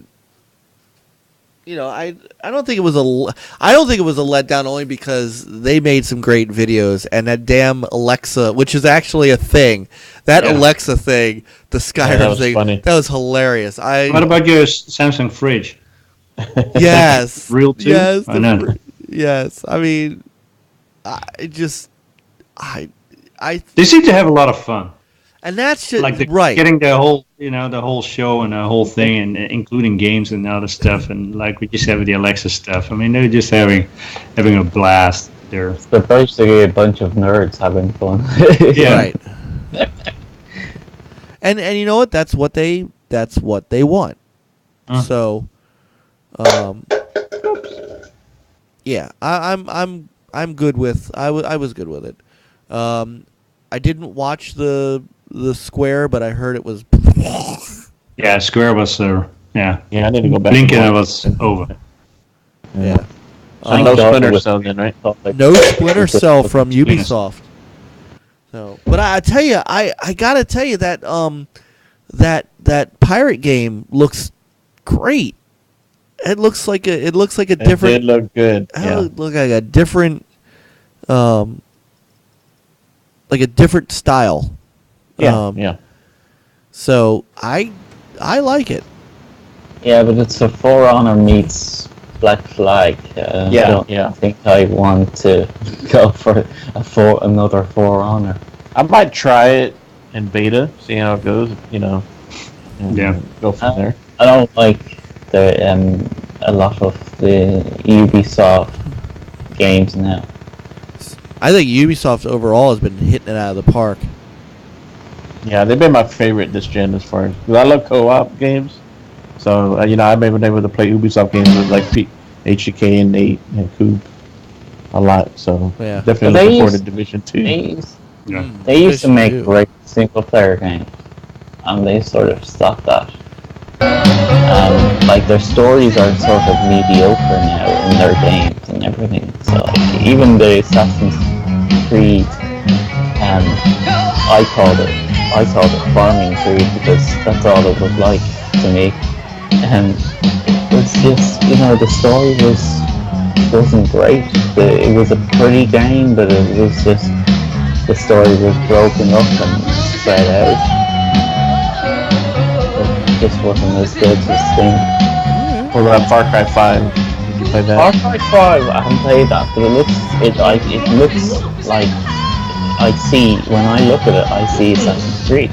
don't think it was a letdown only because they made some great videos, and that damn Alexa, which is actually a thing, Alexa thing, the Skyrim thing, funny. That was hilarious. What about your Samsung fridge? Yes. Real too? Yes. Yes. I mean, they seem to have a lot of fun. And that's just like right. Getting the whole, the whole show and the whole thing, and including games and other stuff, and like we just have with the Alexa stuff. I mean, they're just having a blast. They're basically a bunch of nerds having fun. Yeah. Right. And you know what? That's what they want. So, yeah, I'm good with. I was good with it. I didn't watch the Square, but I heard it was. Yeah, Square was. Yeah, I need to go back. Blinking, it was over. Yeah. No Splinter Cell then, right? No Splinter Cell from Ubisoft. So, but I tell you, I gotta tell you that that pirate game looks great. It looks like a different. It did look good. It looked like a different. like a different style. Yeah. So I like it. Yeah, but it's a For Honor meets Black Flag. I don't think I want to go for another For Honor. I might try it in beta, see how it goes. And go from there. I don't like a lot of the Ubisoft games now. I think Ubisoft overall has been hitting it out of the park. Yeah, they've been my favorite this gen as far as, because I love co-op games. So I've been able to play Ubisoft games with like HK and Nate and Coop a lot. So definitely looking forward to Division 2. They used to make great single player games, and they sort of stopped that. Like their stories are sort of mediocre now in their games and everything. So like, even the Assassin's Creed, I called it Farming Creed because that's all it was like to me. And it's just, the story wasn't great. It was a pretty game, but it was just, the story was broken up and spread out. It just wasn't as good as thing. What about Far Cry 5? Did you play that? Far Cry 5, I haven't played that, but it looks like, when I look at it, I see Assassin's Creed.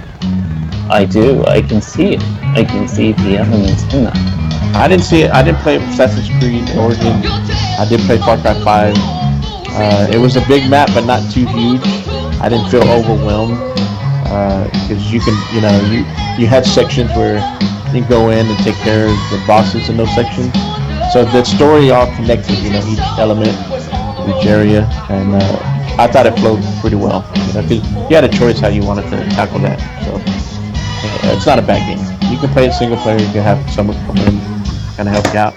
I do. I can see it. I can see the elements in that. I didn't see it. I didn't play Assassin's Creed Origins. I did play Far Cry 5. It was a big map, but not too huge. I didn't feel overwhelmed because you had sections where you go in and take care of the bosses in those sections. So the story all connected. Each element, each area, and I thought it flowed pretty well. Because you had a choice how you wanted to tackle that. So. It's not a bad game. You can play it single player. You can have someone come in, kind of help you out.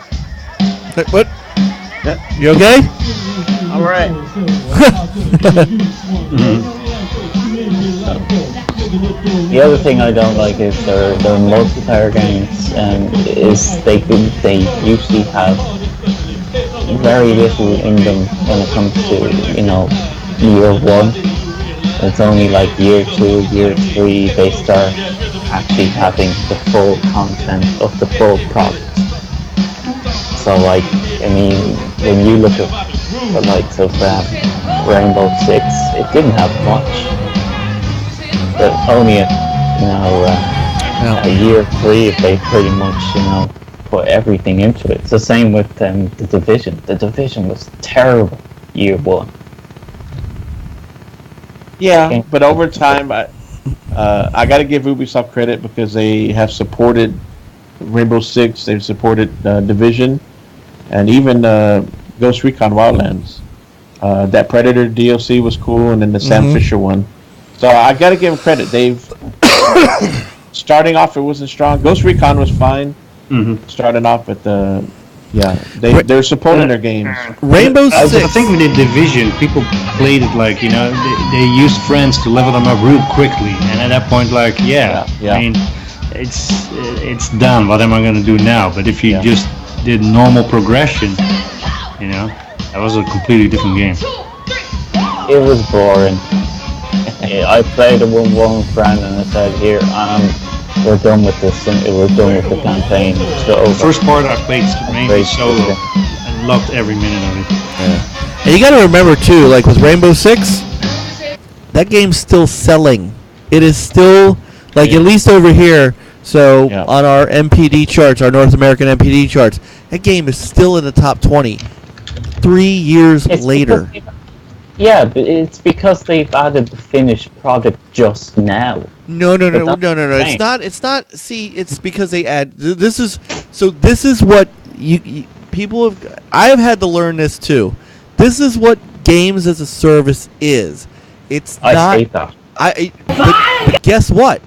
What? Yeah. You okay? All right. The other thing I don't like is their multiplayer games, is they usually have very little in them when it comes to year one. It's only like year 2, year 3 they start actually having the full content of the full product. So like, when you look at the likes of Rainbow Six, it didn't have much. But only a year 3 they pretty much put everything into it. It's the same with the Division. The Division was terrible year 1. Yeah, but over time, I got to give Ubisoft credit because they have supported Rainbow Six, they've supported Division, and even Ghost Recon Wildlands. That Predator DLC was cool, and then the Sam Fisher one. So I got to give them credit. They've starting off, it wasn't strong. Ghost Recon was fine, starting off, but they're supporting their games. Rainbow Six. I think with the Division, people played it like they used friends to level them up real quickly, and at that point, I mean, it's done. What am I going to do now? But if you just did normal progression, that was a completely different game. It was boring. I played it with one friend, and I said, "Here, we're done with this, and we're done with the campaign." So the first part I played mainly solo, and loved every minute of it. Yeah. And you got to remember too, like with Rainbow Six, that game's still selling. It is still at least over here. So on our MPD charts, our North American MPD charts, that game is still in the top 20. 3 years later. Yeah, but it's because they've added the finished product just now. No. It's not. See, it's because they add. This is what you people have. I have had to learn this too. This is what games as a service is. It's not. I hate that. But guess what?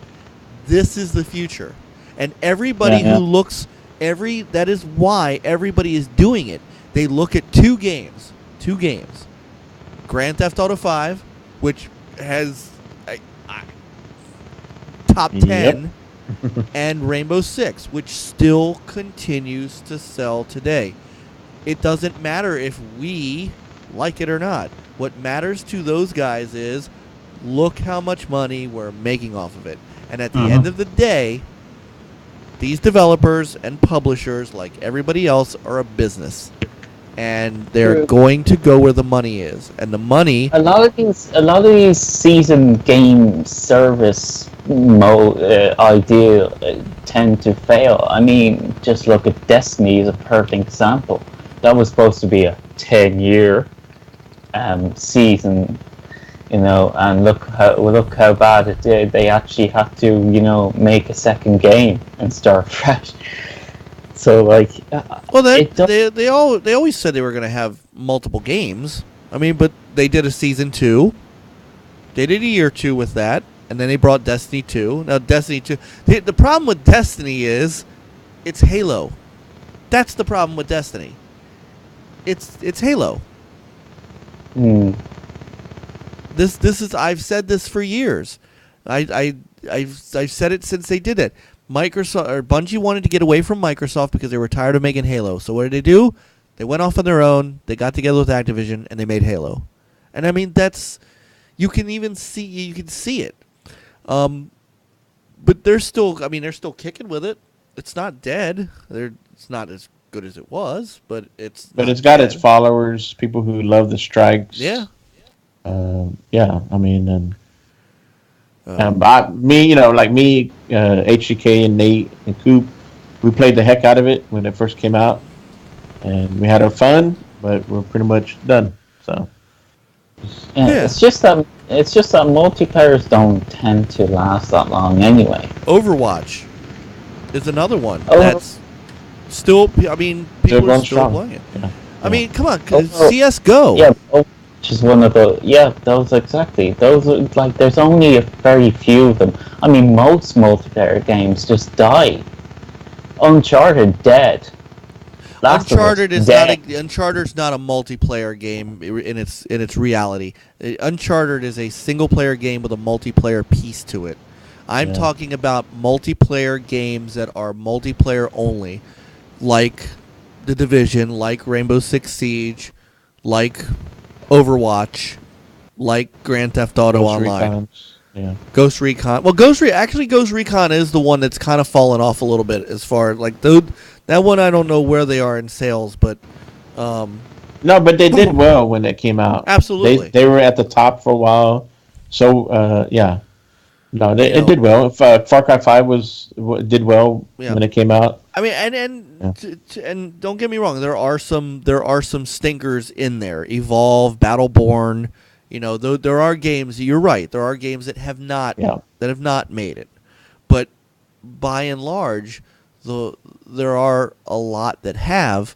This is the future, and everybody who looks that is why everybody is doing it. They look at two games. Grand Theft Auto 5, which has top 10, and Rainbow Six, which still continues to sell today. It doesn't matter if we like it or not. What matters to those guys is look how much money we're making off of it. And at the end of the day, these developers and publishers, like everybody else, are a business. And they're going to go where the money is. And the money... A lot of these season game service idea tend to fail. I mean, just look at Destiny as a perfect example. That was supposed to be a 10-year season, you know, and look how bad it did. They actually had to, you know, make a second game and start fresh. So like, well, they always said they were going to have multiple games. I mean, but they did a season 2. They did a year 2 with that, and then they brought Destiny 2. Now Destiny 2. The problem with Destiny is, it's Halo. That's the problem with Destiny. It's Halo. This is, I've said this for years. I've said it since they did it. Microsoft or Bungie wanted to get away from Microsoft because they were tired of making Halo. So what did they do? They went off on their own. They got together with Activision and they made Halo. And I mean, that's, you can see it. But they're still kicking with it. It's not dead. It's not as good as it was, but it's got its followers, people who love the strikes. Yeah. Yeah, I mean, HGK and Nate and Coop, we played the heck out of it when it first came out, and we had our fun, but we're pretty much done. So, it's just that multiplayers don't tend to last that long anyway. Overwatch is another one that's still. I mean, people are still playing it. Yeah. I mean, come on, CS:GO. Yeah. Which is one of the those exactly. Those are like, there's only a very few of them. I mean, most multiplayer games just die. Uncharted dead. Uncharted's not a multiplayer game in its reality. Uncharted is a single player game with a multiplayer piece to it. I'm talking about multiplayer games that are multiplayer only, like The Division, like Rainbow Six Siege, like Overwatch, like Grand Theft Auto Online. Ghost Recon. Well, Ghost Recon is the one that's kind of fallen off a little bit as far like that one. I don't know where they are in sales, but no, but they did well when it came out. Absolutely, they were at the top for a while. So yeah, no, it did well. Far Cry 5 did well when it came out. I mean, and don't get me wrong, there are some stinkers in there. Evolve, Battleborn, you know, there are games. You're right. There are games that have not made it, but by and large, there are a lot that have,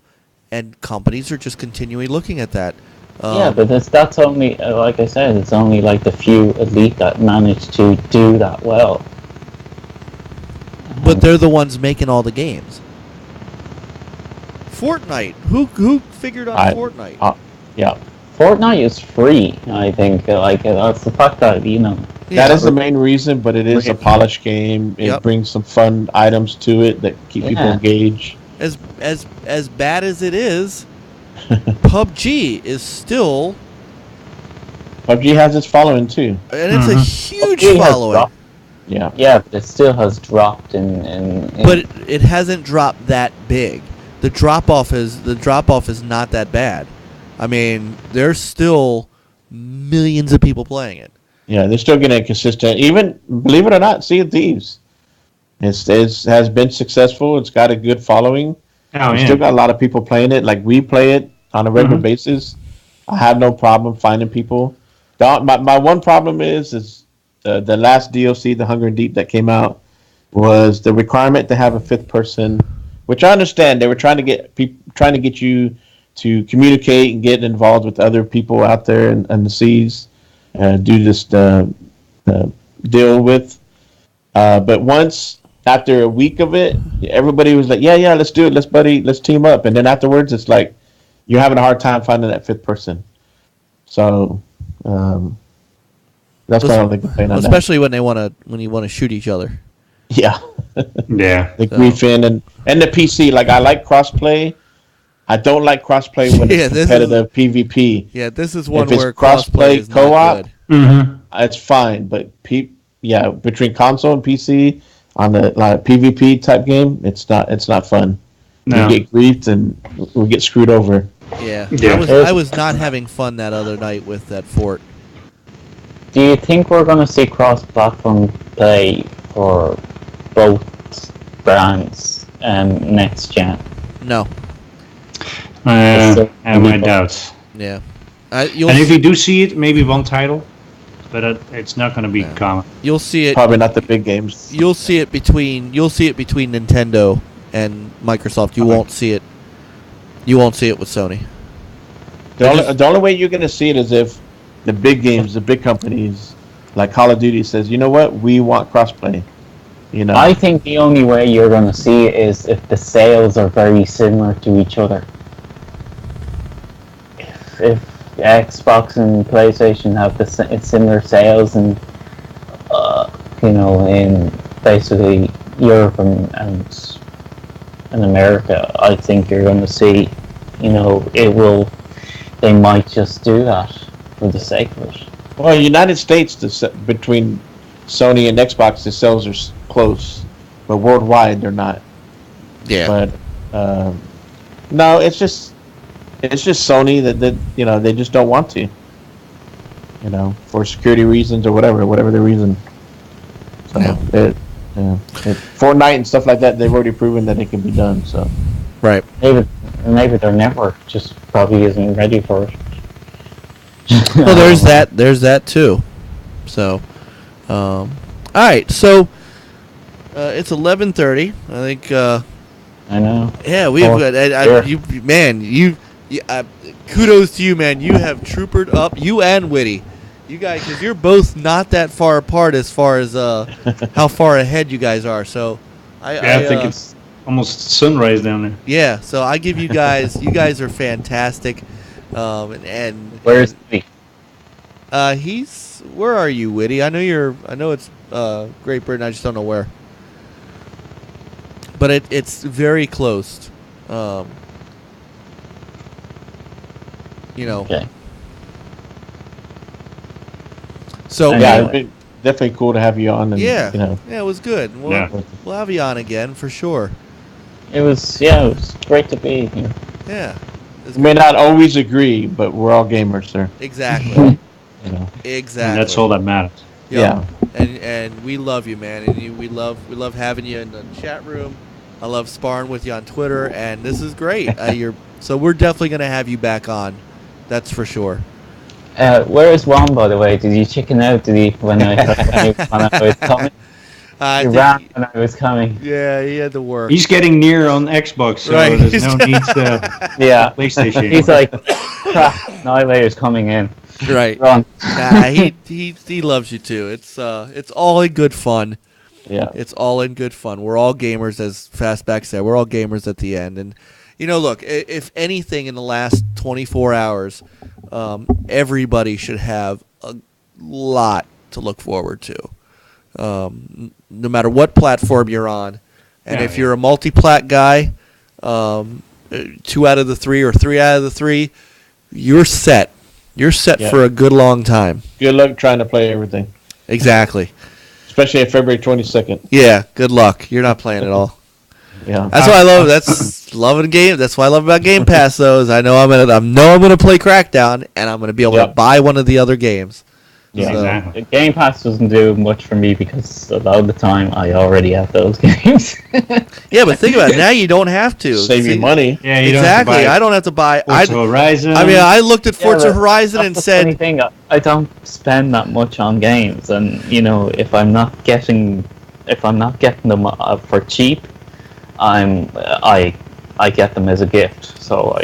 and companies are just continually looking at that. Yeah, but that's only, like I said, it's only like the few elite that manage to do that well. But they're the ones making all the games. Fortnite. Who figured out Fortnite? Yeah. Fortnite is free, I think. Like, that's the fact that, you know. That is the main reason, but it is a polished game. It brings some fun items to it that keep people engaged. As bad as it is, PUBG is still... PUBG has its following, too. And it's a huge following. Yeah, but it still has dropped in But it hasn't dropped that big. The drop off is not that bad. I mean, there's still millions of people playing it. Yeah, they're still getting consistent. Even, believe it or not, Sea of Thieves has been successful. It's got a good following. Still got a lot of people playing it. Like, we play it on a regular basis. I have no problem finding people. My one problem is the last DLC, the Hunger and Deep that came out, was the requirement to have a fifth person, which I understand. They were trying to get you to communicate and get involved with other people out there in the seas, do this deal with. But once, after a week of it, everybody was like, yeah, let's do it. Let's team up. And then afterwards, it's like, you're having a hard time finding that fifth person. So, that's why I don't think they're playing on that. Especially when you want to shoot each other. Yeah. Yeah. The griefing and the PC. Like, I like crossplay. I don't like crossplay when it's competitive PvP. Yeah, this is one if it's where crossplay is co-op. not good. it's fine, but between console and PC on the like PvP type game, it's not fun. No. You get griefed and we get screwed over. Yeah. I was not having fun that other night with that fort. Do you think we're going to see cross-platform play for both brands next gen? No. I have my doubts. Yeah. And if you do see it, maybe one title, but it's not going to be common. You'll see it. Probably not the big games. You'll see it between Nintendo and Microsoft. You won't see it. You won't see it with Sony. The only way you're going to see it is if the big games, the big companies, like Call of Duty, says, you know what, we want crossplay. You know. I think the only way you're going to see it is if the sales are very similar to each other. If Xbox and PlayStation have similar sales, and in basically Europe and America, I think you're going to see, they might just do that for the sake of it. Well, United States, between Sony and Xbox, the sales are close, but worldwide they're not. Yeah. But no, it's just Sony that they just don't want to. For security reasons or whatever the reason. So Fortnite and stuff like that, they've already proven that it can be done. So. Right. Maybe their network just probably isn't ready for it. Well, there's that too. So, all right. So, it's 11:30. I think. I know. Yeah, we have. Kudos to you, man. You have troopered up. You and Witty. You guys, because you're both not that far apart as far as how far ahead you guys are. So, I think it's almost sunrise down there. Yeah. So I give you guys. You guys are fantastic. And where's he? Where are you, Witty? I know it's Great Britain. I just don't know where. But it's very close. Okay. So it'd be definitely cool to have you on. And, yeah, it was good. We'll have you on again for sure. It was great to be here. Yeah. We may not always agree, but we're all gamers, sir. Exactly. Exactly. And that's all that matters. Yep. Yeah. And we love you, man. And we love having you in the chat room. I love sparring with you on Twitter, and this is great. So we're definitely gonna have you back on. That's for sure. Where is Juan, by the way? Did you chicken out? Did he when I was coming? He ran when I was coming. Yeah, he had to work. He's getting near on Xbox, so right. There's no need to PlayStation. He's like, Annihilator's coming in. Right. He loves you too. It's all in good fun. Yeah. It's all in good fun. We're all gamers, as Fastback said. We're all gamers at the end. And, look, if anything in the last 24 hours, everybody should have a lot to look forward to. No matter what platform you're on. And if you're a multi-plat guy, 2 out of the 3 or 3 out of the 3, you're set. You're set for a good long time. Good luck trying to play everything. Exactly. Especially at February 22nd. Yeah, good luck. You're not playing at all. Yeah. That's why I love. That's loving game. That's why I love about Game Pass. Though is I know I'm gonna play Crackdown, and I'm gonna be able to buy one of the other games. Yeah, exactly. Game Pass doesn't do much for me because a lot of the time I already have those games. Yeah, but think about it. Now you don't have to. Save you money. Yeah, you exactly. Don't have to buy I don't have to buy Forza Horizon. I mean, I looked at Forza Horizon and said, funny thing, I don't spend that much on games, and if I'm not getting them for cheap, I get them as a gift. So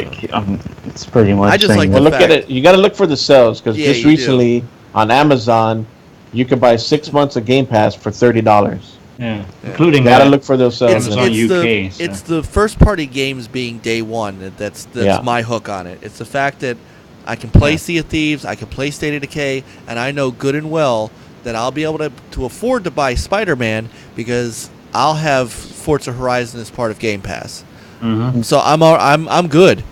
it's pretty much. I just like look at it. You got to look for the sales because just recently on Amazon, you could buy 6 months of Game Pass for $30. Yeah, including. Got to look for those sales. It's the first party games being day one. That's my hook on it. It's the fact that I can play Sea of Thieves, I can play State of Decay, and I know good and well that I'll be able to afford to buy Spider-Man because I'll have Forza Horizon as part of Game Pass. Mm-hmm. So I'm good.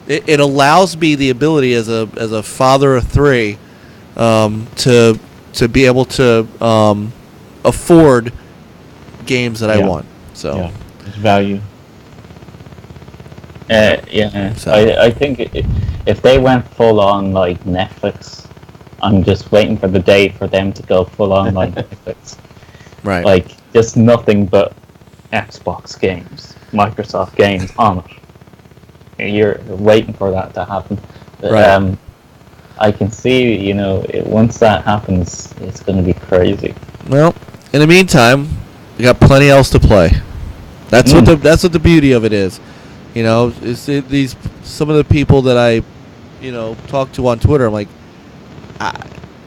It allows me the ability as a father of 3 to to be able to afford games that I want. So it's value. So. I think if they went full on like Netflix, I'm just waiting for the day for them to go full on like Netflix. Right. Like just nothing but Xbox games, Microsoft games on it. You're waiting for that to happen. But, right. I can see, once that happens, it's going to be crazy. Well, in the meantime, we got plenty else to play. That's what the beauty of it is. These some of the people that I, talk to on Twitter. I'm like,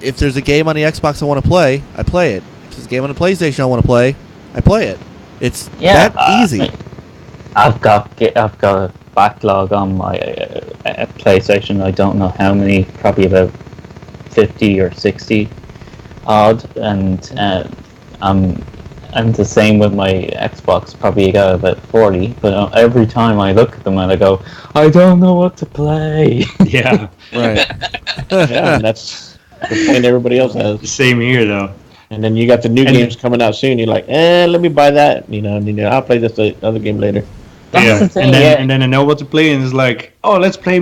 if there's a game on the Xbox I want to play, I play it. If there's a game on the PlayStation I want to play, I play it. It's that easy. I've got a backlog on my PlayStation. I don't know how many, probably about 50 or 60 odd, and I'm the same with my Xbox. Probably got about 40, but every time I look at them and I go, I don't know what to play. Yeah, right. Yeah, and that's the point everybody else has. Same here, though. And then you got the new games coming out soon. You're like, let me buy that. And I'll play this other game later. Yeah, and then I know what to play, and it's like, let's play,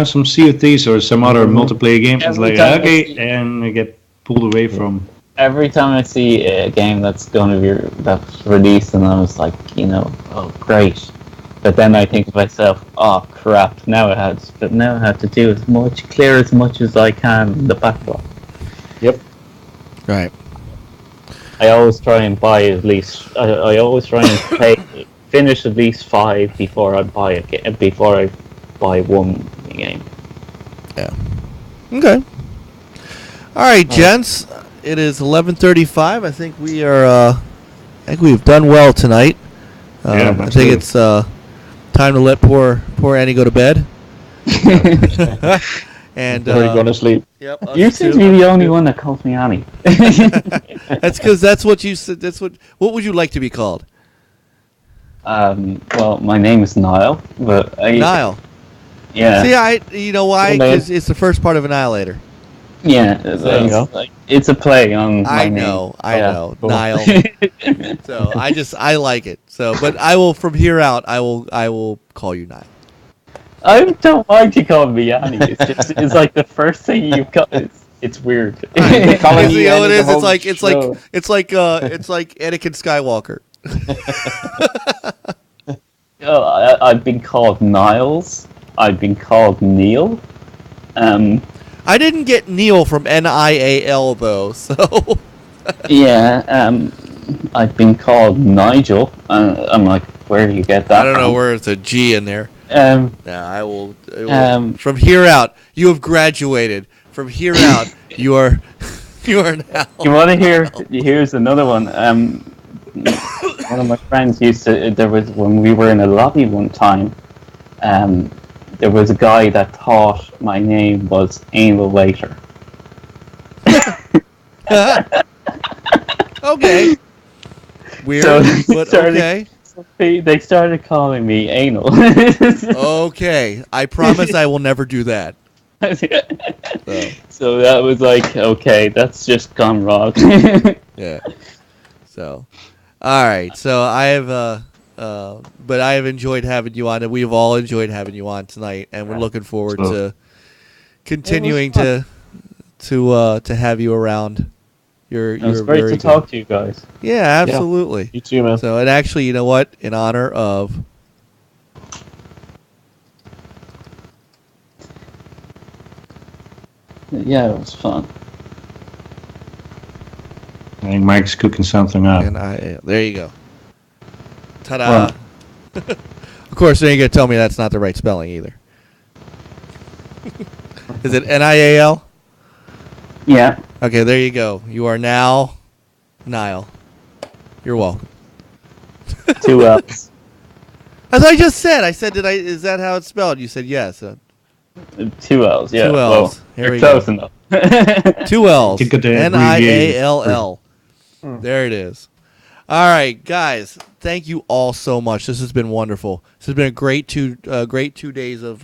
some Sea of Thieves or some other multiplayer game. It's like, okay, and I get pulled away from. Every time I see a game that's released, and I was like, oh great, but then I think to myself, oh crap, now I have to do clear as much as I can in the backlog. Yep. Right. I always try and buy at least. I always try and finish at least 5 before I buy one game. Yeah. Okay. All right, gents. It is 11:35. I think we are. I think we've done well tonight. I think it's time to let poor Annie go to bed. And going to sleep. Yep. You seem to be the only one that calls me Annie. That's because that's what you said. What would you like to be called? Well, my name is Niall, but Niall. Yeah. See, you know why? Because it's the first part of Annihilator. Yeah, there you go. It's a play on my name. I know, Niall. So I like it. So, but I will from here out. I will call you Niall. I don't mind you calling me Annie. It's like the first thing you got. It's weird. Right. Calling you Annie, it is. It's like Anakin Skywalker. I've been called Niles. I've been called Neil. I didn't get Neil from Nial though, so. Yeah, I've been called Nigel. I'm like, where do you get that? I don't know where it's a G in there. I will. From here out, you have graduated. From here out, you are now. You want to hear? Here's another one. One of my friends used to. There was when we were in a lobby one time. There was a guy that thought my name was Anal Waiter. Okay. Weird, but okay. They started calling me Anal. Okay. I promise I will never do that. So that was like, okay, that's just gone wrong. Yeah. So, all right. So I have, but I have enjoyed having you on, and we've all enjoyed having you on tonight, and we're looking forward to continuing to have you around. It was great to talk to you guys. Yeah, absolutely. Yeah. You too, man. So, and actually, you know what? In honor of. Yeah, it was fun. I think Mike's cooking something up. And there you go. Ta-da. Of course, they ain't going to tell me that's not the right spelling either. Is it Nial? Yeah. Okay, there you go. You are now Niall. You're welcome. 2 L's. As I just said, is that how it's spelled? You said yes. 2 L's, yeah. 2 L's. Well, here we close go. enough. 2 L's. Niall. There it is. All right, guys. Thank you all so much. This has been wonderful. This has been a great 2 days of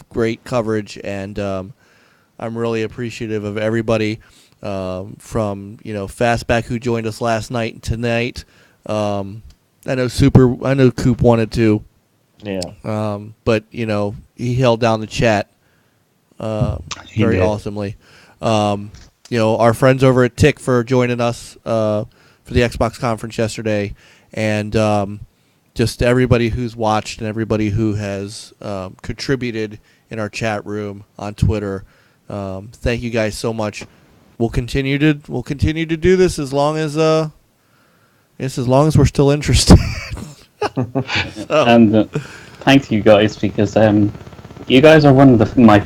great coverage, and I'm really appreciative of everybody from Fastback who joined us last night and tonight. I know Coop wanted to. Yeah. But he held down the chat very awesomely. Our friends over at Tick for joining us for the Xbox conference yesterday, and just everybody who's watched and everybody who has contributed in our chat room on Twitter. Thank you guys so much. We'll continue to do this as long as we're still interested. And thank you guys, because you guys are one of my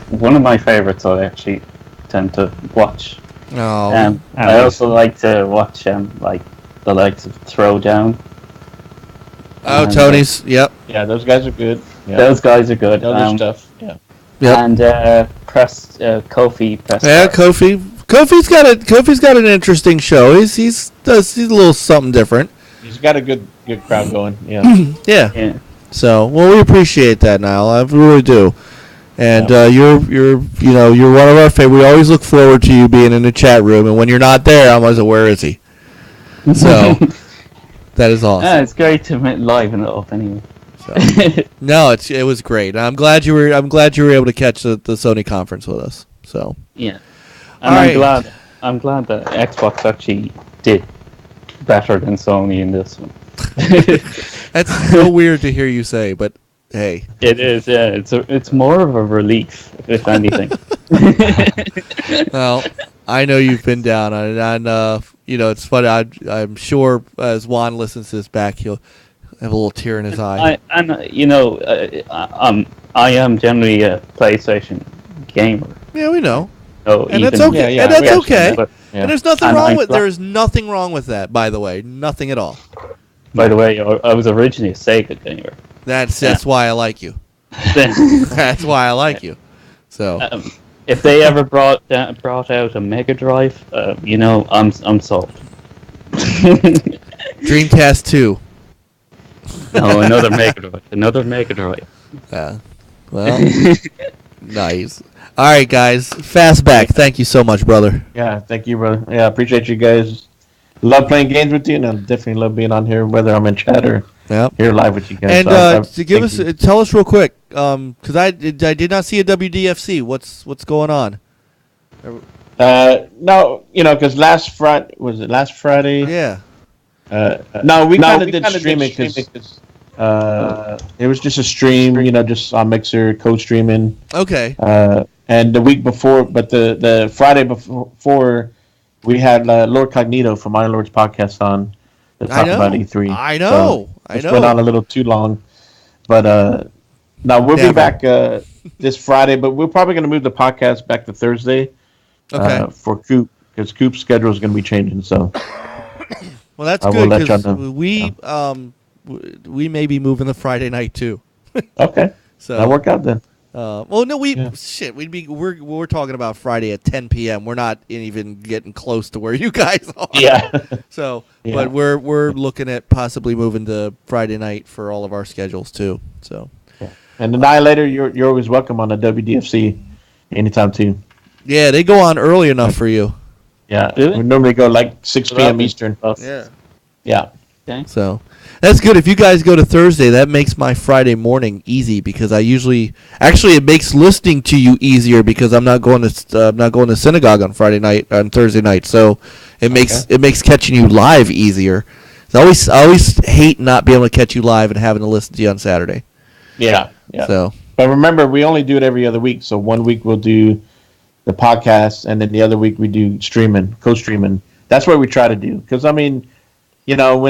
favorites. I actually tend to watch. I also like to watch like the likes of Throwdown. Tony's. Yep. Yeah, those guys are good. Yeah. Those guys are good. Other stuff. Yeah. Yep. And Kofi. Kofi's got an interesting show. He's a little something different. He's got a good crowd going. Yeah. Yeah. So, we appreciate that, Niall. I really do. And you're one of our favorites. We always look forward to you being in the chat room, and when you're not there, I'm always like, where is he? So that is awesome. Yeah, it's great to liven it up anyway. So. No, it was great. I'm glad you were able to catch the Sony conference with us. So yeah, and I'm glad that Xbox actually did better than Sony in this one. That's so weird to hear you say, but hey, it is. Yeah, it's more of a relief, if anything. Well, I know you've been down on it, and it's funny. I'm sure as Juan listens to this back, he'll have a little tear in his eye. I am generally a PlayStation gamer. Yeah, we know. So and that's okay. And that's okay. And there's nothing wrong with. There is nothing wrong with that. By the way, nothing at all. By the way, I was originally a Sega gamer. That's why I like you. That's why I like you. So, if they ever brought out a Mega Drive, I'm sold. Dreamcast 2. No, another Mega Drive. Yeah. Well, nice. All right, guys. Fastback. Thank you so much, brother. Yeah, thank you, brother. Yeah, I appreciate you guys. Love playing games with you, and I definitely love being on here, whether I'm in chat or here live with you guys. And tell us real quick, because I did not see a WDFC. What's going on? No, because last Friday? Yeah. No, we kind of did streaming because it was just a stream, just on Mixer, co-streaming. Okay. And the week before, but the Friday before, we had Lord Cognito from Iron Lord's podcast on to talk about E3. I know. It went on a little too long. But now we'll be back this Friday, but we're probably going to move the podcast back to Thursday for Coop, because Coop's schedule is going to be changing. So, well, that's good, because we may be moving the Friday night too. Okay, so that'll work out then. Well, no, we're talking about Friday at 10 p.m. We're not even getting close to where you guys are. Yeah. So, but we're looking at possibly moving to Friday night for all of our schedules too. So. Yeah. And Annihilator, you're always welcome on the WDFC anytime too. Yeah, they go on early enough for you. Yeah, we normally go like 6 p.m. Eastern. Yeah. Yeah. Okay. So that's good. If you guys go to Thursday, that makes my Friday morning easy, because it makes listening to you easier, because I'm not going to synagogue on Thursday night. So it makes catching you live easier. I always hate not being able to catch you live and having to listen to you on Saturday. Yeah. Yeah. So, but remember, we only do it every other week. So 1 week we'll do the podcast, and then the other week we do co-streaming. That's what we try to do, because when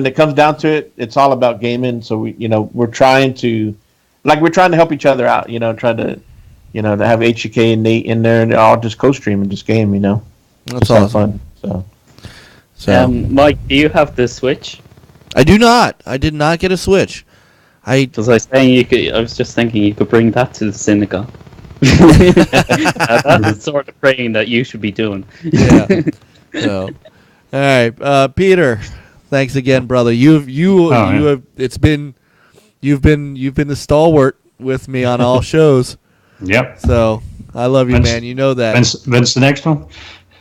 it comes down to it, it's all about gaming. So we're trying to help each other out. Try to to have HUK and Nate in there, and all just co-stream and just game. That's awesome. Fun. So, Mike, do you have the Switch? I do not. I did not get a Switch. I was just thinking you could bring that to the synagogue. That's the sort of praying that you should be doing. Yeah. So, all right, Peter. Thanks again, brother. You've been the stalwart with me on all shows. Yep. So I love you, man. You know that. When's the next one?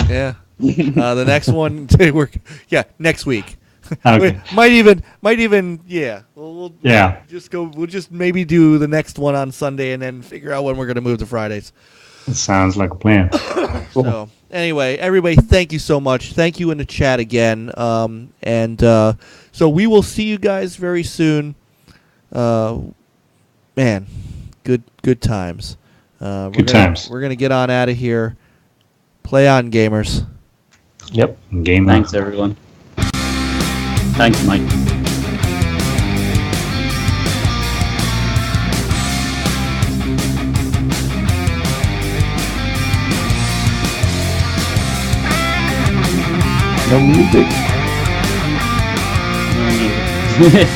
Yeah. The next one, next week. Okay. might even, yeah. We'll just go. We'll just maybe do the next one on Sunday, and then figure out when we're gonna move to Fridays. It sounds like a plan. So anyway, everybody, thank you so much. Thank you in the chat again. So we will see you guys very soon. Man, good times. Good times. We're gonna get on out of here. Play on, gamers. Yep. Game. Thanks, everyone. Thanks, Mike. No music. No music.